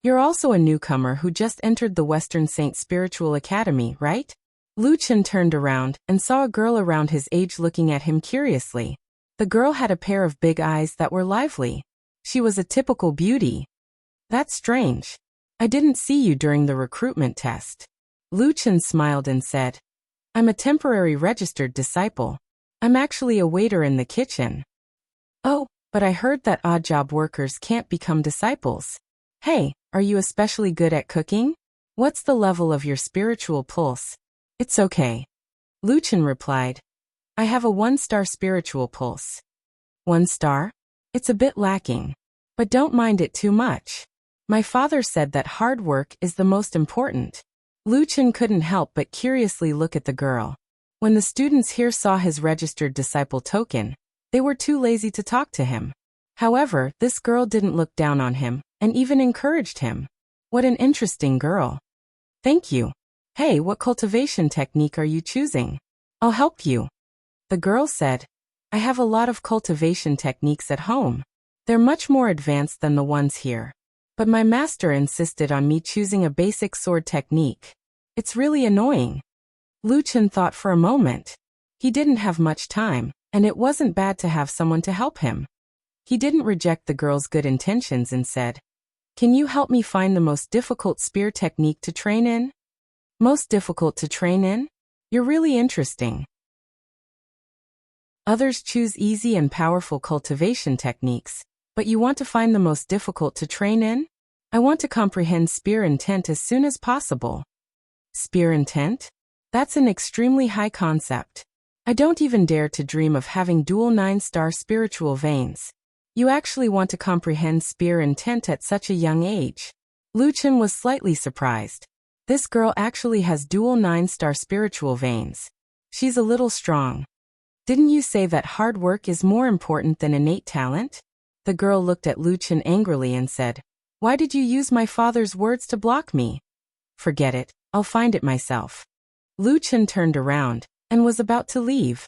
You're also a newcomer who just entered the Western Saint Spiritual Academy, right? Lu Chen turned around and saw a girl around his age looking at him curiously. The girl had a pair of big eyes that were lively. She was a typical beauty. That's strange. I didn't see you during the recruitment test. Lu Chen smiled and said, I'm a temporary registered disciple. I'm actually a waiter in the kitchen. Oh, but I heard that odd job workers can't become disciples. Hey, are you especially good at cooking? What's the level of your spiritual pulse? It's okay. Lu Chen replied, I have a 1-star spiritual pulse. 1 star? It's a bit lacking. But don't mind it too much. My father said that hard work is the most important. Lu Chen couldn't help but curiously look at the girl. When the students here saw his registered disciple token, they were too lazy to talk to him. However, this girl didn't look down on him, and even encouraged him. What an interesting girl. Thank you. Hey, what cultivation technique are you choosing? I'll help you. The girl said, I have a lot of cultivation techniques at home. They're much more advanced than the ones here. But my master insisted on me choosing a basic sword technique. It's really annoying. Lu Chen thought for a moment. He didn't have much time, and it wasn't bad to have someone to help him. He didn't reject the girl's good intentions and said, Can you help me find the most difficult spear technique to train in? Most difficult to train in? You're really interesting. Others choose easy and powerful cultivation techniques, but you want to find the most difficult to train in? I want to comprehend spear intent as soon as possible. Spear intent? That's an extremely high concept. I don't even dare to dream of having dual 9-star spiritual veins. You actually want to comprehend spear intent at such a young age. Lu Chen was slightly surprised. This girl actually has dual 9-star spiritual veins. She's a little strong. Didn't you say that hard work is more important than innate talent? The girl looked at Lu Chen angrily and said, Why did you use my father's words to block me? Forget it, I'll find it myself. Lu Chen turned around and was about to leave.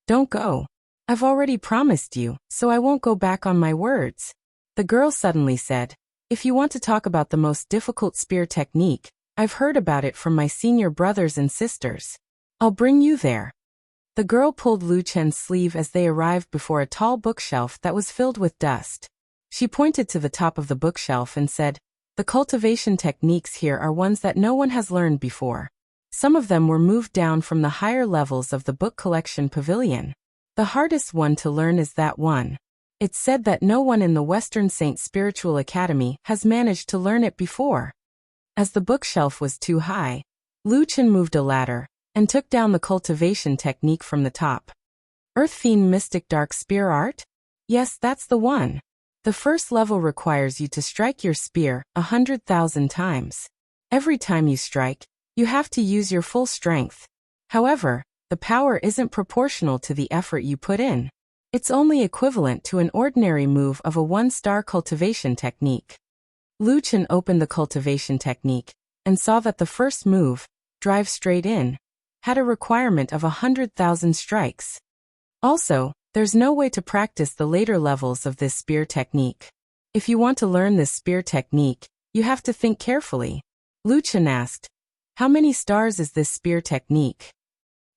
Don't go. I've already promised you, so I won't go back on my words. The girl suddenly said, If you want to talk about the most difficult spear technique, I've heard about it from my senior brothers and sisters. I'll bring you there. The girl pulled Lu Chen's sleeve as they arrived before a tall bookshelf that was filled with dust. She pointed to the top of the bookshelf and said, "The cultivation techniques here are ones that no one has learned before. Some of them were moved down from the higher levels of the book collection pavilion. The hardest one to learn is that one. It's said that no one in the Western Saint Spiritual Academy has managed to learn it before." As the bookshelf was too high, Lu Chen moved a ladder and took down the cultivation technique from the top. Earth Fiend Mystic Dark Spear Art? Yes, that's the one. The first level requires you to strike your spear 100,000 times. Every time you strike, you have to use your full strength. However, the power isn't proportional to the effort you put in. It's only equivalent to an ordinary move of a 1-star cultivation technique. Lu Chen opened the cultivation technique and saw that the first move, drive straight in, had a requirement of 100,000 strikes. Also, there's no way to practice the later levels of this spear technique. If you want to learn this spear technique, you have to think carefully. Lu Chen asked, "How many stars is this spear technique?"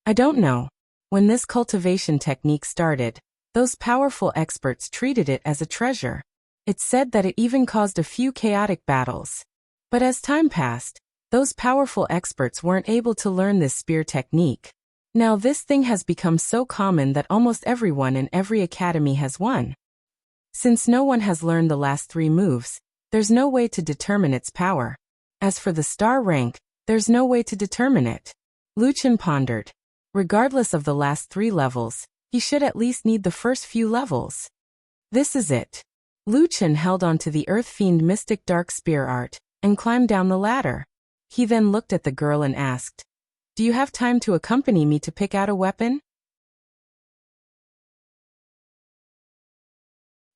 "I don't know. When this cultivation technique started, those powerful experts treated it as a treasure. It's said that it even caused a few chaotic battles. But as time passed, those powerful experts weren't able to learn this spear technique. Now this thing has become so common that almost everyone in every academy has one. Since no one has learned the last 3 moves, there's no way to determine its power. As for the star rank, there's no way to determine it." Lu Chen pondered. Regardless of the last 3 levels, he should at least need the first few levels. This is it. Lu Chen held on to the Earth Fiend Mystic Dark Spear Art and climbed down the ladder. He then looked at the girl and asked, "Do you have time to accompany me to pick out a weapon?"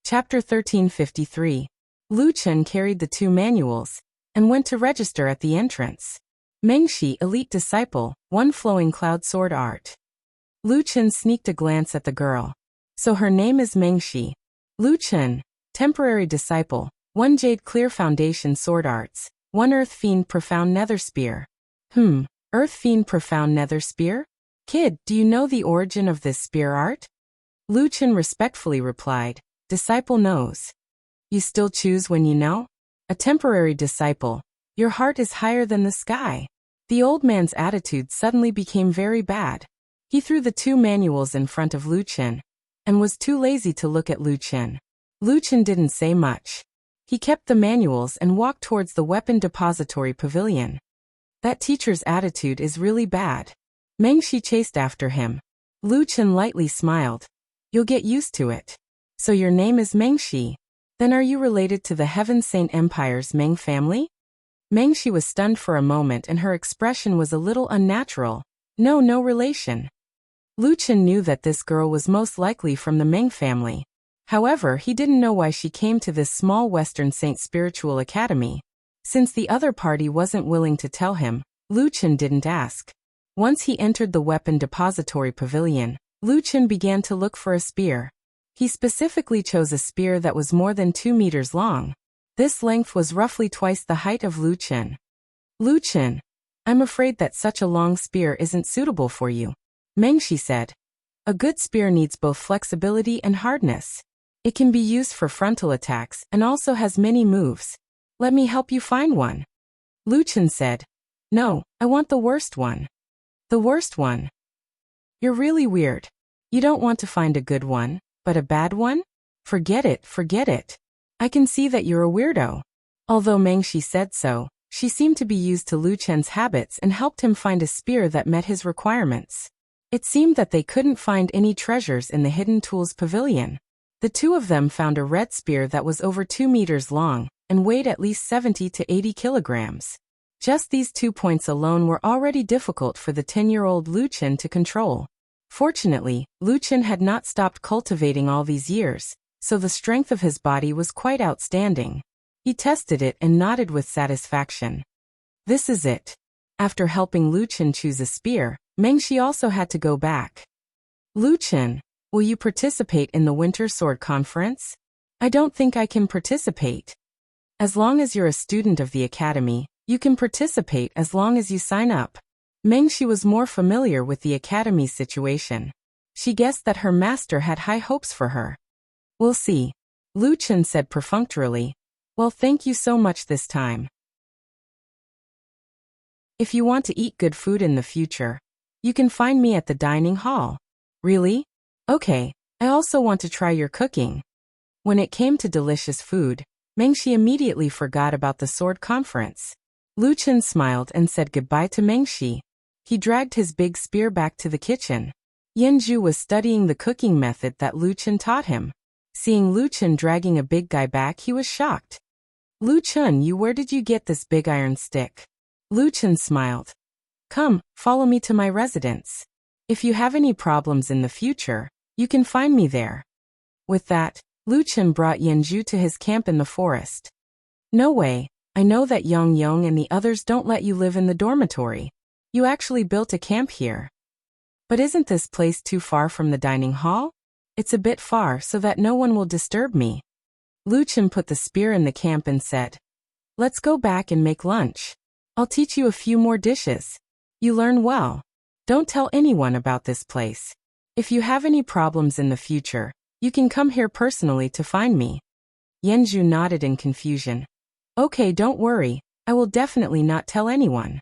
Chapter 1353. Lu Chen carried the 2 manuals and went to register at the entrance. Mengshi Elite Disciple, 1 Flowing Cloud Sword Art. Lu Chen sneaked a glance at the girl. So her name is Mengshi. Lu Chen, Temporary Disciple, 1 Jade Clear Foundation Sword Arts, 1 Earth Fiend Profound Nether Spear. Earth Fiend Profound Nether Spear? Kid, do you know the origin of this spear art? Lu Chen respectfully replied, "Disciple knows." "You still choose when you know? A temporary disciple, your heart is higher than the sky." The old man's attitude suddenly became very bad. He threw the 2 manuals in front of Lu Chen and was too lazy to look at Lu Chen. Lu Chen didn't say much. He kept the manuals and walked towards the weapon depository pavilion. That teacher's attitude is really bad. Mengshi chased after him. Lu Chen lightly smiled. "You'll get used to it. So your name is Mengshi. Then are you related to the Heaven Saint Empire's Meng family?" Mengshi was stunned for a moment and her expression was a little unnatural. No relation. Lu Chen knew that this girl was most likely from the Meng family. However, he didn't know why she came to this small Western Saint Spiritual Academy. Since the other party wasn't willing to tell him, Lu Chen didn't ask. Once he entered the weapon depository pavilion, Lu Chen began to look for a spear. He specifically chose a spear that was more than 2 meters long. This length was roughly twice the height of Lu Chen. "Lu Chen, I'm afraid that such a long spear isn't suitable for you," Mengshi said. "A good spear needs both flexibility and hardness. It can be used for frontal attacks and also has many moves. Let me help you find one." Lu Chen said, "No, I want the worst one." "The worst one? You're really weird. You don't want to find a good one, but a bad one? Forget it. I can see that you're a weirdo." Although Mengshi said so, she seemed to be used to Lu Chen's habits and helped him find a spear that met his requirements. It seemed that they couldn't find any treasures in the Hidden Tools Pavilion. The 2 of them found a red spear that was over 2 meters long and weighed at least 70 to 80 kilograms. Just these 2 points alone were already difficult for the 10-year-old Lu Chen to control. Fortunately, Lu Chen had not stopped cultivating all these years, so the strength of his body was quite outstanding. He tested it and nodded with satisfaction. This is it. After helping Lu Chen choose a spear, Mengshi also had to go back. "Lu Chen, will you participate in the Winter Sword Conference?" "I don't think I can participate." "As long as you're a student of the academy, you can participate as long as you sign up." Mengshi was more familiar with the academy's situation. She guessed that her master had high hopes for her. "We'll see," Lu Chen said perfunctorily. "Well, thank you so much this time. If you want to eat good food in the future, you can find me at the dining hall." "Really? Okay, I also want to try your cooking." When it came to delicious food, Mengshi immediately forgot about the sword conference. Lu Chen smiled and said goodbye to Mengshi. He dragged his big spear back to the kitchen. Yanju was studying the cooking method that Lu Chen taught him. Seeing Lu Chen dragging a big guy back, he was shocked. "Lu Chen, where did you get this big iron stick?" Lu Chen smiled. "Come, follow me to my residence. If you have any problems in the future, you can find me there." With that, Lu Chen brought Yanju to his camp in the forest. "No way, I know that Yang Yong and the others don't let you live in the dormitory. You actually built a camp here. But isn't this place too far from the dining hall? It's a bit far so that no one will disturb me." Lu Chen put the spear in the camp and said, "Let's go back and make lunch. I'll teach you a few more dishes. You learn well. Don't tell anyone about this place. If you have any problems in the future, you can come here personally to find me." Yanju nodded in confusion. "Okay, don't worry, I will definitely not tell anyone."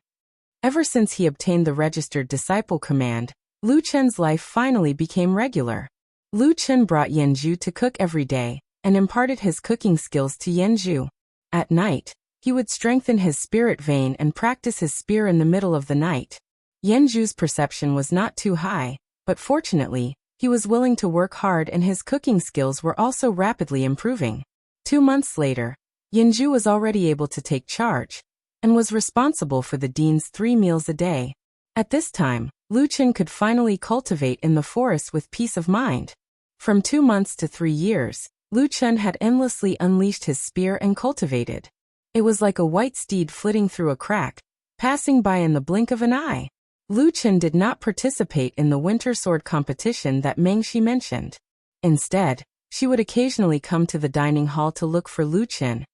Ever since he obtained the registered disciple command, Lu Chen's life finally became regular. Lu Chen brought Yanju to cook every day, and imparted his cooking skills to Yanju. At night, he would strengthen his spirit vein and practice his spear in the middle of the night. Yanju's perception was not too high, but fortunately, he was willing to work hard and his cooking skills were also rapidly improving. 2 months later, Yanju was already able to take charge, and was responsible for the dean's 3 meals a day. At this time, Lu Chen could finally cultivate in the forest with peace of mind. From 2 months to 3 years, Lu Chen had endlessly unleashed his spear and cultivated. It was like a white steed flitting through a crack, passing by in the blink of an eye. Lu Chen did not participate in the winter sword competition that Mengshi mentioned. Instead, she would occasionally come to the dining hall to look for Lu Chen,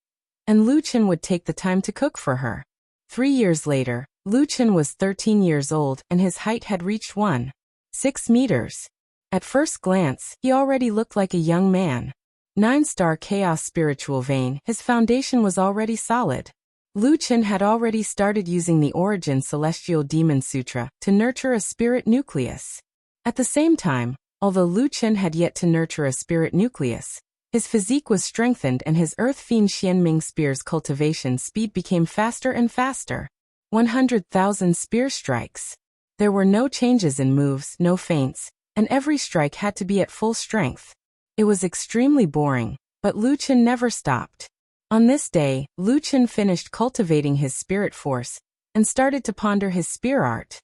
and Lu Chen would take the time to cook for her. 3 years later, Lu Chen was 13 years old and his height had reached 1.6 meters. At first glance, he already looked like a young man. 9-star chaos spiritual vein, his foundation was already solid. Lu Chen had already started using the Origin Celestial Demon Sutra to nurture a spirit nucleus. At the same time, although Lu Chen had yet to nurture a spirit nucleus, his physique was strengthened and his Earth Fiend Xianming Spear's cultivation speed became faster and faster. 100,000 spear strikes. There were no changes in moves, no feints, and every strike had to be at full strength. It was extremely boring, but Lu Chen never stopped. On this day, Lu Chen finished cultivating his spirit force and started to ponder his spear art.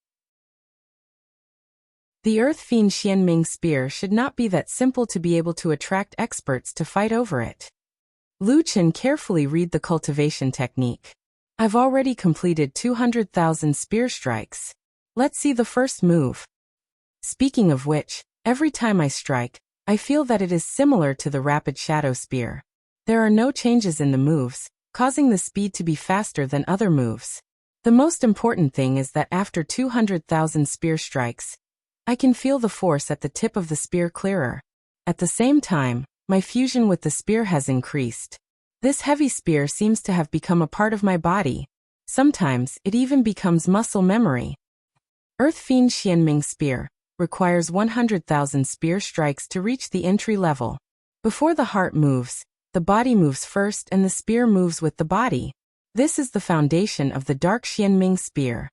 The Earth Fiend Xianming Spear should not be that simple to be able to attract experts to fight over it. Lu Chen carefully read the cultivation technique. "I've already completed 200,000 spear strikes. Let's see the first move. Speaking of which, every time I strike, I feel that it is similar to the Rapid Shadow Spear. There are no changes in the moves, causing the speed to be faster than other moves. The most important thing is that after 200,000 spear strikes, I can feel the force at the tip of the spear clearer. At the same time, my fusion with the spear has increased. This heavy spear seems to have become a part of my body. Sometimes, it even becomes muscle memory." Earth Fiend Xianming Spear requires 100,000 spear strikes to reach the entry level. Before the heart moves, the body moves first and the spear moves with the body. This is the foundation of the Dark Xianming Spear.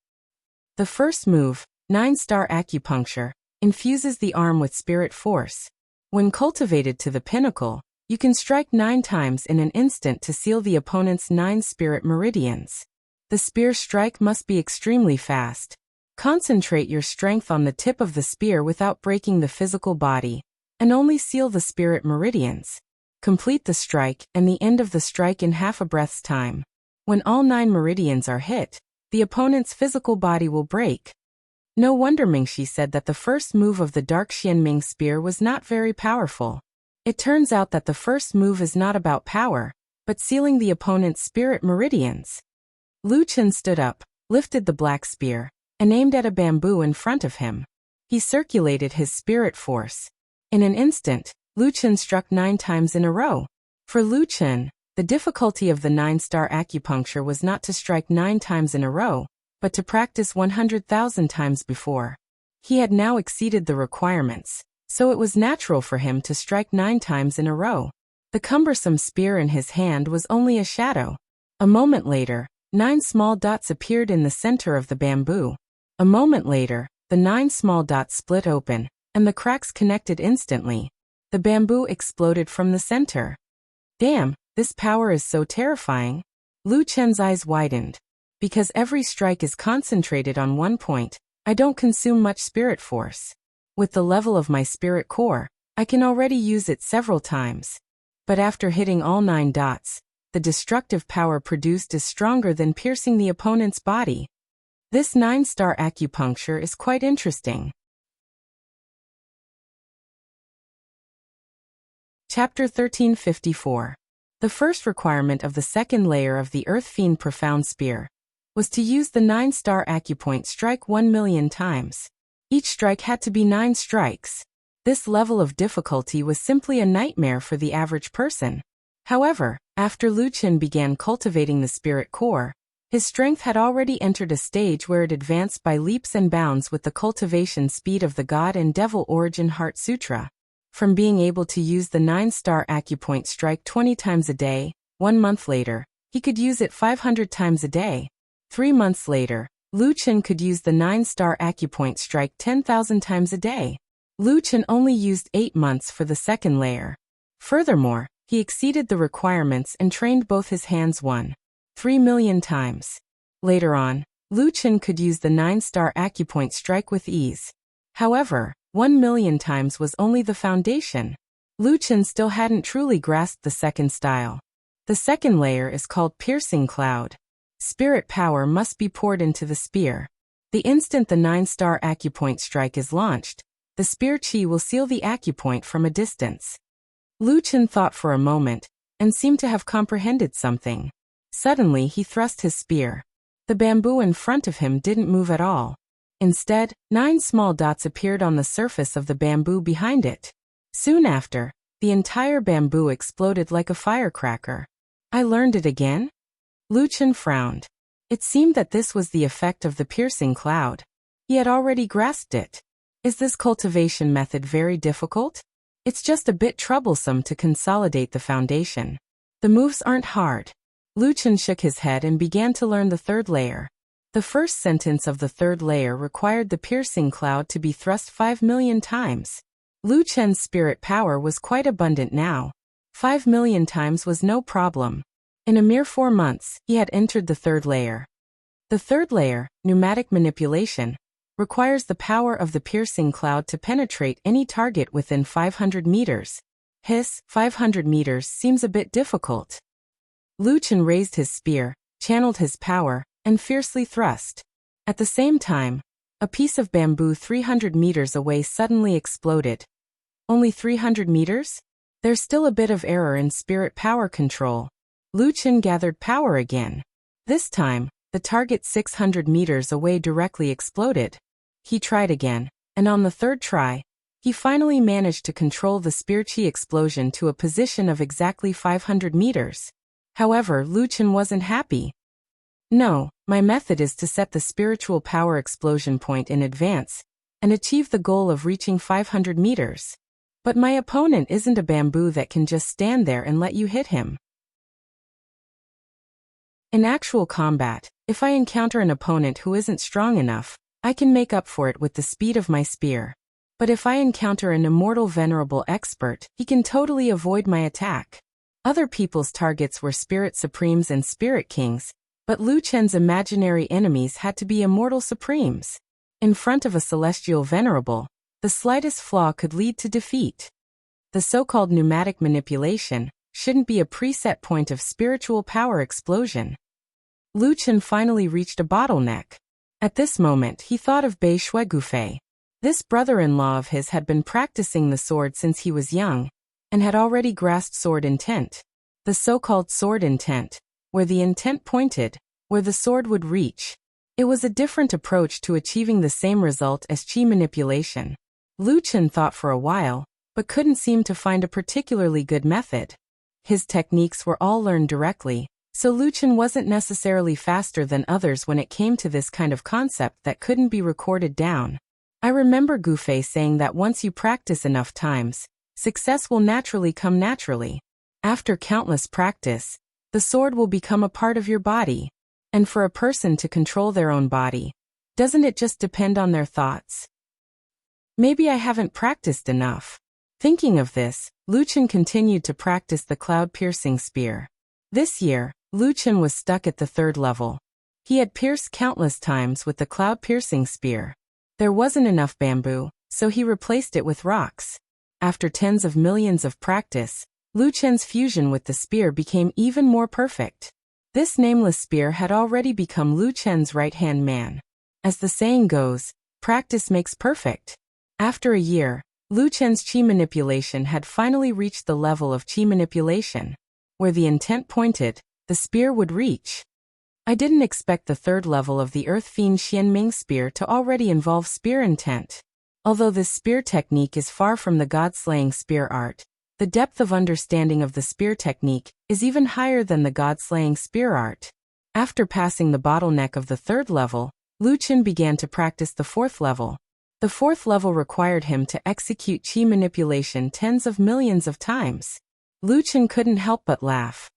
The first move, 9-star acupuncture, infuses the arm with spirit force. When cultivated to the pinnacle, you can strike 9 times in an instant to seal the opponent's 9 spirit meridians. The spear strike must be extremely fast. Concentrate your strength on the tip of the spear without breaking the physical body, and only seal the spirit meridians. Complete the strike and the end of the strike in half a breath's time. When all 9 meridians are hit, the opponent's physical body will break. No wonder Mingxi said that the first move of the Dark Xianming Spear was not very powerful. It turns out that the first move is not about power, but sealing the opponent's spirit meridians. Lu Chen stood up, lifted the black spear, and aimed at a bamboo in front of him. He circulated his spirit force. In an instant, Lu Chen struck 9 times in a row. For Lu Chen, the difficulty of the 9-star acupuncture was not to strike 9 times in a row, but to practice 100,000 times before. He had now exceeded the requirements, so it was natural for him to strike 9 times in a row. The cumbersome spear in his hand was only a shadow. A moment later, 9 small dots appeared in the center of the bamboo. A moment later, the 9 small dots split open, and the cracks connected instantly. The bamboo exploded from the center. Damn, this power is so terrifying. Lu Chen's eyes widened. Because every strike is concentrated on one point, I don't consume much spirit force. With the level of my spirit core, I can already use it several times. But after hitting all 9 dots, the destructive power produced is stronger than piercing the opponent's body. This 9-star acupuncture is quite interesting. Chapter 1354. The first requirement of the second layer of the Earth Fiend Profound Spear was to use the 9-star acupoint strike 1,000,000 times. Each strike had to be 9 strikes. This level of difficulty was simply a nightmare for the average person. However, after Lu Chen began cultivating the spirit core, his strength had already entered a stage where it advanced by leaps and bounds with the cultivation speed of the God and Devil Origin Heart Sutra. From being able to use the 9-star acupoint strike 20 times a day, 1 month later, he could use it 500 times a day. 3 months later, Lu Chen could use the 9-star acupoint strike 10,000 times a day. Lu Chen only used 8 months for the second layer. Furthermore, he exceeded the requirements and trained both his hands 1,300,000 times. Later on, Lu Chen could use the 9-star acupoint strike with ease. However, 1,000,000 times was only the foundation. Lu Chen still hadn't truly grasped the second style. The second layer is called Piercing Cloud. Spirit power must be poured into the spear. The instant the 9-star acupoint strike is launched, the spear chi will seal the acupoint from a distance. Lu Chen thought for a moment, and seemed to have comprehended something. Suddenly he thrust his spear. The bamboo in front of him didn't move at all. Instead, 9 small dots appeared on the surface of the bamboo behind it. Soon after, the entire bamboo exploded like a firecracker. I learned it again? Lu Chen frowned. It seemed that this was the effect of the piercing cloud. He had already grasped it. Is this cultivation method very difficult? It's just a bit troublesome to consolidate the foundation. The moves aren't hard. Lu Chen shook his head and began to learn the third layer. The first sentence of the third layer required the piercing cloud to be thrust 5,000,000 times. Lu Chen's spirit power was quite abundant now. 5,000,000 times was no problem. In a mere 4 months, he had entered the third layer. The third layer, pneumatic manipulation, requires the power of the piercing cloud to penetrate any target within 500 meters. 500 meters seems a bit difficult. Lu Chen raised his spear, channeled his power, and fiercely thrust. At the same time, a piece of bamboo 300 meters away suddenly exploded. Only 300 meters? There's still a bit of error in spirit power control. Lu Chen gathered power again. This time, the target 600 meters away directly exploded. He tried again, and on the third try, he finally managed to control the spear chi explosion to a position of exactly 500 meters. However, Lu Chen wasn't happy. No, my method is to set the spiritual power explosion point in advance and achieve the goal of reaching 500 meters. But my opponent isn't a bamboo that can just stand there and let you hit him. In actual combat, if I encounter an opponent who isn't strong enough, I can make up for it with the speed of my spear. But if I encounter an immortal venerable expert, he can totally avoid my attack. Other people's targets were spirit supremes and spirit kings, but Lu Chen's imaginary enemies had to be immortal supremes. In front of a celestial venerable, the slightest flaw could lead to defeat. The so-called pneumatic manipulation shouldn't be a preset point of spiritual power explosion. Lu Chen finally reached a bottleneck. At this moment he thought of Bei Shui Gufei. This brother-in-law of his had been practicing the sword since he was young, and had already grasped sword intent. The so-called sword intent, where the intent pointed, where the sword would reach. It was a different approach to achieving the same result as qi manipulation. Lu Chen thought for a while, but couldn't seem to find a particularly good method. His techniques were all learned directly, so Lu Chen wasn't necessarily faster than others when it came to this kind of concept that couldn't be recorded down. I remember Gu Fei saying that once you practice enough times, success will naturally come naturally. After countless practice, the sword will become a part of your body. And for a person to control their own body, doesn't it just depend on their thoughts? Maybe I haven't practiced enough. Thinking of this, Lu Chen continued to practice the cloud-piercing spear. This year, Lu Chen was stuck at the 3rd level. He had pierced countless times with the cloud-piercing spear. There wasn't enough bamboo, so he replaced it with rocks. After tens of millions of practice, Lu Chen's fusion with the spear became even more perfect. This nameless spear had already become Lu Chen's right-hand man. As the saying goes, practice makes perfect. After a year, Lu Chen's qi manipulation had finally reached the level of qi manipulation. Where the intent pointed, the spear would reach. I didn't expect the 3rd level of the Earth Fiend Xianming spear to already involve spear intent. Although this spear technique is far from the god-slaying spear art, the depth of understanding of the spear technique is even higher than the god-slaying spear art. After passing the bottleneck of the 3rd level, Lu Chen began to practice the 4th level. The 4th level required him to execute qi manipulation tens of millions of times. Lu Chen couldn't help but laugh.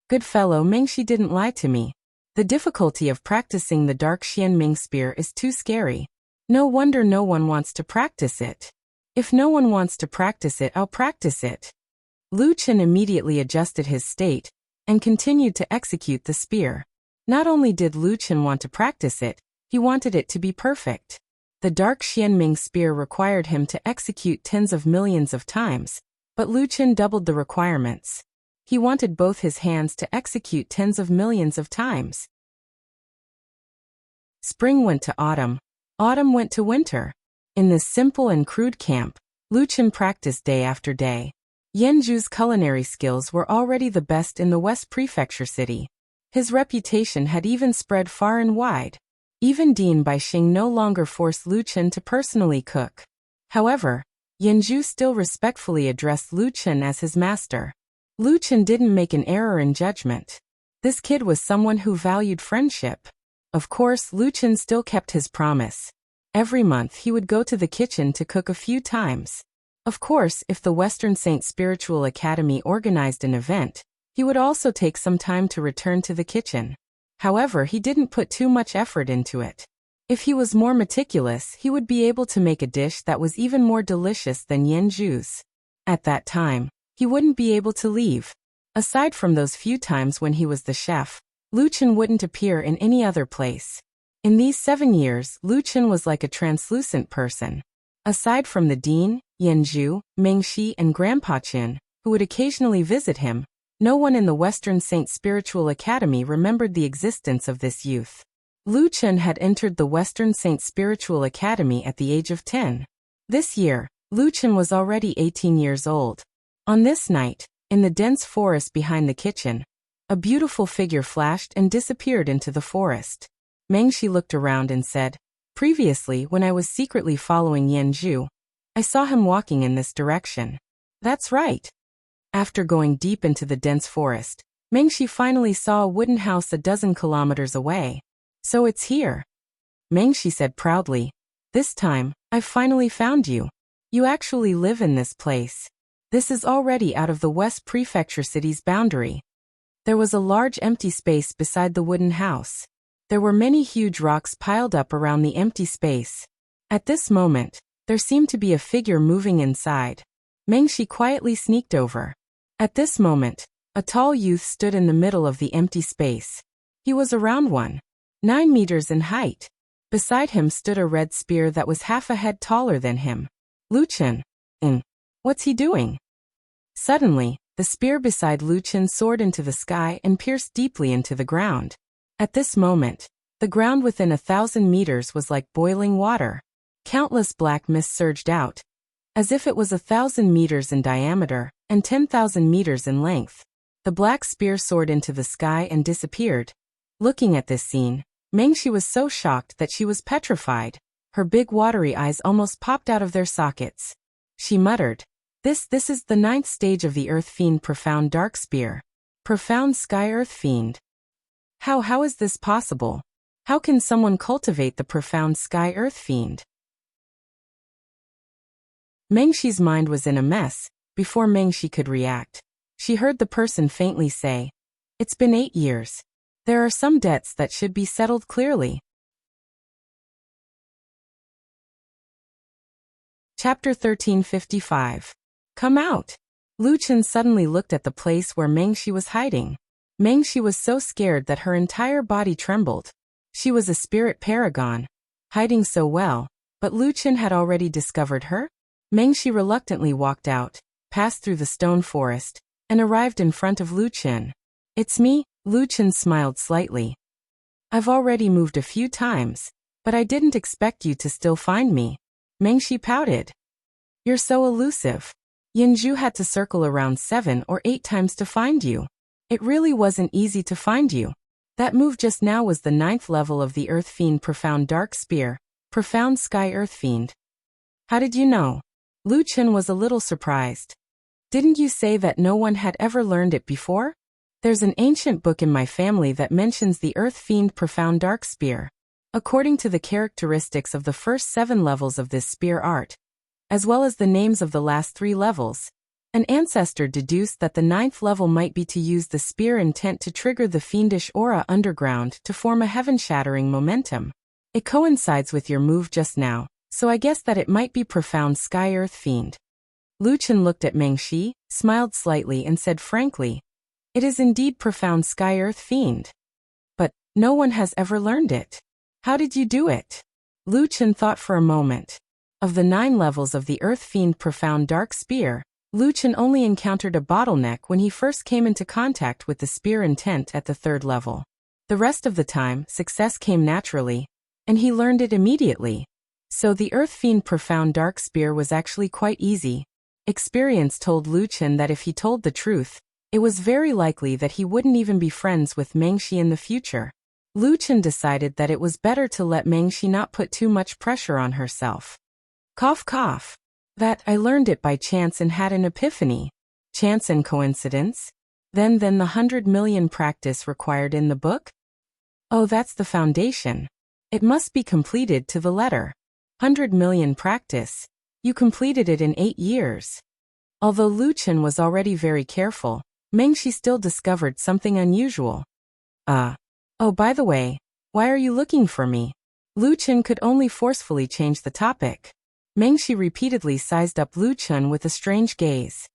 Good fellow Mengshi didn't lie to me. The difficulty of practicing the dark Xianming spear is too scary. No wonder no one wants to practice it. If no one wants to practice it, I'll practice it. Lu Chen immediately adjusted his state and continued to execute the spear. Not only did Lu Chen want to practice it, he wanted it to be perfect. The dark Xianming spear required him to execute tens of millions of times, but Lu Chen doubled the requirements. He wanted both his hands to execute tens of millions of times. Spring went to autumn. Autumn went to winter. In this simple and crude camp, Lu Chen practiced day after day. Yanzhu's culinary skills were already the best in the West Prefecture city. His reputation had even spread far and wide. Even Dean Baixing no longer forced Lu Chen to personally cook. However, Yanzhu still respectfully addressed Lu Chen as his master. Lu Chen didn't make an error in judgment. This kid was someone who valued friendship. Of course, Lu Chen still kept his promise. Every month he would go to the kitchen to cook a few times. Of course, if the Western Saint Spiritual Academy organized an event, he would also take some time to return to the kitchen. However, he didn't put too much effort into it. If he was more meticulous, he would be able to make a dish that was even more delicious than Yanzhu's. At that time, he wouldn't be able to leave. Aside from those few times when he was the chef, Lu Chen wouldn't appear in any other place. In these 7 years, Lu Chen was like a translucent person. Aside from the dean, Yanzhu, Mengshi and Grandpa Chen, who would occasionally visit him, no one in the Western Saint Spiritual Academy remembered the existence of this youth. Lu Chen had entered the Western Saint Spiritual Academy at the age of 10. This year, Lu Chen was already 18 years old. On this night, in the dense forest behind the kitchen, a beautiful figure flashed and disappeared into the forest. Mengshi looked around and said, "Previously, when I was secretly following Yanzhu, I saw him walking in this direction." "That's right." After going deep into the dense forest, Mengshi finally saw a wooden house a dozen kilometers away. "So it's here," Mengshi said proudly. "This time, I've finally found you. You actually live in this place. This is already out of the West Prefecture city's boundary." There was a large empty space beside the wooden house. There were many huge rocks piled up around the empty space. At this moment, there seemed to be a figure moving inside. Mengshi quietly sneaked over. At this moment, a tall youth stood in the middle of the empty space. He was around 1.9 meters in height. Beside him stood a red spear that was half a head taller than him. "Lu Chen. What's he doing?" Suddenly, the spear beside Lu Chen soared into the sky and pierced deeply into the ground. At this moment, the ground within 1,000 meters was like boiling water. Countless black mist surged out, as if it was 1,000 meters in diameter and 10,000 meters in length. The black spear soared into the sky and disappeared. Looking at this scene, Mengshi was so shocked that she was petrified. Her big watery eyes almost popped out of their sockets. She muttered, This is the 9th stage of the Earth Fiend Profound Dark Spear. Profound Sky Earth Fiend. How is this possible? How can someone cultivate the Profound Sky Earth Fiend? Mengshi's mind was in a mess. Before Mengshi could react, she heard the person faintly say, It's been 8 years. There are some debts that should be settled clearly. Chapter 1355. Come out. Lu Chen suddenly looked at the place where Mengshi was hiding. Mengshi was so scared that her entire body trembled. She was a spirit paragon, hiding so well, but Lu Chen had already discovered her. Mengshi reluctantly walked out, passed through the stone forest, and arrived in front of Lu Chen. It's me, Lu Chen smiled slightly. I've already moved a few times, but I didn't expect you to still find me. Mengshi pouted. You're so elusive. Yinzhu had to circle around 7 or 8 times to find you. It really wasn't easy to find you. That move just now was the 9th level of the Earth Fiend Profound Dark Spear, Profound Sky Earth Fiend. How did you know? Lu Chen was a little surprised. Didn't you say that no one had ever learned it before? There's an ancient book in my family that mentions the Earth Fiend Profound Dark Spear. According to the characteristics of the first 7 levels of this spear art, as well as the names of the last 3 levels, an ancestor deduced that the 9th level might be to use the spear intent to trigger the fiendish aura underground to form a heaven-shattering momentum. It coincides with your move just now, so I guess that it might be Profound Sky Earth Fiend. Lu Chen looked at Mengshi, smiled slightly and said frankly, It is indeed Profound Sky Earth Fiend. But no one has ever learned it. How did you do it? Lu Chen thought for a moment. Of the 9 levels of the Earth Fiend Profound Dark Spear, Lu Chen only encountered a bottleneck when he first came into contact with the spear intent at the 3rd level. The rest of the time, success came naturally, and he learned it immediately. So the Earth Fiend Profound Dark Spear was actually quite easy. Experience told Lu Chen that if he told the truth, it was very likely that he wouldn't even be friends with Mengshi in the future. Lu Chen decided that it was better to let Mengshi not put too much pressure on herself. Cough cough. That I learned it by chance and had an epiphany. Chance and coincidence? Then the 100 million practice required in the book? Oh, that's the foundation. It must be completed to the letter. 100 million practice. You completed it in 8 years. Although Lu Chen was already very careful, Mengshi still discovered something unusual. Oh, by the way, why are you looking for me? Lu Chen could only forcefully change the topic. Mengshi repeatedly sized up Lu Chen with a strange gaze.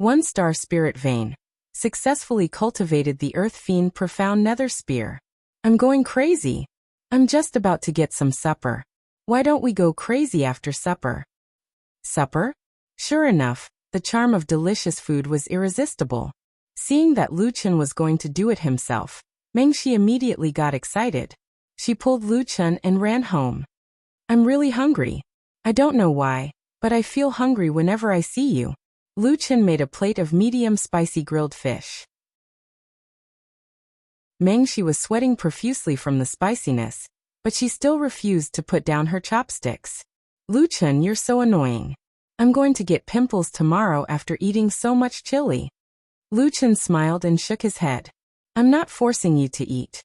1-star spirit vein. Successfully cultivated the Earth Fiend Profound Nether Spear. I'm going crazy. I'm just about to get some supper. Why don't we go crazy after supper? Supper? Sure enough, the charm of delicious food was irresistible. Seeing that Lu Chen was going to do it himself, Mengshi immediately got excited. She pulled Lu Chen and ran home. I'm really hungry. I don't know why, but I feel hungry whenever I see you. Lu Chen made a plate of medium spicy grilled fish. Mengshi was sweating profusely from the spiciness, but she still refused to put down her chopsticks. Lu Chen, you're so annoying. I'm going to get pimples tomorrow after eating so much chili. Lu Chen smiled and shook his head. I'm not forcing you to eat.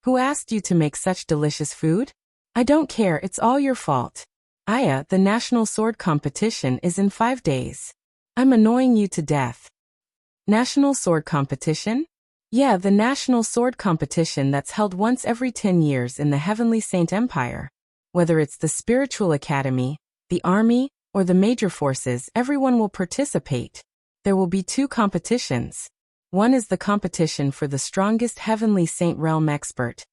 Who asked you to make such delicious food? I don't care, it's all your fault. Aya, the national sword competition is in 5 days. I'm annoying you to death. National sword competition? Yeah, the national sword competition that's held once every 10 years in the Heavenly Saint Empire. Whether it's the spiritual academy, the army, or the major forces, everyone will participate. There will be 2 competitions. One is the competition for the strongest Heavenly Saint realm expert,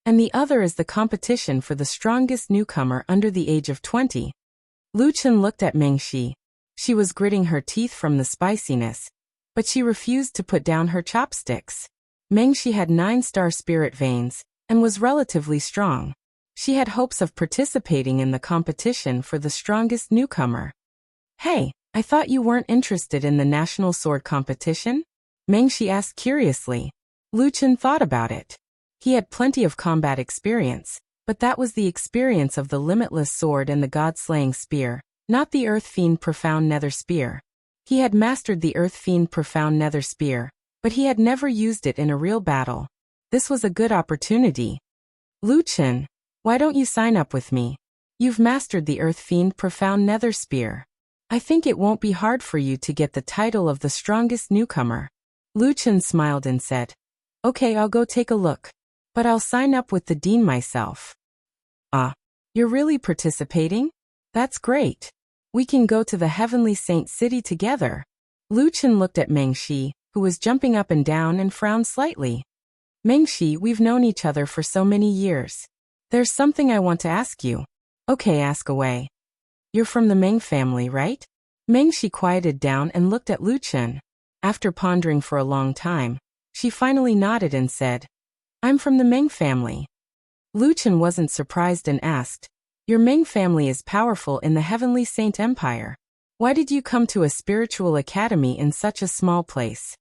and the other is the competition for the strongest newcomer under the age of 20. Lu Chen looked at Mengshi. She was gritting her teeth from the spiciness, but she refused to put down her chopsticks. Mengshi had 9-star spirit veins, and was relatively strong. She had hopes of participating in the competition for the strongest newcomer. Hey, I thought you weren't interested in the national sword competition? Mengshi asked curiously. Lu Chen thought about it. He had plenty of combat experience, but that was the experience of the limitless sword and the god-slaying spear, not the Earth Fiend Profound Nether Spear. He had mastered the Earth Fiend Profound Nether Spear, but he had never used it in a real battle. This was a good opportunity. Lu Chen, why don't you sign up with me? You've mastered the Earth Fiend Profound Nether Spear. I think it won't be hard for you to get the title of the strongest newcomer. Lu Chen smiled and said, Okay, I'll go take a look. But I'll sign up with the dean myself. Ah, you're really participating? That's great. We can go to the Heavenly Saint City together. Lu Chen looked at Meng Shi, who was jumping up and down, and frowned slightly. Meng Shi, we've known each other for so many years. There's something I want to ask you. Okay, ask away. You're from the Meng family, right? Meng Shi quieted down and looked at Lu Chen. After pondering for a long time, she finally nodded and said, I'm from the Meng family. Lu Chen wasn't surprised and asked, Your Meng family is powerful in the Heavenly Saint Empire. Why did you come to a spiritual academy in such a small place?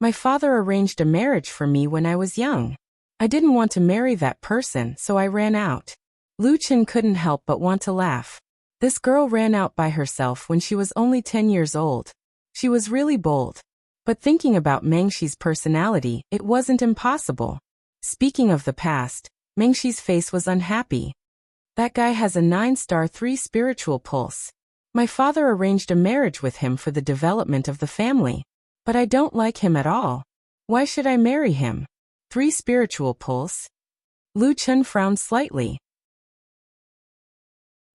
My father arranged a marriage for me when I was young. I didn't want to marry that person, so I ran out. Lu Chen couldn't help but want to laugh. This girl ran out by herself when she was only 10 years old. She was really bold. But thinking about Meng Shi's personality, it wasn't impossible. Speaking of the past, Meng Shi's face was unhappy. That guy has a 9-star 3 spiritual pulse. My father arranged a marriage with him for the development of the family. But I don't like him at all. Why should I marry him? 3 spiritual pulse? Lu Chen frowned slightly.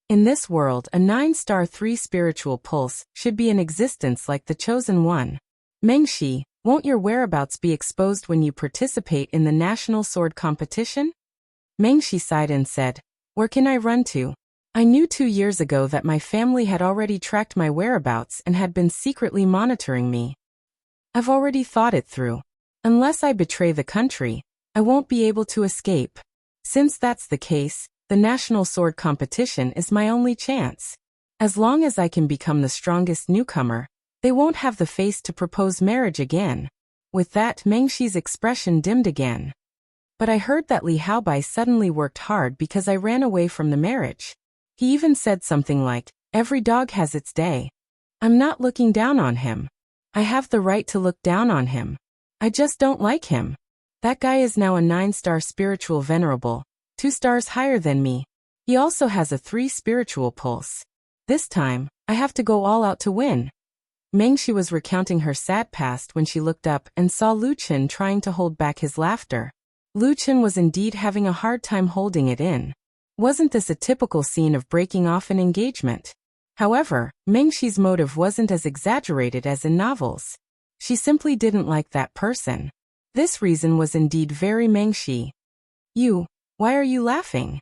In this world, a 9-star 3 spiritual pulse should be in existence like the chosen one. Meng Shi, won't your whereabouts be exposed when you participate in the national sword competition? Meng Shi sighed and said, Where can I run to? I knew 2 years ago that my family had already tracked my whereabouts and had been secretly monitoring me. I've already thought it through. Unless I betray the country, I won't be able to escape. Since that's the case, the national sword competition is my only chance. As long as I can become the strongest newcomer, they won't have the face to propose marriage again. With that, Meng Shi's expression dimmed again. But I heard that Li Haobai suddenly worked hard because I ran away from the marriage. He even said something like, Every dog has its day. I'm not looking down on him. I have the right to look down on him. I just don't like him. That guy is now a 9-star spiritual venerable, 2 stars higher than me. He also has a 3 spiritual pulse. This time, I have to go all out to win. Meng Shi was recounting her sad past when she looked up and saw Lu Chen trying to hold back his laughter. Lu Chen was indeed having a hard time holding it in. Wasn't this a typical scene of breaking off an engagement? However, Meng Shi's motive wasn't as exaggerated as in novels. She simply didn't like that person. This reason was indeed very Meng Shi. Why are you laughing?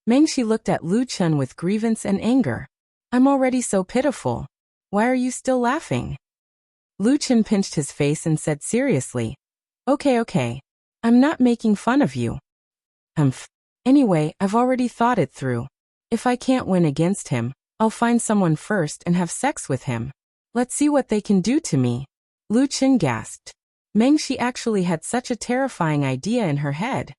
Meng Shi looked at Lu Chen with grievance and anger. I'm already so pitiful. Why are you still laughing? Lu Chen pinched his face and said seriously, Okay. I'm not making fun of you. Anyway, I've already thought it through. If I can't win against him, I'll find someone first and have sex with him. Let's see what they can do to me. Lu Chen gasped. Meng Shi actually had such a terrifying idea in her head.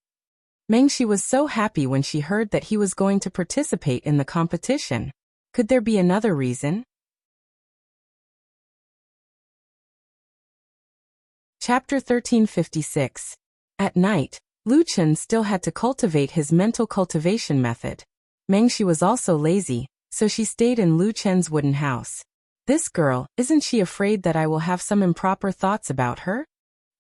Meng Shi was so happy when she heard that he was going to participate in the competition. Could there be another reason? Chapter 1356. At night, Lu Chen still had to cultivate his mental cultivation method. Meng Shi was also lazy, so she stayed in Lu Chen's wooden house. This girl, isn't she afraid that I will have some improper thoughts about her?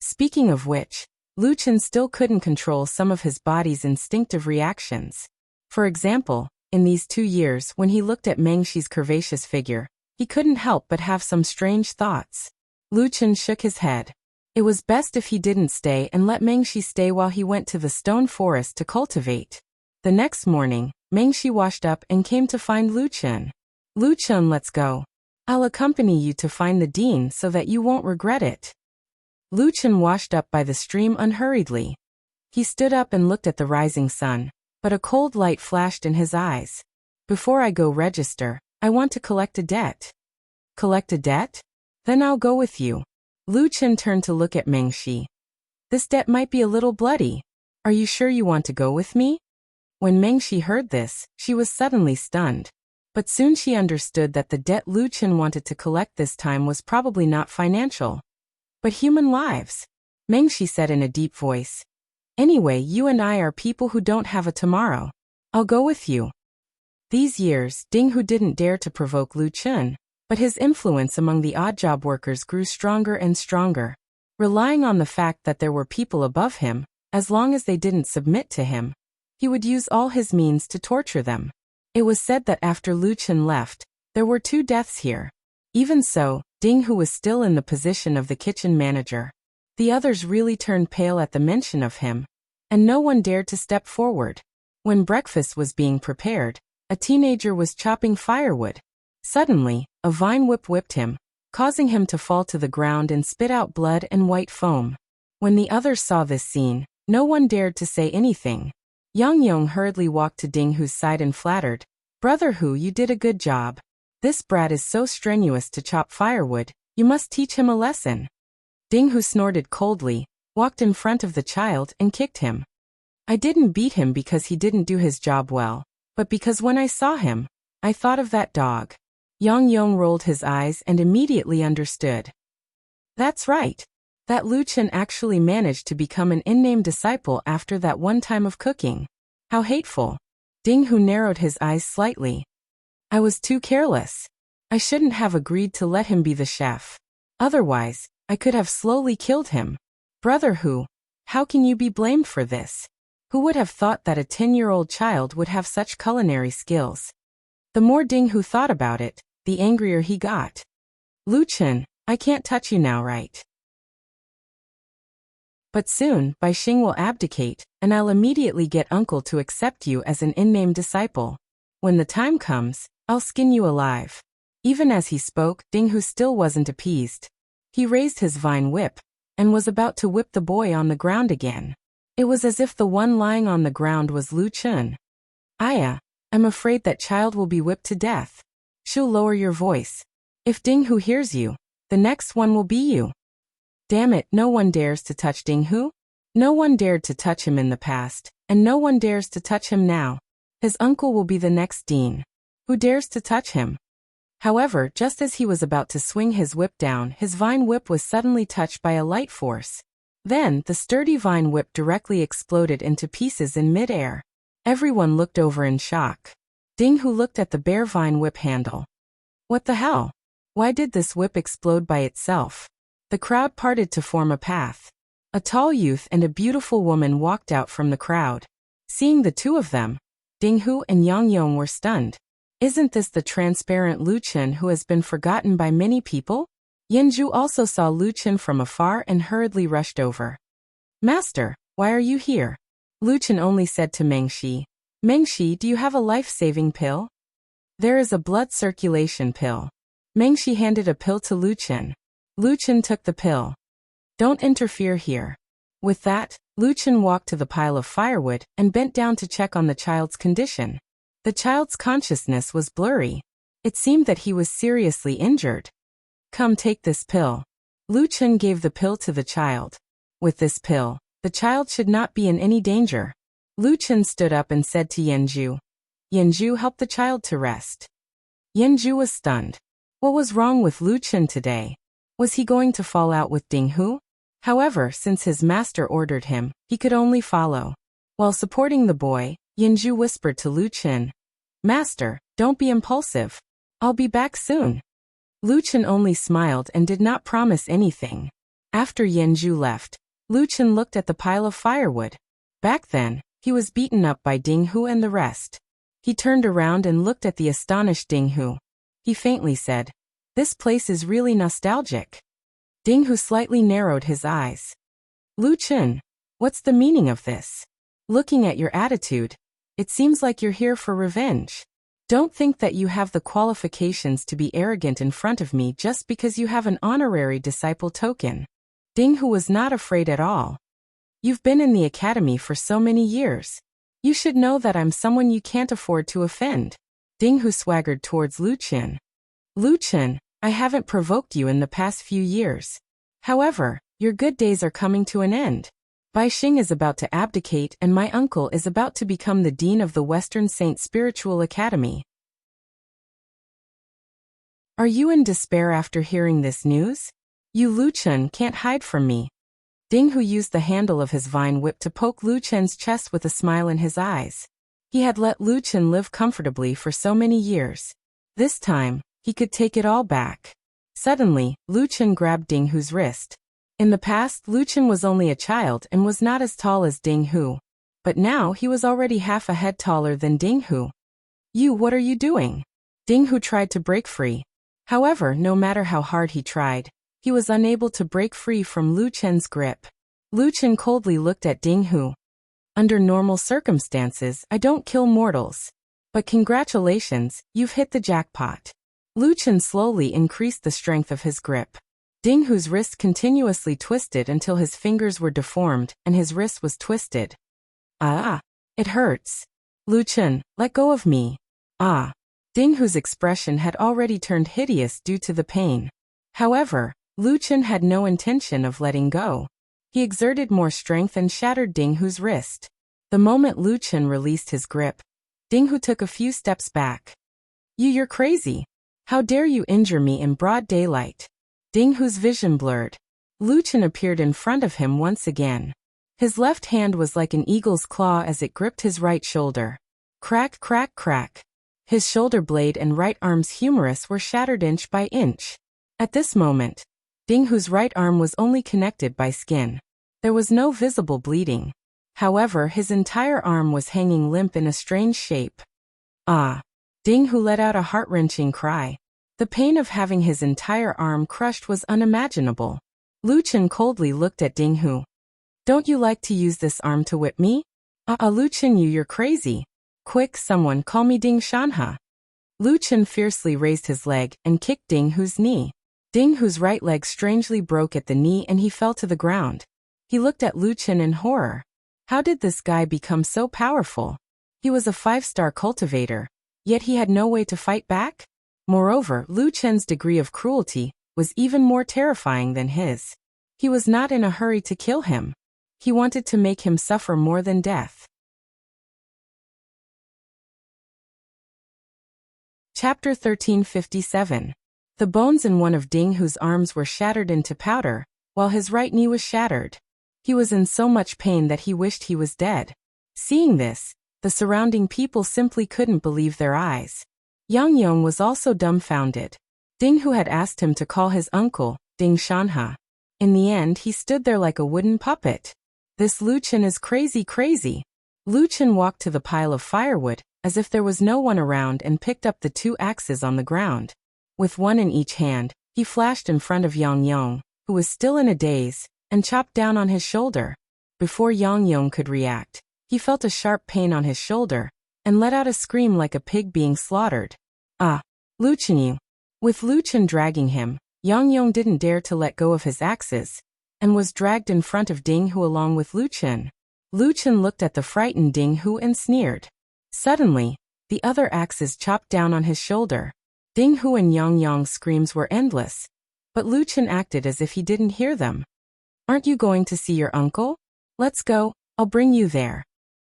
Speaking of which, Lu Chen still couldn't control some of his body's instinctive reactions. For example, in these 2 years when he looked at Meng Shi's curvaceous figure, he couldn't help but have some strange thoughts. Lu Chen shook his head. It was best if he didn't stay and let Meng Shi stay while he went to the stone forest to cultivate. The next morning, Meng Shi washed up and came to find Lu Chen. Lu Chen, let's go. I'll accompany you to find the dean so that you won't regret it. Lu Chen washed up by the stream unhurriedly. He stood up and looked at the rising sun, but a cold light flashed in his eyes. Before I go register, I want to collect a debt. Collect a debt? Then I'll go with you. Lu Chen turned to look at Meng Shi. This debt might be a little bloody. Are you sure you want to go with me? When Mengshi heard this, she was suddenly stunned. But soon she understood that the debt Lu Chen wanted to collect this time was probably not financial, but human lives. Mengshi said in a deep voice. Anyway, you and I are people who don't have a tomorrow. I'll go with you. These years, Ding Hu didn't dare to provoke Lu Chen, but his influence among the odd job workers grew stronger and stronger. Relying on the fact that there were people above him, as long as they didn't submit to him, he would use all his means to torture them. It was said that after Lu Chen left, there were 2 deaths here. Even so, Ding Hu was still in the position of the kitchen manager. The others really turned pale at the mention of him, and no one dared to step forward. When breakfast was being prepared, a teenager was chopping firewood. Suddenly, a vine whip whipped him, causing him to fall to the ground and spit out blood and white foam. When the others saw this scene, no one dared to say anything. Yang Yong hurriedly walked to Ding Hu's side and flattered, "Brother Hu, you did a good job. This brat is so strenuous to chop firewood, you must teach him a lesson." Ding Hu snorted coldly, walked in front of the child and kicked him. "I didn't beat him because he didn't do his job well, but because when I saw him, I thought of that dog." Yang Yong rolled his eyes and immediately understood. That's right. That Lu Chen actually managed to become an in-name disciple after that one time of cooking. How hateful. Ding Hu narrowed his eyes slightly. I was too careless. I shouldn't have agreed to let him be the chef. Otherwise, I could have slowly killed him. Brother Hu, how can you be blamed for this? Who would have thought that a 10-year-old child would have such culinary skills? The more Ding Hu thought about it, the angrier he got. Lu Chen, I can't touch you now, right? But soon, Bai Xing will abdicate, and I'll immediately get uncle to accept you as an in-name disciple. When the time comes, I'll skin you alive. Even as he spoke, Ding Hu still wasn't appeased. He raised his vine whip, and was about to whip the boy on the ground again. It was as if the one lying on the ground was Lu Chen. Aya, I'm afraid that child will be whipped to death. She'll lower your voice. If Ding Hu hears you, the next one will be you. Damn it, no one dares to touch Ding Hu? No one dared to touch him in the past, and no one dares to touch him now. His uncle will be the next dean. Who dares to touch him? However, just as he was about to swing his whip down, his vine whip was suddenly touched by a light force. Then, the sturdy vine whip directly exploded into pieces in mid-air. Everyone looked over in shock. Ding Hu looked at the bare vine whip handle. What the hell? Why did this whip explode by itself? The crowd parted to form a path. A tall youth and a beautiful woman walked out from the crowd. Seeing the two of them, Ding Hu and Yang Yong were stunned. Isn't this the transparent Lu Chen who has been forgotten by many people? Yanju also saw Lu Chen from afar and hurriedly rushed over. Master, why are you here? Lu Chen only said to Mengshi. Mengshi, do you have a life-saving pill? There is a blood circulation pill. Mengshi handed a pill to Lu Chen. Lu Chen took the pill. Don't interfere here. With that, Lu Chen walked to the pile of firewood and bent down to check on the child's condition. The child's consciousness was blurry. It seemed that he was seriously injured. Come take this pill. Lu Chen gave the pill to the child. With this pill, the child should not be in any danger. Lu Chen stood up and said to Yanju. Yanju helped the child to rest. Yanju was stunned. What was wrong with Lu Chen today? Was he going to fall out with Ding Hu? However, since his master ordered him, he could only follow. While supporting the boy, Yanju whispered to Lu Chen. Master, don't be impulsive. I'll be back soon. Lu Chen only smiled and did not promise anything. After Yanju left, Lu Chen looked at the pile of firewood. Back then, he was beaten up by Ding Hu and the rest. He turned around and looked at the astonished Ding Hu. He faintly said, This place is really nostalgic. Ding Hu slightly narrowed his eyes. Lu Chen, what's the meaning of this? Looking at your attitude, it seems like you're here for revenge. Don't think that you have the qualifications to be arrogant in front of me just because you have an honorary disciple token. Ding Hu was not afraid at all. You've been in the academy for so many years. You should know that I'm someone you can't afford to offend. Ding Hu swaggered towards Lu Chen. Lu Chen, I haven't provoked you in the past few years. However, your good days are coming to an end. Bai Xing is about to abdicate and my uncle is about to become the dean of the Western Saint Spiritual Academy. Are you in despair after hearing this news? You Lu Chen can't hide from me. Ding Hu used the handle of his vine whip to poke Lu Chen's chest with a smile in his eyes. He had let Lu Chen live comfortably for so many years. This time, he could take it all back. Suddenly, Lu Chen grabbed Ding Hu's wrist. In the past, Lu Chen was only a child and was not as tall as Ding Hu. But now he was already half a head taller than Ding Hu. You, what are you doing? Ding Hu tried to break free. However, no matter how hard he tried, he was unable to break free from Lu Chen's grip. Lu Chen coldly looked at Ding Hu. Under normal circumstances, I don't kill mortals. But congratulations, you've hit the jackpot. Lu Chen slowly increased the strength of his grip. Ding Hu's wrist continuously twisted until his fingers were deformed and his wrist was twisted. Ah! It hurts. Lu Chen, let go of me. Ah! Ding Hu's expression had already turned hideous due to the pain. However, Lu Chen had no intention of letting go. He exerted more strength and shattered Ding Hu's wrist. The moment Lu Chen released his grip, Ding Hu took a few steps back. You're crazy. How dare you injure me in broad daylight? Ding Hu's vision blurred. Lu Chen appeared in front of him once again. His left hand was like an eagle's claw as it gripped his right shoulder. Crack, crack, crack. His shoulder blade and right arm's humerus were shattered inch by inch. At this moment, Ding Hu's right arm was only connected by skin. There was no visible bleeding. However, his entire arm was hanging limp in a strange shape. Ah! Ding Hu let out a heart-wrenching cry. The pain of having his entire arm crushed was unimaginable. Lu Chen coldly looked at Ding Hu. Don't you like to use this arm to whip me? Lu Chen, you're crazy. Quick, someone call me Ding Shanha. Lu Chen fiercely raised his leg and kicked Ding Hu's knee. Ding Hu's right leg strangely broke at the knee and he fell to the ground. He looked at Lu Chen in horror. How did this guy become so powerful? He was a 5-star cultivator, yet he had no way to fight back? Moreover, Lu Chen's degree of cruelty was even more terrifying than his. He was not in a hurry to kill him. He wanted to make him suffer more than death. Chapter 1357. The bones in one of Ding Hu's arms were shattered into powder, while his right knee was shattered. He was in so much pain that he wished he was dead. Seeing this, the surrounding people simply couldn't believe their eyes. Yang Yong was also dumbfounded. Ding Hu had asked him to call his uncle, Ding Shanha. In the end, he stood there like a wooden puppet. This Lu Chen is crazy. Lu Chen walked to the pile of firewood, as if there was no one around and picked up the 2 axes on the ground. With one in each hand, he flashed in front of Yang Yong, who was still in a daze, and chopped down on his shoulder. Before Yang Yong could react, he felt a sharp pain on his shoulder, and let out a scream like a pig being slaughtered. Ah! Lu Chen! With Lu Chen dragging him, Yang Yong didn't dare to let go of his axes, and was dragged in front of Ding Hu along with Lu Chen. Lu Chen looked at the frightened Ding Hu and sneered. Suddenly, the other axes chopped down on his shoulder. Ding Hu and Yang Yong's screams were endless, but Lu Chen acted as if he didn't hear them. Aren't you going to see your uncle? Let's go, I'll bring you there.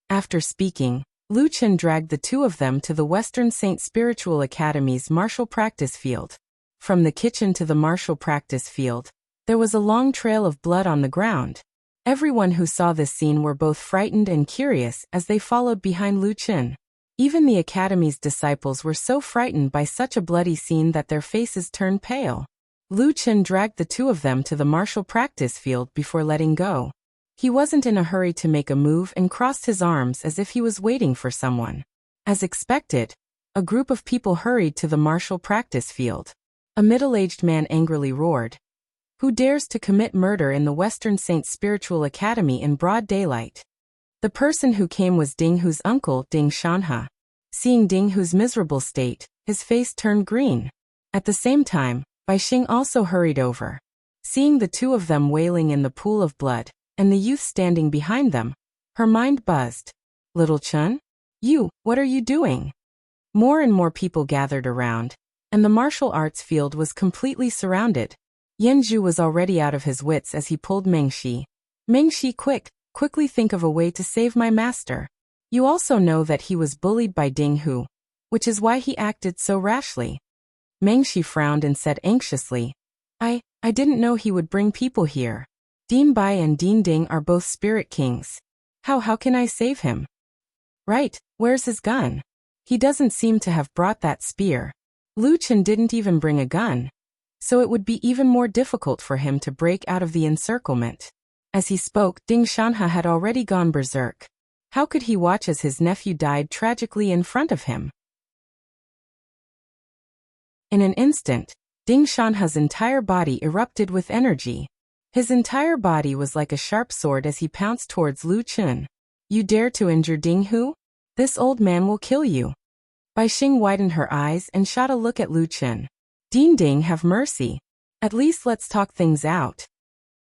After speaking, Lu Chen dragged the 2 of them to the Western Saint Spiritual Academy's martial practice field. From the kitchen to the martial practice field, there was a long trail of blood on the ground. Everyone who saw this scene were both frightened and curious as they followed behind Lu Chen. Even the Academy's disciples were so frightened by such a bloody scene that their faces turned pale. Lu Chen dragged the 2 of them to the martial practice field before letting go. He wasn't in a hurry to make a move and crossed his arms as if he was waiting for someone. As expected, a group of people hurried to the martial practice field. A middle-aged man angrily roared. Who dares to commit murder in the Western Saint Spiritual Academy in broad daylight? The person who came was Ding Hu's uncle, Ding Shanha. Seeing Ding Hu's miserable state, his face turned green. At the same time, Bai Xing also hurried over. Seeing the 2 of them wailing in the pool of blood, and the youth standing behind them, her mind buzzed. Little Chen? What are you doing? More and more people gathered around, and the martial arts field was completely surrounded. Yan Zhu was already out of his wits as he pulled Meng Shi. Meng Shi, quick, Quickly think of a way to save my master. You also know that he was bullied by Ding Hu, which is why he acted so rashly. Mengshi frowned and said anxiously, I didn't know he would bring people here. Dean Bai and Dean Ding are both spirit kings. How can I save him? Right, where's his gun? He doesn't seem to have brought that spear. Lu Chen didn't even bring a gun, so it would be even more difficult for him to break out of the encirclement. As he spoke, Ding Shanhe had already gone berserk. How could he watch as his nephew died tragically in front of him? In an instant, Ding Shanhe's entire body erupted with energy. His entire body was like a sharp sword as he pounced towards Lu Chen. You dare to injure Ding Hu? This old man will kill you. Bai Xing widened her eyes and shot a look at Lu Chen. Ding Ding, have mercy. At least let's talk things out.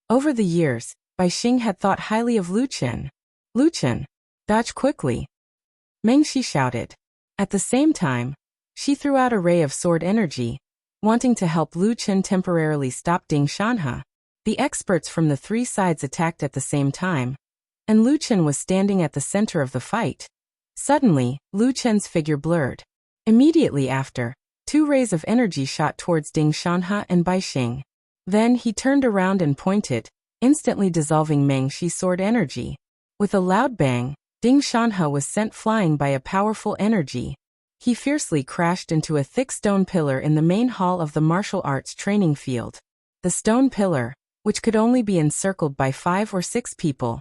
Over the years, Bai Xing had thought highly of Lu Chen. Lu Chen, dodge quickly. Mengshi shouted. At the same time, she threw out a ray of sword energy, wanting to help Lu Chen temporarily stop Ding Shanhe. The experts from the three sides attacked at the same time, and Lu Chen was standing at the center of the fight. Suddenly, Lu Chen's figure blurred. Immediately after, two rays of energy shot towards Ding Shanhe and Bai Xing. Then he turned around and pointed, instantly dissolving Mengshi's sword energy. With a loud bang, Ding Shanhe was sent flying by a powerful energy. He fiercely crashed into a thick stone pillar in the main hall of the martial arts training field. The stone pillar, which could only be encircled by 5 or 6 people,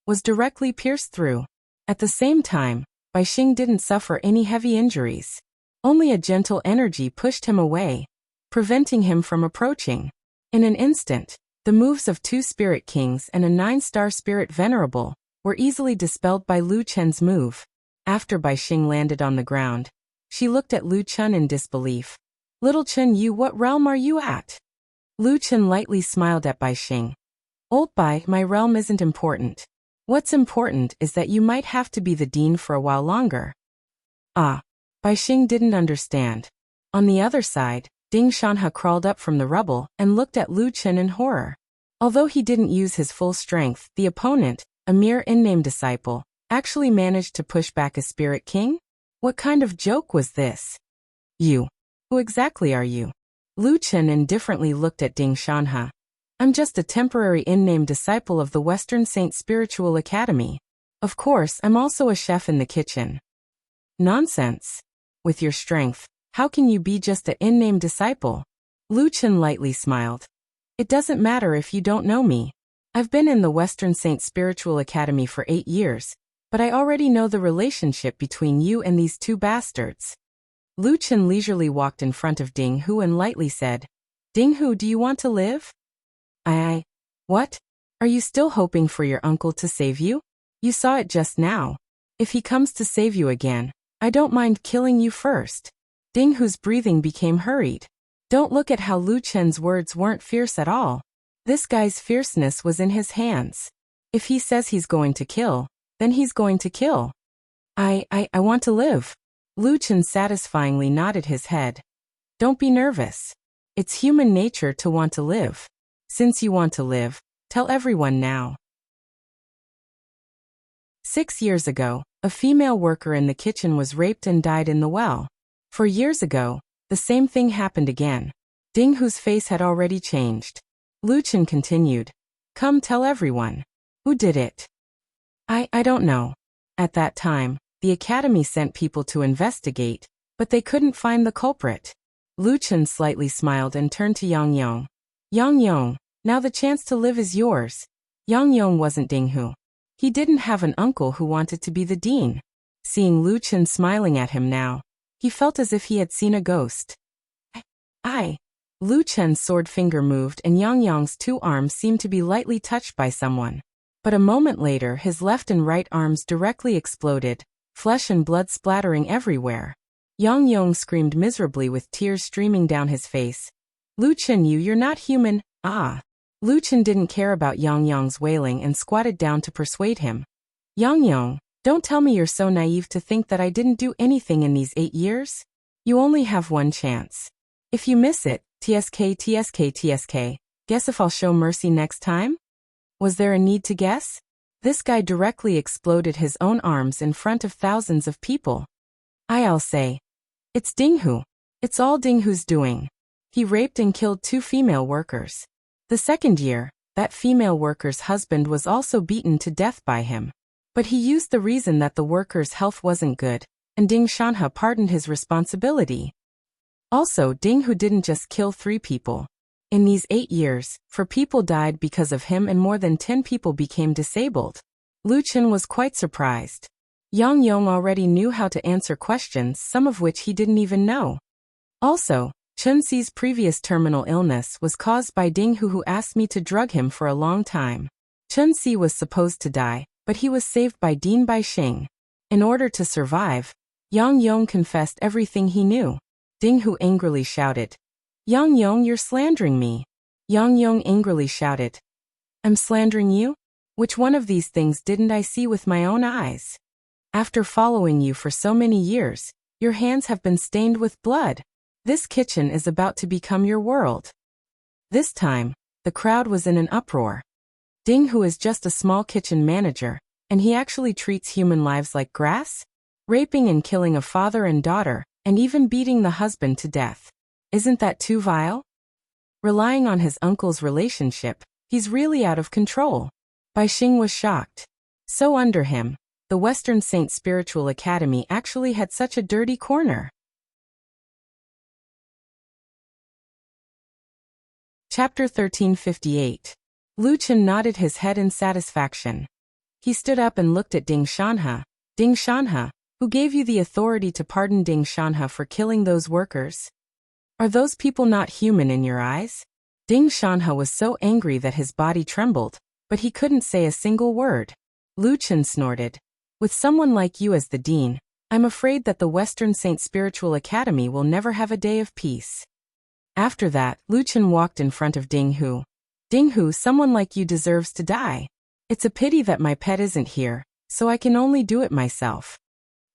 was directly pierced through. At the same time, Bai Xing didn't suffer any heavy injuries. Only a gentle energy pushed him away, preventing him from approaching. In an instant, the moves of 2 spirit kings and a 9-star spirit venerable were easily dispelled by Lu Chen's move. After Bai Xing landed on the ground, she looked at Lu Chen in disbelief. Little Chen, what realm are you at? Lu Chen lightly smiled at Bai Xing. Old Bai, my realm isn't important. What's important is that you might have to be the dean for a while longer. Ah. Bai Xing didn't understand. On the other side, Ding Shanhe crawled up from the rubble and looked at Lu Chen in horror. Although he didn't use his full strength, the opponent, a mere in-name disciple, actually managed to push back a spirit king? What kind of joke was this? You. Who exactly are you? Lu Chen indifferently looked at Ding Shanhe. I'm just a temporary in-name disciple of the Western Saint Spiritual Academy. Of course, I'm also a chef in the kitchen. Nonsense. With your strength, how can you be just an in-name disciple? Lu Chen lightly smiled. It doesn't matter if you don't know me. I've been in the Western Saint Spiritual Academy for 8 years, but I already know the relationship between you and these 2 bastards. Lu Chen leisurely walked in front of Ding Hu and lightly said, Ding Hu, do you want to live? What? Are you still hoping for your uncle to save you? You saw it just now. If he comes to save you again, I don't mind killing you first. Ding Hu's breathing became hurried. Don't look at how Lu Chen's words weren't fierce at all. This guy's fierceness was in his hands. If he says he's going to kill, then he's going to kill. I want to live. Lu Chen satisfyingly nodded his head. Don't be nervous. It's human nature to want to live. Since you want to live, tell everyone now. 6 years ago, a female worker in the kitchen was raped and died in the well. 4 years ago, the same thing happened again. Ding Hu's face had already changed. Lu Chen continued. Come, tell everyone. Who did it? I don't know. At that time, the academy sent people to investigate, but they couldn't find the culprit. Lu Chen slightly smiled and turned to Yang Yong. Yang Yong, now the chance to live is yours. Yang Yong wasn't Ding Hu. He didn't have an uncle who wanted to be the dean. Seeing Lu Chen smiling at him now, he felt as if he had seen a ghost. Lu Chen's sword finger moved and Yang Yong's 2 arms seemed to be lightly touched by someone. But a moment later his left and right arms directly exploded, flesh and blood splattering everywhere. Yang Yong screamed miserably with tears streaming down his face. Lu Chen, you're not human, Lu Chen didn't care about Yang Yong's wailing and squatted down to persuade him. Yang Yong, don't tell me you're so naive to think that I didn't do anything in these 8 years. You only have one chance. If you miss it, TSK, guess if I'll show mercy next time? Was there a need to guess? This guy directly exploded his own arms in front of thousands of people. I'll say. It's Dinghu. It's all Dinghu's doing. He raped and killed 2 female workers. The second year, that female worker's husband was also beaten to death by him. But he used the reason that the worker's health wasn't good, and Ding Shanhe pardoned his responsibility. Also, Dinghu didn't just kill 3 people. In these 8 years, 4 people died because of him and more than 10 people became disabled. Lu Chen was quite surprised. Yang Yong already knew how to answer questions, some of which he didn't even know. Also, Chen Xi's previous terminal illness was caused by Dinghu, who asked me to drug him for a long time. Chen Xi was supposed to die, but he was saved by Dien Baixing. In order to survive, Yang Yong confessed everything he knew. Dinghu angrily shouted, "Yang Yong, you're slandering me." Yang Yong angrily shouted, "I'm slandering you? Which one of these things didn't I see with my own eyes? After following you for so many years, your hands have been stained with blood. This kitchen is about to become your world." This time, the crowd was in an uproar. Dinghu is just a small kitchen manager, and he actually treats human lives like grass? Raping and killing a father and daughter, and even beating the husband to death. Isn't that too vile? Relying on his uncle's relationship, he's really out of control. Baixing was shocked. So under him, the Western Saint Spiritual Academy actually had such a dirty corner. Chapter 1358. Lu Chen nodded his head in satisfaction. He stood up and looked at Ding Shanhe. Ding Shanhe, who gave you the authority to pardon Ding Shanhe for killing those workers? Are those people not human in your eyes? Ding Shanhe was so angry that his body trembled, but he couldn't say a single word. Lu Chen snorted. With someone like you as the dean, I'm afraid that the Western Saint Spiritual Academy will never have a day of peace. After that, Lu Chen walked in front of Dinghu. Dinghu, someone like you deserves to die. It's a pity that my pet isn't here, so I can only do it myself.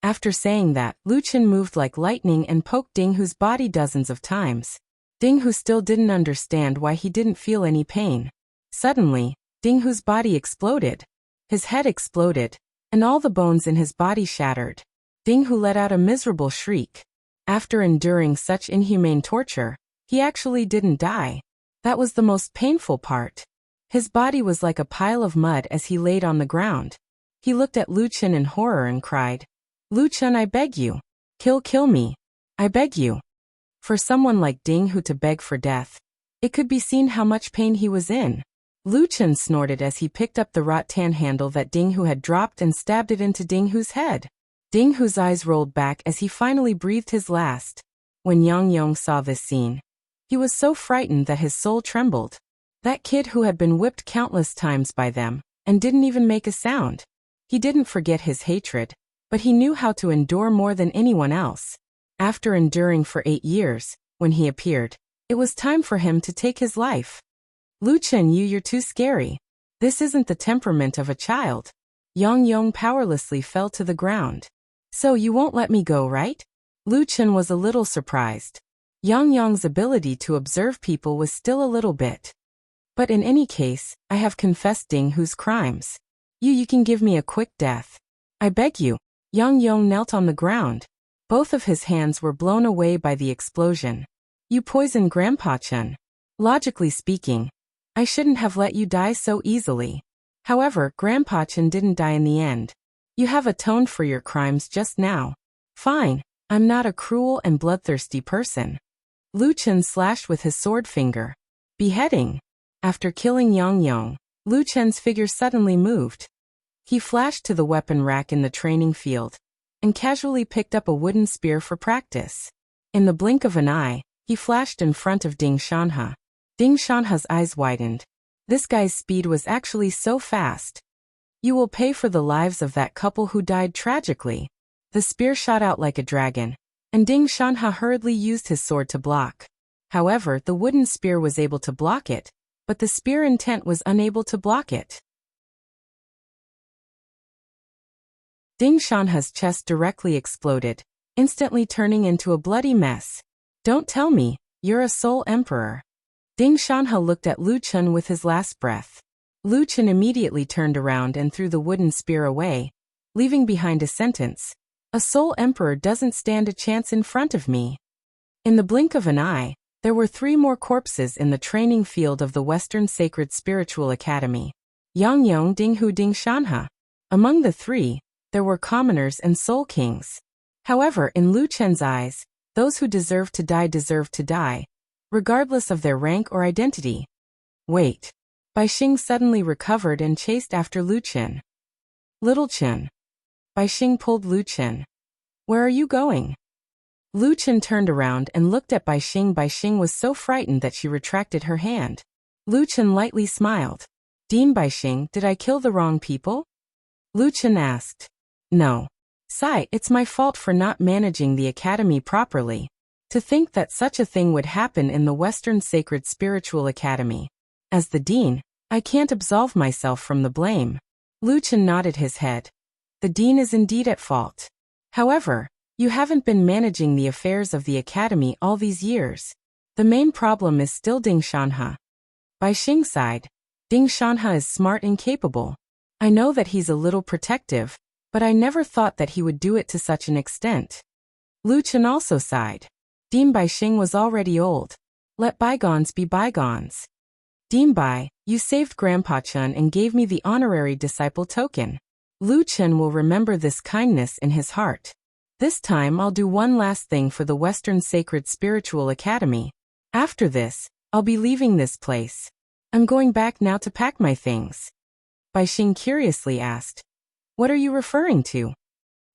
After saying that, Lu Chen moved like lightning and poked Dinghu's body dozens of times. Dinghu still didn't understand why he didn't feel any pain. Suddenly, Dinghu's body exploded. His head exploded, and all the bones in his body shattered. Dinghu let out a miserable shriek. After enduring such inhumane torture, he actually didn't die. That was the most painful part. His body was like a pile of mud as he laid on the ground. He looked at Lu Chen in horror and cried, "Lu Chen, I beg you. Kill me. I beg you." For someone like Dinghu to beg for death, it could be seen how much pain he was in. Lu Chen snorted as he picked up the rattan handle that Dinghu had dropped and stabbed it into Dinghu's head. Dinghu's eyes rolled back as he finally breathed his last. When Yang Yong saw this scene, he was so frightened that his soul trembled. That kid who had been whipped countless times by them, and didn't even make a sound. He didn't forget his hatred, but he knew how to endure more than anyone else. After enduring for 8 years, when he appeared, it was time for him to take his life. "Lu Chen, you're too scary. This isn't the temperament of a child." Yang Yong powerlessly fell to the ground. "So you won't let me go, right?" Lu Chen was a little surprised. Yang Yong's ability to observe people was still a little bit. "But in any case, I have confessed Dinghu's crimes. You can give me a quick death. I beg you." Yang Yong knelt on the ground. Both of his hands were blown away by the explosion. "You poisoned Grandpa Chen. Logically speaking, I shouldn't have let you die so easily. However, Grandpa Chen didn't die in the end. You have atoned for your crimes just now. Fine, I'm not a cruel and bloodthirsty person." Lu Chen slashed with his sword finger. Beheading. After killing Yang Yong, Lu Chen's figure suddenly moved. He flashed to the weapon rack in the training field, and casually picked up a wooden spear for practice. In the blink of an eye, he flashed in front of Ding Shanhe. Ding Shanhe's eyes widened. This guy's speed was actually so fast. "You will pay for the lives of that couple who died tragically." The spear shot out like a dragon, and Ding Shanhe hurriedly used his sword to block. However, the wooden spear was able to block it, but the spear intent was unable to block it. Ding Shanhe's chest directly exploded, instantly turning into a bloody mess. "Don't tell me, you're a soul emperor." Ding Shanhe looked at Lu Chen with his last breath. Lu Chen immediately turned around and threw the wooden spear away, leaving behind a sentence. A soul emperor doesn't stand a chance in front of me. In the blink of an eye, there were 3 more corpses in the training field of the Western Sacred Spiritual Academy. Yang Yong Ding Hu Ding Shanha. Among the 3, there were commoners and soul kings. However, in Lu Chen's eyes, those who deserve to die, regardless of their rank or identity. Wait. Bai Xing suddenly recovered and chased after Lu Chen. Little Chen. Bai Xing pulled Lu Chen. Where are you going? Lu Chen turned around and looked at Bai Xing. Bai Xing was so frightened that she retracted her hand. Lu Chen lightly smiled. Dean Bai Xing, did I kill the wrong people? Lu Chen asked. No. Sai, it's my fault for not managing the academy properly. To think that such a thing would happen in the Western Sacred Spiritual Academy. As the dean, I can't absolve myself from the blame. Lu Chen nodded his head. The dean is indeed at fault. However, you haven't been managing the affairs of the academy all these years. The main problem is still Ding Shanha. Bai Xing sighed. Ding Shanha is smart and capable. I know that he's a little protective, but I never thought that he would do it to such an extent. Lu Chen also sighed. Dean Bai Xing was already old. Let bygones be bygones. Dean Bai, you saved Grandpa Chen and gave me the honorary disciple token. Lu Chen will remember this kindness in his heart. This time I'll do one last thing for the Western Sacred Spiritual Academy. After this, I'll be leaving this place. I'm going back now to pack my things. Bai Xing curiously asked. What are you referring to?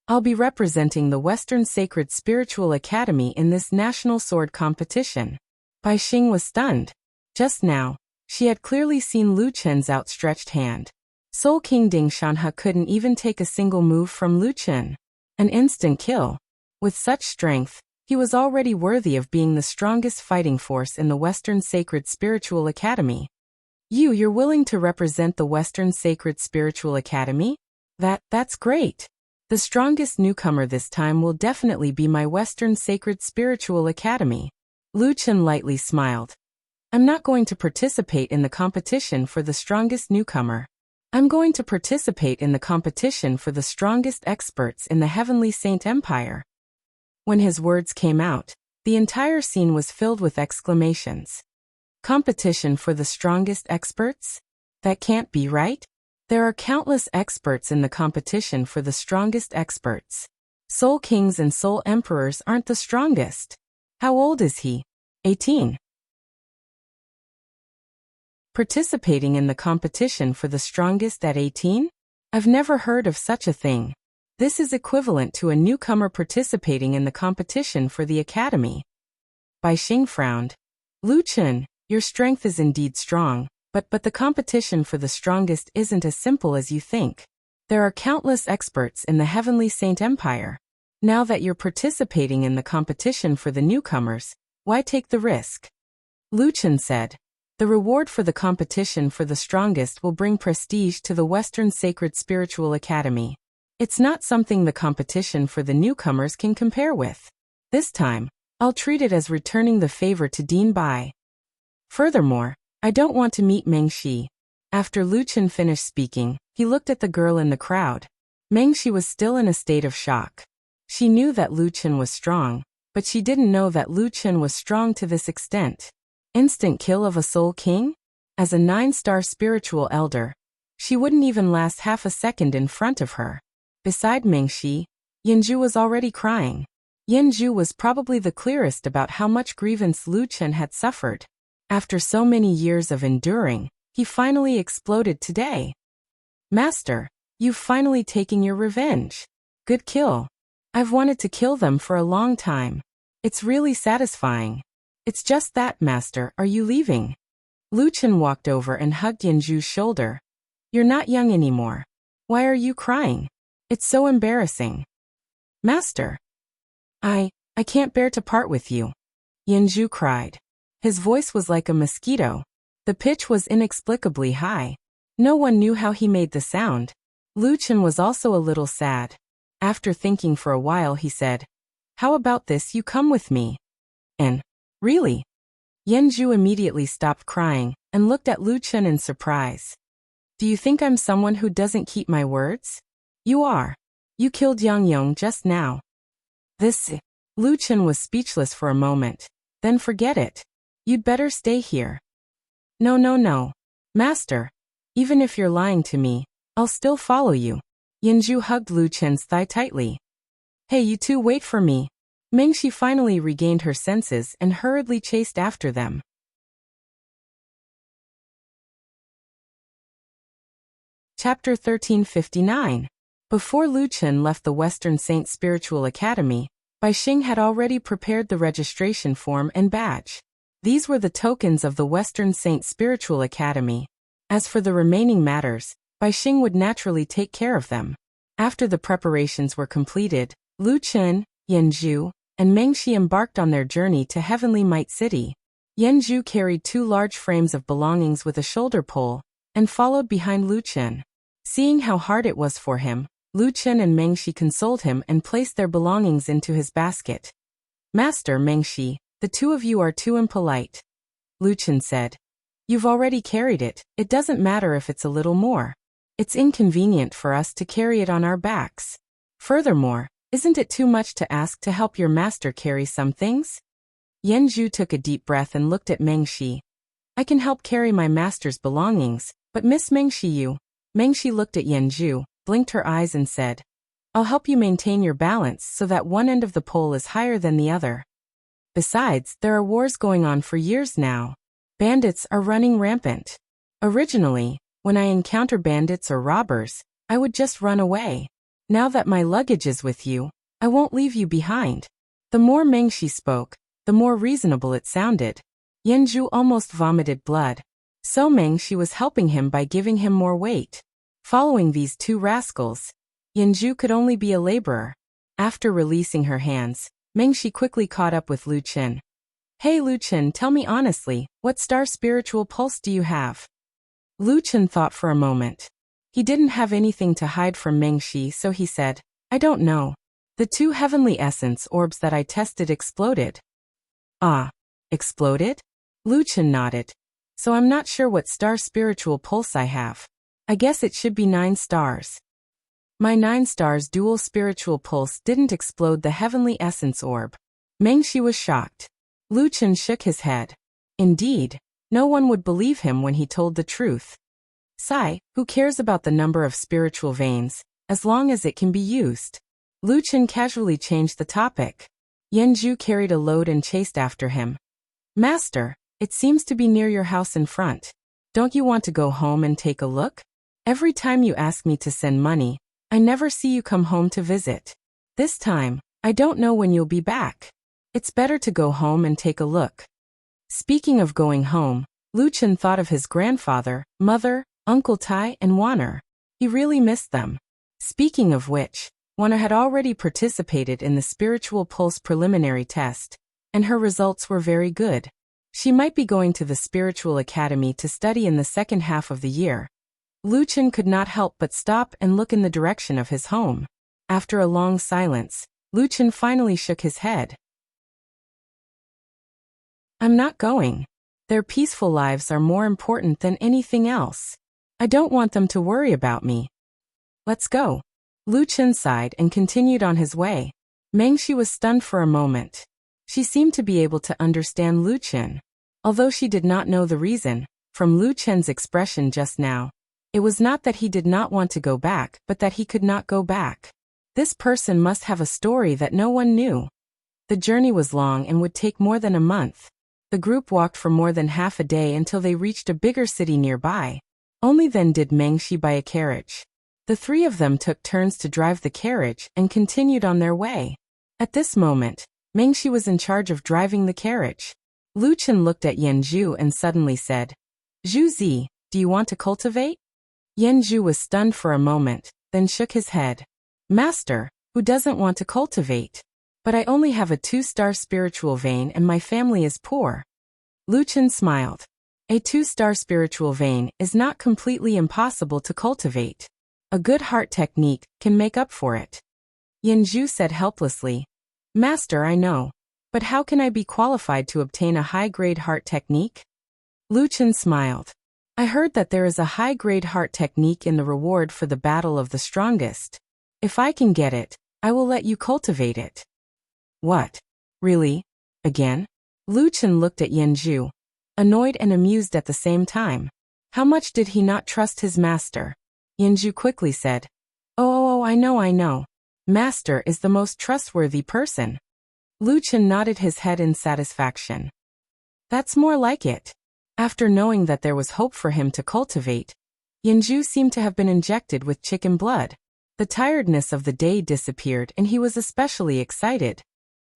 I'll be representing the Western Sacred Spiritual Academy in this national sword competition. Bai Xing was stunned. Just now, she had clearly seen Lu Chen's outstretched hand. Soul King Ding Shanha couldn't even take a single move from Lu Chen. An instant kill. With such strength, he was already worthy of being the strongest fighting force in the Western Sacred Spiritual Academy. You're willing to represent the Western Sacred Spiritual Academy? That's great. The strongest newcomer this time will definitely be my Western Sacred Spiritual Academy. Lu Chen lightly smiled. I'm not going to participate in the competition for the strongest newcomer. I'm going to participate in the competition for the strongest experts in the Heavenly Saint Empire. When his words came out, the entire scene was filled with exclamations. Competition for the strongest experts? That can't be right. There are countless experts in the competition for the strongest experts. Soul Kings and Soul Emperors aren't the strongest. How old is he? 18. Participating in the competition for the strongest at 18? I've never heard of such a thing. This is equivalent to a newcomer participating in the competition for the academy. Bai Xing frowned. Lu Chen, your strength is indeed strong, but the competition for the strongest isn't as simple as you think. There are countless experts in the Heavenly Saint Empire. Now that you're participating in the competition for the newcomers, why take the risk? Lu Chen said. The reward for the competition for the strongest will bring prestige to the Western Sacred Spiritual Academy. It's not something the competition for the newcomers can compare with. This time, I'll treat it as returning the favor to Dean Bai. Furthermore, I don't want to meet Meng Shi. After Lu Chen finished speaking, he looked at the girl in the crowd. Meng Shi was still in a state of shock. She knew that Lu Chen was strong, but she didn't know that Lu Chen was strong to this extent. Instant kill of a Soul King? As a 9-star spiritual elder, she wouldn't even last half a second in front of her. Beside Meng Shi, Yanju was already crying. Yanju was probably the clearest about how much grievance Lu Chen had suffered. After so many years of enduring, he finally exploded today. Master, you've finally taken your revenge. Good kill. I've wanted to kill them for a long time. It's really satisfying. It's just that, Master, are you leaving? Lu Chen walked over and hugged Yanju's shoulder. You're not young anymore. Why are you crying? It's so embarrassing. Master. I can't bear to part with you. Yanju cried. His voice was like a mosquito. The pitch was inexplicably high. No one knew how he made the sound. Lu Chen was also a little sad. After thinking for a while he said, How about this, you come with me? And, really? Yanju immediately stopped crying and looked at Lu Chen in surprise. Do you think I'm someone who doesn't keep my words? You are. You killed Yang Yong just now. Lu Chen was speechless for a moment. Then forget it. You'd better stay here. No, no, no. Master. Even if you're lying to me, I'll still follow you. Yanju hugged Lu Chen's thigh tightly. Hey, you two, wait for me. Mengshi finally regained her senses and hurriedly chased after them. Chapter 1359. Before Lu Chen left the Western Saint Spiritual Academy, Bai Xing had already prepared the registration form and badge. These were the tokens of the Western Saint Spiritual Academy. As for the remaining matters, Bai Xing would naturally take care of them. After the preparations were completed, Lu Chen, Yanju, and Mengshi embarked on their journey to Heavenly Might City. Yanju carried 2 large frames of belongings with a shoulder pole, and followed behind Lu Chen. Seeing how hard it was for him, Lu Chen and Mengshi consoled him and placed their belongings into his basket. Master Mengshi, the 2 of you are too impolite. Lu Chen said. You've already carried it, it doesn't matter if it's a little more. It's inconvenient for us to carry it on our backs. Furthermore, isn't it too much to ask to help your master carry some things? Yanju took a deep breath and looked at Mengshi. I can help carry my master's belongings, but Miss Mengshi you. Mengshi looked at Yanju, blinked her eyes and said, I'll help you maintain your balance so that one end of the pole is higher than the other. Besides, there are wars going on for years now. Bandits are running rampant. Originally, when I encounter bandits or robbers, I would just run away. Now that my luggage is with you, I won't leave you behind. The more Mengshi spoke, the more reasonable it sounded. Yanju almost vomited blood. So Mengshi was helping him by giving him more weight. Following these 2 rascals, Yanju could only be a laborer. After releasing her hands, Mengshi quickly caught up with Lu Chen. Hey Lu Chen, tell me honestly, what star spiritual pulse do you have? Lu Chen thought for a moment. He didn't have anything to hide from Mengshi, so he said, I don't know. The 2 heavenly essence orbs that I tested exploded. Ah, exploded? Lu Chen nodded. So I'm not sure what star spiritual pulse I have. I guess it should be 9 stars. My 9 stars dual spiritual pulse didn't explode the heavenly essence orb. Mengshi was shocked. Lu Chen shook his head. Indeed, no one would believe him when he told the truth. Sai, who cares about the number of spiritual veins, as long as it can be used? Lu Chen casually changed the topic. Yanju carried a load and chased after him. Master, it seems to be near your house in front. Don't you want to go home and take a look? Every time you ask me to send money, I never see you come home to visit. This time, I don't know when you'll be back. It's better to go home and take a look. Speaking of going home, Lu Chen thought of his grandfather, mother, Uncle Tai and Wanner. He really missed them. Speaking of which, Wanner had already participated in the spiritual pulse preliminary test, and her results were very good. She might be going to the spiritual academy to study in the second half of the year. Lu Chen could not help but stop and look in the direction of his home. After a long silence, Lu Chen finally shook his head. I'm not going. Their peaceful lives are more important than anything else. I don't want them to worry about me. Let's go. Lu Chen sighed and continued on his way. Mengshi was stunned for a moment. She seemed to be able to understand Lu Chen. Although she did not know the reason, from Lu Chen's expression just now, it was not that he did not want to go back, but that he could not go back. This person must have a story that no one knew. The journey was long and would take more than a month. The group walked for more than half a day until they reached a bigger city nearby. Only then did Mengshi buy a carriage. The 3 of them took turns to drive the carriage and continued on their way. At this moment, Mengshi was in charge of driving the carriage. Lu Chen looked at Yanju and suddenly said, Zhu Zi, do you want to cultivate? Yanju was stunned for a moment, then shook his head. Master, who doesn't want to cultivate? But I only have a 2-star spiritual vein and my family is poor. Lu Chen smiled. A 2-star spiritual vein is not completely impossible to cultivate. A good heart technique can make up for it. Yanju said helplessly, Master, I know. But how can I be qualified to obtain a high-grade heart technique? Lu Chen smiled. I heard that there is a high-grade heart technique in the reward for the battle of the strongest. If I can get it, I will let you cultivate it. What? Really? Again? Lu Chen looked at Yanju, annoyed and amused at the same time. How much did he not trust his master? Yanju quickly said, Oh, I know. Master is the most trustworthy person. Lu Chen nodded his head in satisfaction. That's more like it. After knowing that there was hope for him to cultivate, Yanju seemed to have been injected with chicken blood. The tiredness of the day disappeared and he was especially excited.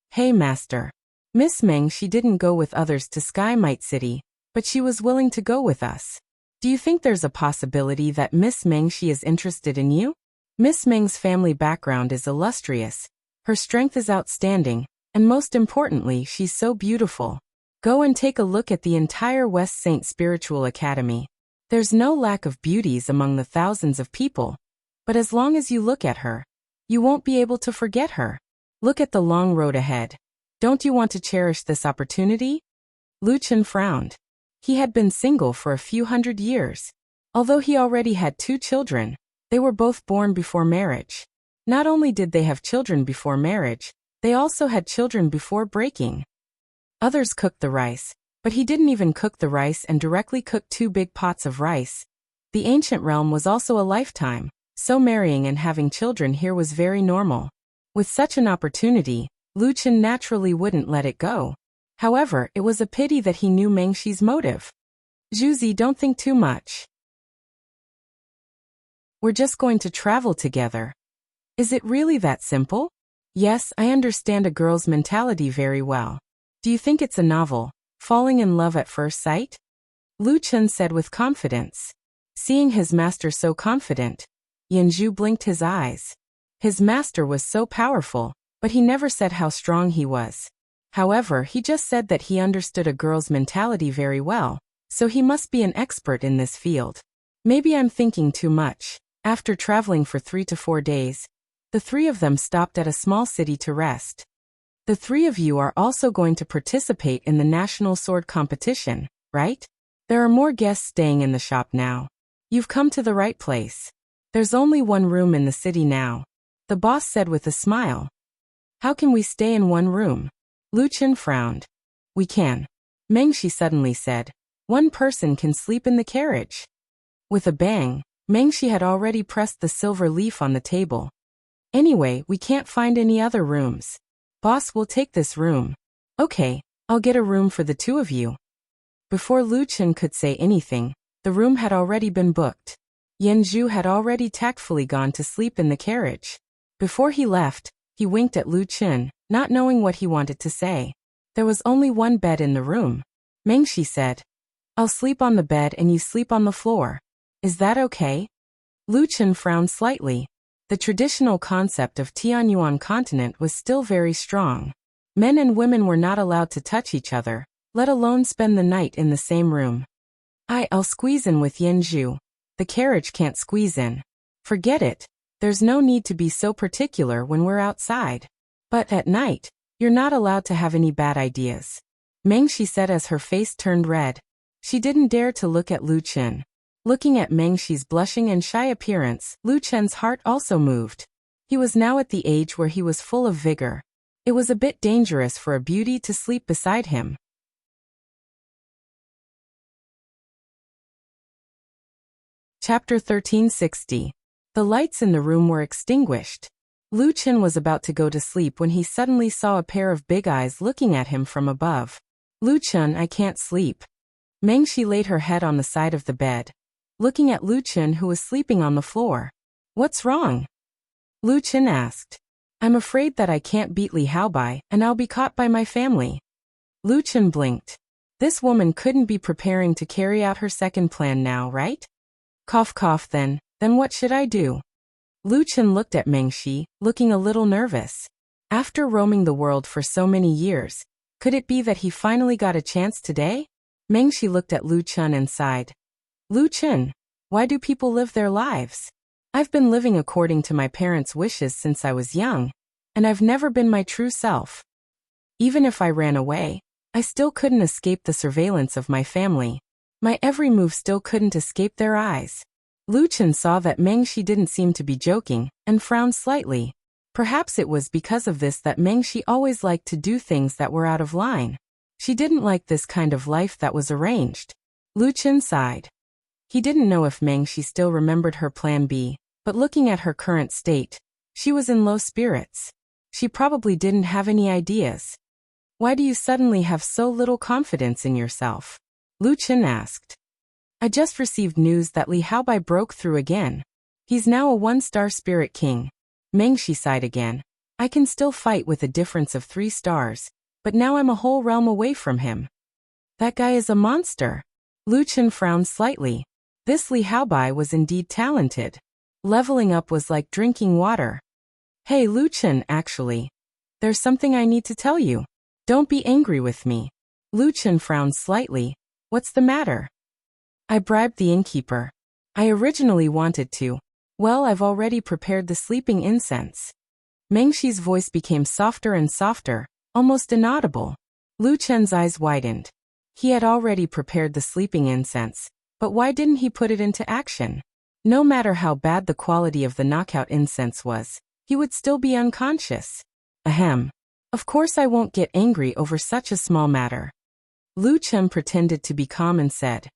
Hey master. Miss Meng, she didn't go with others to Sky Might City, but she was willing to go with us. Do you think there's a possibility that Miss Meng she is interested in you? Miss Meng's family background is illustrious, her strength is outstanding, and most importantly she's so beautiful. Go and take a look at the entire West Saint Spiritual Academy. There's no lack of beauties among the thousands of people, but as long as you look at her, you won't be able to forget her. Look at the long road ahead. Don't you want to cherish this opportunity? Lu Chen frowned. He had been single for a few hundred years. Although he already had 2 children, they were both born before marriage. Not only did they have children before marriage, they also had children before breaking. Others cooked the rice, but he didn't even cook the rice and directly cooked 2 big pots of rice. The ancient realm was also a lifetime, so marrying and having children here was very normal. With such an opportunity, Lu Chen naturally wouldn't let it go. However, it was a pity that he knew Meng Shi's motive. Zhuzi, don't think too much. We're just going to travel together. Is it really that simple? Yes, I understand a girl's mentality very well. Do you think it's a novel, falling in love at first sight? Lu Chen said with confidence. Seeing his master so confident, Yanju blinked his eyes. His master was so powerful, but he never said how strong he was. However, he just said that he understood a girl's mentality very well, so he must be an expert in this field. Maybe I'm thinking too much. After traveling for 3 to 4 days, the 3 of them stopped at a small city to rest. The 3 of you are also going to participate in the national sword competition, right? There are more guests staying in the shop now. You've come to the right place. There's only 1 room in the city now, the boss said with a smile. How can we stay in 1 room? Lu Chen frowned. We can. Meng Shi suddenly said. 1 person can sleep in the carriage. With a bang, Meng Shi had already pressed the silver leaf on the table. Anyway, we can't find any other rooms. Boss will take this room. Okay, I'll get a room for the 2 of you. Before Lu Chen could say anything, the room had already been booked. Yanju had already tactfully gone to sleep in the carriage. Before he left, he winked at Lu Chen, not knowing what he wanted to say. There was only 1 bed in the room. Meng Shi said, I'll sleep on the bed and you sleep on the floor. Is that okay? Lu Chen frowned slightly. The traditional concept of Tianyuan continent was still very strong. Men and women were not allowed to touch each other, let alone spend the night in the same room. I'll squeeze in with Yanju. The carriage can't squeeze in. Forget it. There's no need to be so particular when we're outside. But at night, you're not allowed to have any bad ideas. Meng Shi said as her face turned red. She didn't dare to look at Lu Chen. Looking at Meng Shi's blushing and shy appearance, Lu Chen's heart also moved. He was now at the age where he was full of vigor. It was a bit dangerous for a beauty to sleep beside him. Chapter 1360. The lights in the room were extinguished. Lu Chen was about to go to sleep when he suddenly saw a pair of big eyes looking at him from above. Lu Chen, I can't sleep. Meng Shi laid her head on the side of the bed, looking at Lu Chen who was sleeping on the floor. What's wrong? Lu Chen asked. I'm afraid that I can't beat Li Haobai and I'll be caught by my family. Lu Chen blinked. This woman couldn't be preparing to carry out her second plan now, right? Cough cough then what should I do? Lu Chen looked at Meng Shi, looking a little nervous. After roaming the world for so many years, could it be that he finally got a chance today? Meng Shi looked at Lu Chen and sighed. Lu Chen, why do people live their lives? I've been living according to my parents' wishes since I was young, and I've never been my true self. Even if I ran away, I still couldn't escape the surveillance of my family. My every move still couldn't escape their eyes. Lu Chen saw that Meng Shi didn't seem to be joking, and frowned slightly. Perhaps it was because of this that Meng Shi always liked to do things that were out of line. She didn't like this kind of life that was arranged. Lu Chen sighed. He didn't know if Meng Shi still remembered her plan B, but looking at her current state, she was in low spirits. She probably didn't have any ideas. Why do you suddenly have so little confidence in yourself? Lu Chen asked. I just received news that Li Haobai broke through again. He's now a 1-star spirit king. Meng Shi sighed again. I can still fight with a difference of 3 stars, but now I'm a whole realm away from him. That guy is a monster. Lu Chen frowned slightly. This Li Haobai was indeed talented. Leveling up was like drinking water. Hey Lu Chen, actually. There's something I need to tell you. Don't be angry with me. Lu Chen frowned slightly. What's the matter? I bribed the innkeeper. I originally wanted to. Well, I've already prepared the sleeping incense. Meng Shi's voice became softer and softer, almost inaudible. Lu Chen's eyes widened. He had already prepared the sleeping incense, but why didn't he put it into action? No matter how bad the quality of the knockout incense was, he would still be unconscious. Ahem. Of course I won't get angry over such a small matter. Lu Chen pretended to be calm and said,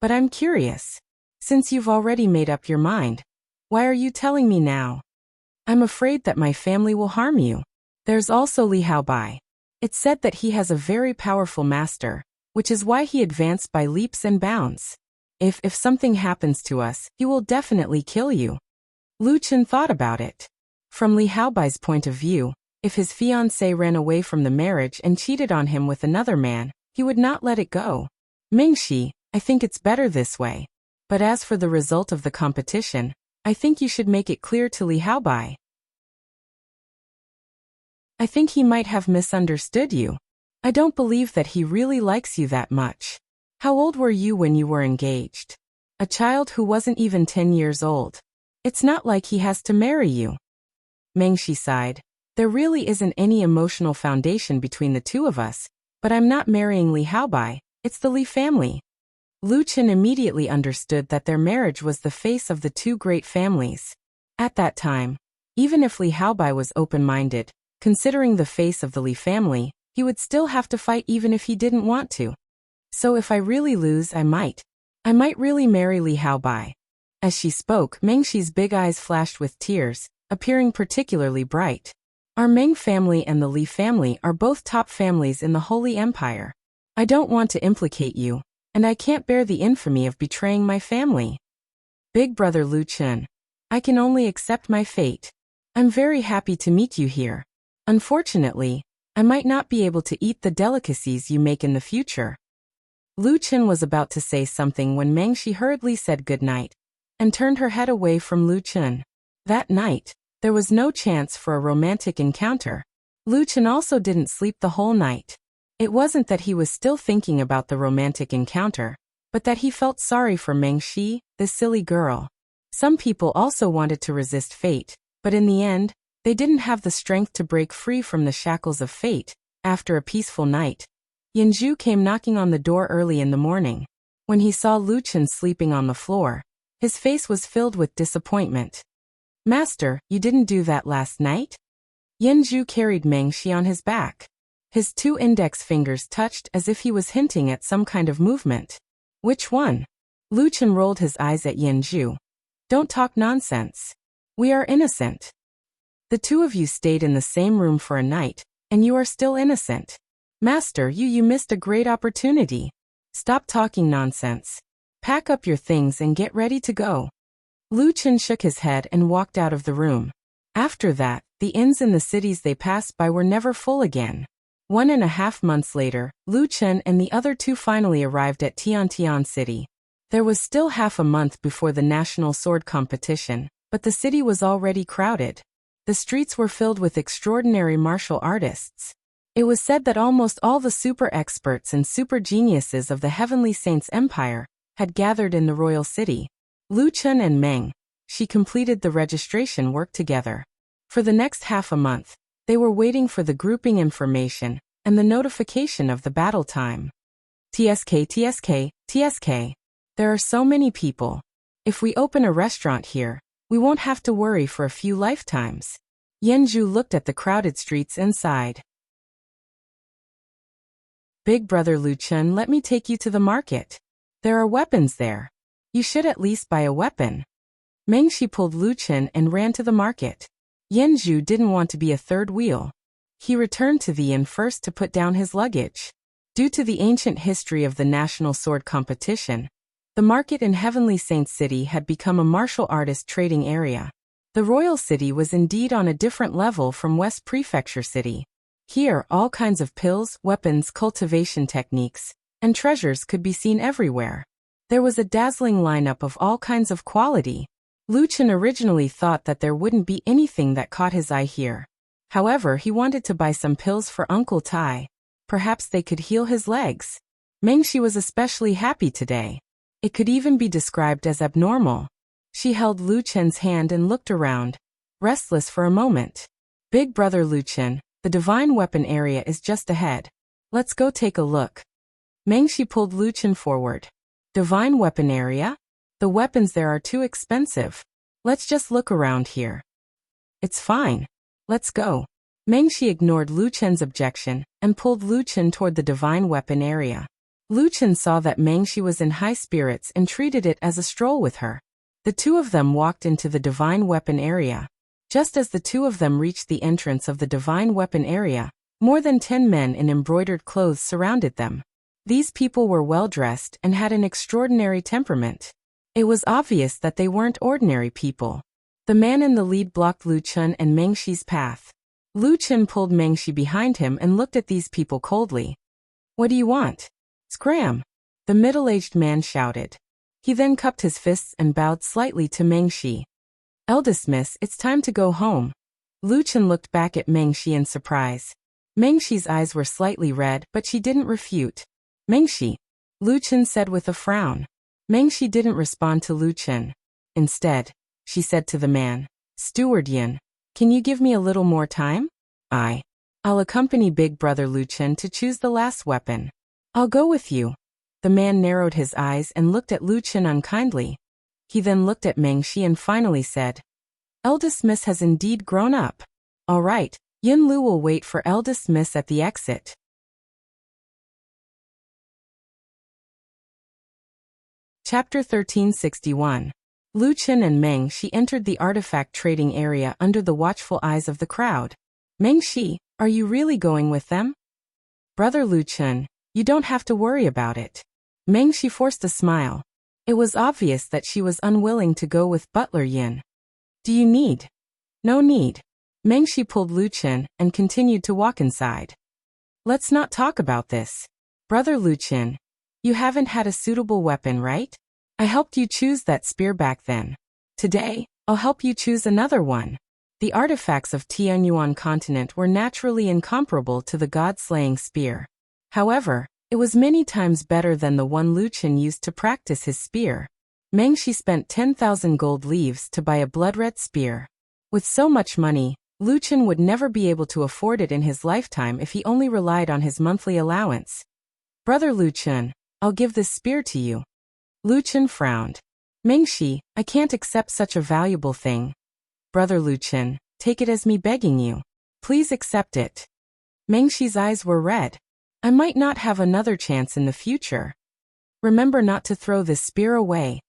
but I'm curious. Since you've already made up your mind, why are you telling me now? I'm afraid that my family will harm you. There's also Li Haobai. It's said that he has a very powerful master, which is why he advanced by leaps and bounds. If something happens to us, he will definitely kill you. Lu Chen thought about it. From Li Haobai's point of view, if his fiancée ran away from the marriage and cheated on him with another man, he would not let it go. Meng Shi, I think it's better this way. But as for the result of the competition, I think you should make it clear to Li Haobai. I think he might have misunderstood you. I don't believe that he really likes you that much. How old were you when you were engaged? A child who wasn't even 10 years old. It's not like he has to marry you. Meng Shi sighed. There really isn't any emotional foundation between the two of us, but I'm not marrying Li Haobai, it's the Li family. Lu Chen immediately understood that their marriage was the face of the two great families. At that time, even if Li Haobai was open-minded, considering the face of the Li family, he would still have to fight even if he didn't want to. So if I really lose, I might really marry Li Haobai. As she spoke, Meng Shi's big eyes flashed with tears, appearing particularly bright. Our Meng family and the Li family are both top families in the Holy Empire. I don't want to implicate you, and I can't bear the infamy of betraying my family. Big brother Lu Chen, I can only accept my fate. I'm very happy to meet you here. Unfortunately, I might not be able to eat the delicacies you make in the future. Lu Chen was about to say something when Meng Shi hurriedly said goodnight, and turned her head away from Lu Chen. That night, there was no chance for a romantic encounter. Lu Chen also didn't sleep the whole night. It wasn't that he was still thinking about the romantic encounter, but that he felt sorry for Meng Shi, this silly girl. Some people also wanted to resist fate, but in the end, they didn't have the strength to break free from the shackles of fate. After a peaceful night, Yanzhu came knocking on the door early in the morning. When he saw Lu Chen sleeping on the floor, his face was filled with disappointment. Master, you didn't do that last night? Yanzhu carried Meng Shi on his back. His 2 index fingers touched as if he was hinting at some kind of movement. Which one? Lu Chen rolled his eyes at Yanzhu. Don't talk nonsense. We are innocent. The 2 of you stayed in the same room for a night, and you are still innocent. Master, you missed a great opportunity. Stop talking nonsense. Pack up your things and get ready to go. Lu Chen shook his head and walked out of the room. After that, the inns in the cities they passed by were never full again. 1.5 months later, Lu Chen and the other 2 finally arrived at Tiantian City. There was still half a month before the national sword competition, but the city was already crowded. The streets were filled with extraordinary martial artists. It was said that almost all the super experts and super geniuses of the Heavenly Saints Empire had gathered in the royal city. Lu Chen and Meng Shi completed the registration work together. For the next half a month, they were waiting for the grouping information and the notification of the battle time. TSK, TSK, TSK. There are so many people. If we open a restaurant here, we won't have to worry for a few lifetimes. Yanju looked at the crowded streets inside. Big brother Lu Chen, let me take you to the market. There are weapons there. You should at least buy a weapon. Mengshi pulled Lu Chen and ran to the market. Yanju didn't want to be a third wheel. He returned to the inn first to put down his luggage. Due to the ancient history of the national sword competition, the market in Heavenly Saint City had become a martial artist trading area. The royal city was indeed on a different level from West Prefecture City. Here, all kinds of pills, weapons, cultivation techniques, and treasures could be seen everywhere. There was a dazzling lineup of all kinds of quality. Lu Chen originally thought that there wouldn't be anything that caught his eye here. However, he wanted to buy some pills for Uncle Tai. Perhaps they could heal his legs. Mengshi was especially happy today. It could even be described as abnormal. She held Lu Chen's hand and looked around, restless for a moment. Big brother Lu Chen, the divine weapon area is just ahead. Let's go take a look. Mengshi pulled Lu Chen forward. Divine weapon area? The weapons there are too expensive. Let's just look around here. It's fine. Let's go. Mengshi ignored Lu Chen's objection and pulled Lu Chen toward the divine weapon area. Lu Chen saw that Mengshi was in high spirits and treated it as a stroll with her. The two of them walked into the divine weapon area. Just as the two of them reached the entrance of the divine weapon area, more than 10 men in embroidered clothes surrounded them. These people were well-dressed and had an extraordinary temperament. It was obvious that they weren't ordinary people. The man in the lead blocked Lu Chen and Mengshi's path. Lu Chen pulled Mengshi behind him and looked at these people coldly. What do you want? Scram! The middle-aged man shouted. He then cupped his fists and bowed slightly to Mengshi. Eldest miss, it's time to go home. Lu Chen looked back at Mengshi in surprise. Mengshi's eyes were slightly red, but she didn't refute. Mengshi, Lu Chen said with a frown. Mengshi didn't respond to Lu Chen. Instead, she said to the man, Steward Yin, can you give me a little more time? I'll accompany big brother Lu Chen to choose the last weapon. I'll go with you. The man narrowed his eyes and looked at Lu Chen unkindly. He then looked at Mengshi and finally said, Eldest miss has indeed grown up. All right, Yin Lu will wait for eldest miss at the exit. Chapter 1361. Lu Chen and Mengshi entered the artifact trading area under the watchful eyes of the crowd. Mengshi, are you really going with them? Brother Lu Chen, you don't have to worry about it. Mengshi forced a smile. It was obvious that she was unwilling to go with Butler Yin. Do you need? No need. Mengshi pulled Lu Chen and continued to walk inside. Let's not talk about this. Brother Lu Chen, you haven't had a suitable weapon, right? I helped you choose that spear back then. Today, I'll help you choose another one. The artifacts of Tianyuan continent were naturally incomparable to the god-slaying spear. However, it was many times better than the one Lu Chen used to practice his spear. Mengshi spent 10,000 gold leaves to buy a blood-red spear. With so much money, Lu Chen would never be able to afford it in his lifetime if he only relied on his monthly allowance. Brother Lu Chen, I'll give this spear to you. Lu Chen frowned. Mengshi, I can't accept such a valuable thing. Brother Lu Chen, take it as me begging you. Please accept it. Mengshi's eyes were red. I might not have another chance in the future. Remember not to throw this spear away.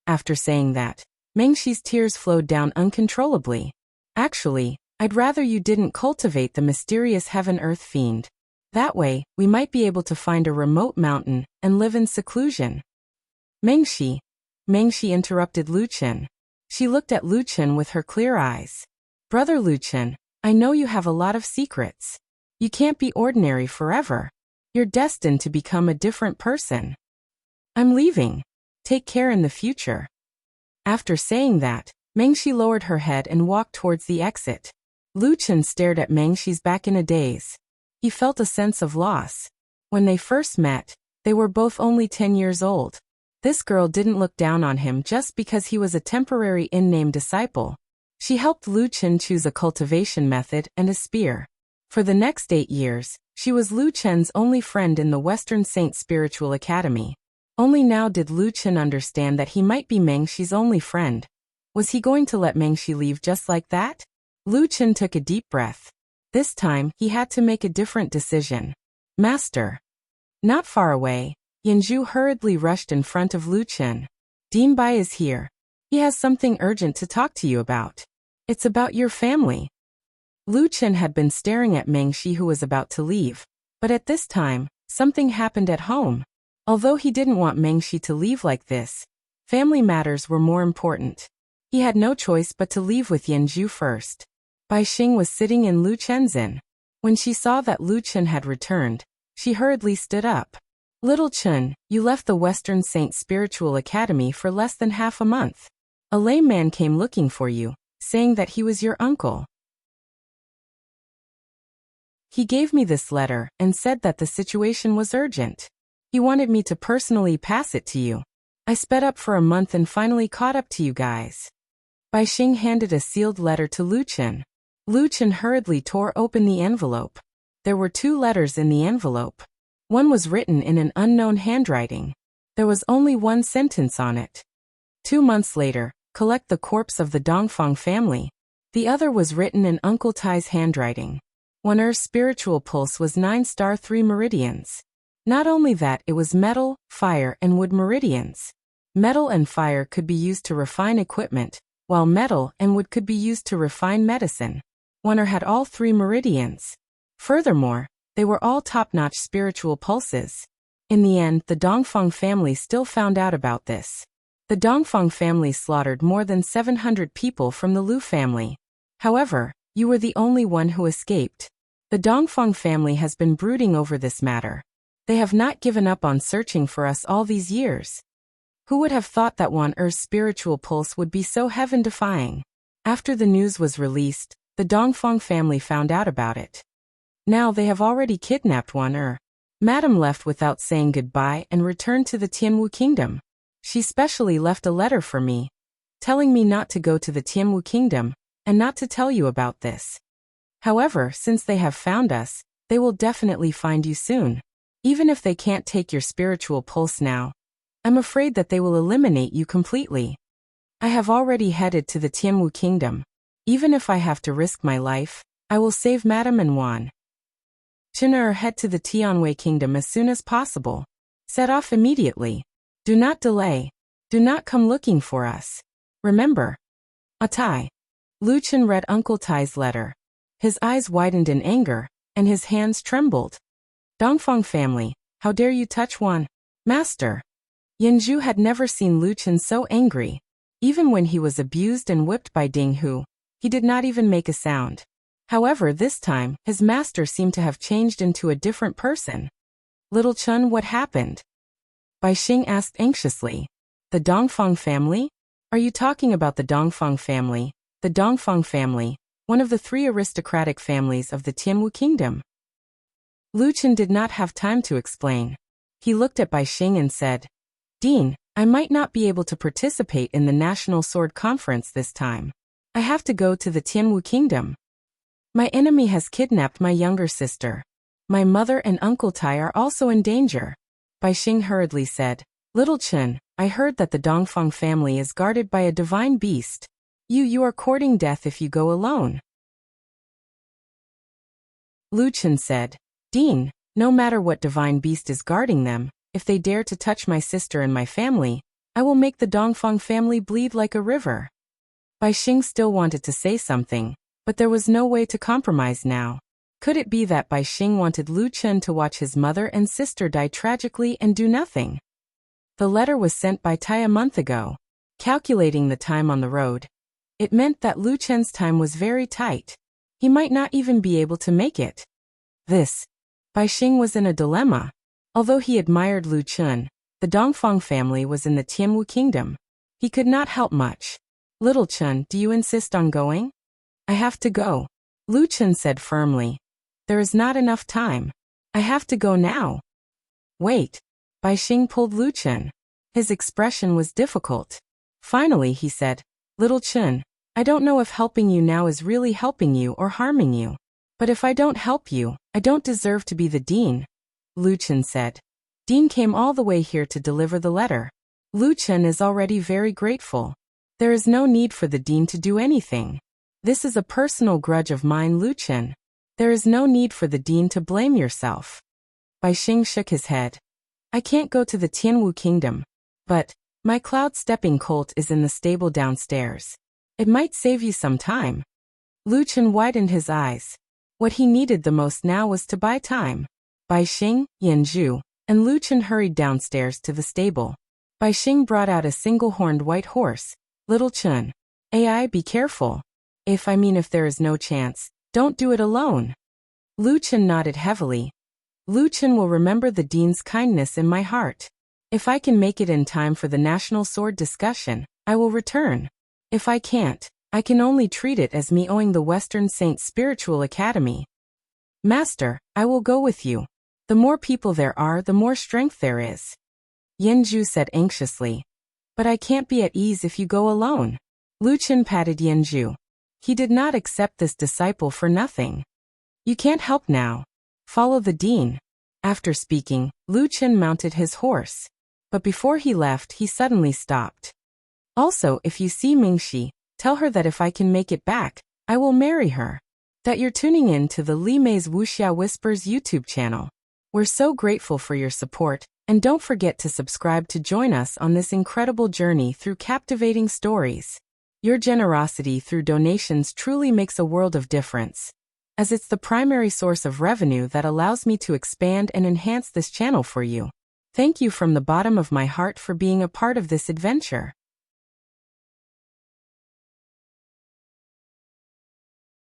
After saying that, Mengshi's tears flowed down uncontrollably. Actually, I'd rather you didn't cultivate the mysterious heaven-earth fiend. That way, we might be able to find a remote mountain and live in seclusion. Mengshi interrupted Lu Chen. She looked at Lu Chen with her clear eyes. Brother Lu Chen, I know you have a lot of secrets. You can't be ordinary forever. You're destined to become a different person. I'm leaving. Take care in the future. After saying that, Mengshi lowered her head and walked towards the exit. Lu Chen stared at Mengshi's back in a daze. He felt a sense of loss. When they first met, they were both only 10 years old. This girl didn't look down on him just because he was a temporary in-name disciple. She helped Lu Chen choose a cultivation method and a spear. For the next 8 years, she was Lu Chen's only friend in the Western Saint Spiritual Academy. Only now did Lu Chen understand that he might be Meng Shi's only friend. Was he going to let Meng Shi leave just like that? Lu Chen took a deep breath. This time, he had to make a different decision. Master. Not far away, Yanzhu hurriedly rushed in front of Lu Chen. Dean Bai is here. He has something urgent to talk to you about. It's about your family. Lu Chen had been staring at Meng Shi, who was about to leave. But at this time, something happened at home. Although he didn't want Meng Shi to leave like this, family matters were more important. He had no choice but to leave with Yanzhu first. Bai Xing was sitting in Lu Chen's inn. When she saw that Lu Chen had returned, she hurriedly stood up. Little Chen, you left the Western Saint Spiritual Academy for less than half a month. A lame man came looking for you, saying that he was your uncle. He gave me this letter and said that the situation was urgent. He wanted me to personally pass it to you. I sped up for a month and finally caught up to you guys. Bai Xing handed a sealed letter to Lu Chen. Lu Chen hurriedly tore open the envelope. There were 2 letters in the envelope. One was written in an unknown handwriting. There was only 1 sentence on it. 2 months later, collect the corpse of the Dongfang family. The other was written in Uncle Tai's handwriting. One's spiritual pulse was 9*3 meridians. Not only that, it was metal, fire, and wood meridians. Metal and fire could be used to refine equipment, while metal and wood could be used to refine medicine. Oner had all 3 meridians. Furthermore, they were all top-notch spiritual pulses. In the end, the Dongfang family still found out about this. The Dongfang family slaughtered more than 700 people from the Lu family. However, you were the only one who escaped. The Dongfang family has been brooding over this matter. They have not given up on searching for us all these years. Who would have thought that Oner's spiritual pulse would be so heaven-defying? After the news was released, the Dongfang family found out about it. Now they have already kidnapped Oner. Madame left without saying goodbye and returned to the Tianwu kingdom. She specially left a letter for me, telling me not to go to the Tianwu kingdom, and not to tell you about this. However, since they have found us, they will definitely find you soon. Even if they can't take your spiritual pulse now, I'm afraid that they will eliminate you completely. I have already headed to the Tianwu kingdom. Even if I have to risk my life, I will save Madame and Wan. Chiner, head to the Tianwei kingdom as soon as possible. Set off immediately. Do not delay. Do not come looking for us. Remember. Atai. Lu Chen read Uncle Tai's letter. His eyes widened in anger, and his hands trembled. Dongfang family, how dare you touch Wan? Master. Yanzhu had never seen Lu Chen so angry. Even when he was abused and whipped by Ding Hu, he did not even make a sound. However, this time, his master seemed to have changed into a different person. Little Chen, what happened? Bai Xing asked anxiously. The Dongfang family? Are you talking about the Dongfang family? The Dongfang family, one of the 3 aristocratic families of the Tianwu kingdom. Lu Chen did not have time to explain. He looked at Bai Xing and said, Dean, I might not be able to participate in the National Sword Conference this time. I have to go to the Tianwu kingdom. My enemy has kidnapped my younger sister. My mother and Uncle Tai are also in danger. Bai Xing hurriedly said, Little Chen, I heard that the Dongfang family is guarded by a divine beast. You are courting death if you go alone. Lu Chen said, Dean, no matter what divine beast is guarding them, if they dare to touch my sister and my family, I will make the Dongfang family bleed like a river. Bai Xing still wanted to say something, but there was no way to compromise now. Could it be that Bai Xing wanted Lu Chen to watch his mother and sister die tragically and do nothing? The letter was sent by Tai a month ago. Calculating the time on the road, it meant that Lu Chen's time was very tight. He might not even be able to make it. Bai Xing was in a dilemma. Although he admired Lu Chen, the Dongfang family was in the Tianwu kingdom. He could not help much. Little Chen, do you insist on going? I have to go. Lu Chen said firmly. There is not enough time. I have to go now. Wait. Bai Xing pulled Lu Chen. His expression was difficult. Finally, he said, Little Chen, I don't know if helping you now is really helping you or harming you. But if I don't help you, I don't deserve to be the dean, Lu Chen said. Dean came all the way here to deliver the letter. Lu Chen is already very grateful. There is no need for the dean to do anything. This is a personal grudge of mine, Lu Chen. There is no need for the dean to blame yourself. Bai Xing shook his head. I can't go to the Tianwu kingdom. But my cloud-stepping colt is in the stable downstairs. It might save you some time. Lu Chen widened his eyes. What he needed the most now was to buy time. Bai Xing, Yanzhu, and Lu Chen hurried downstairs to the stable. Bai Xing brought out a single-horned white horse. Little Chen. Ai, be careful. If there is no chance, don't do it alone. Lu Chen nodded heavily. Lu Chen will remember the dean's kindness in my heart. If I can make it in time for the national sword discussion, I will return. If I can't, I can only treat it as me owing the Western Saint Spiritual Academy. Master, I will go with you. The more people there are, the more strength there is. Yanzhu said anxiously. But I can't be at ease if you go alone. Lu Chen patted Yanzhu. He did not accept this disciple for nothing. You can't help now. Follow the dean. After speaking, Lu Chen mounted his horse. But before he left, he suddenly stopped. Also, if you see Mingxi, tell her that if I can make it back, I will marry her. That you're tuning in to the Li Mei's Wuxia Whispers YouTube channel. We're so grateful for your support, and don't forget to subscribe to join us on this incredible journey through captivating stories. Your generosity through donations truly makes a world of difference, as it's the primary source of revenue that allows me to expand and enhance this channel for you. Thank you from the bottom of my heart for being a part of this adventure.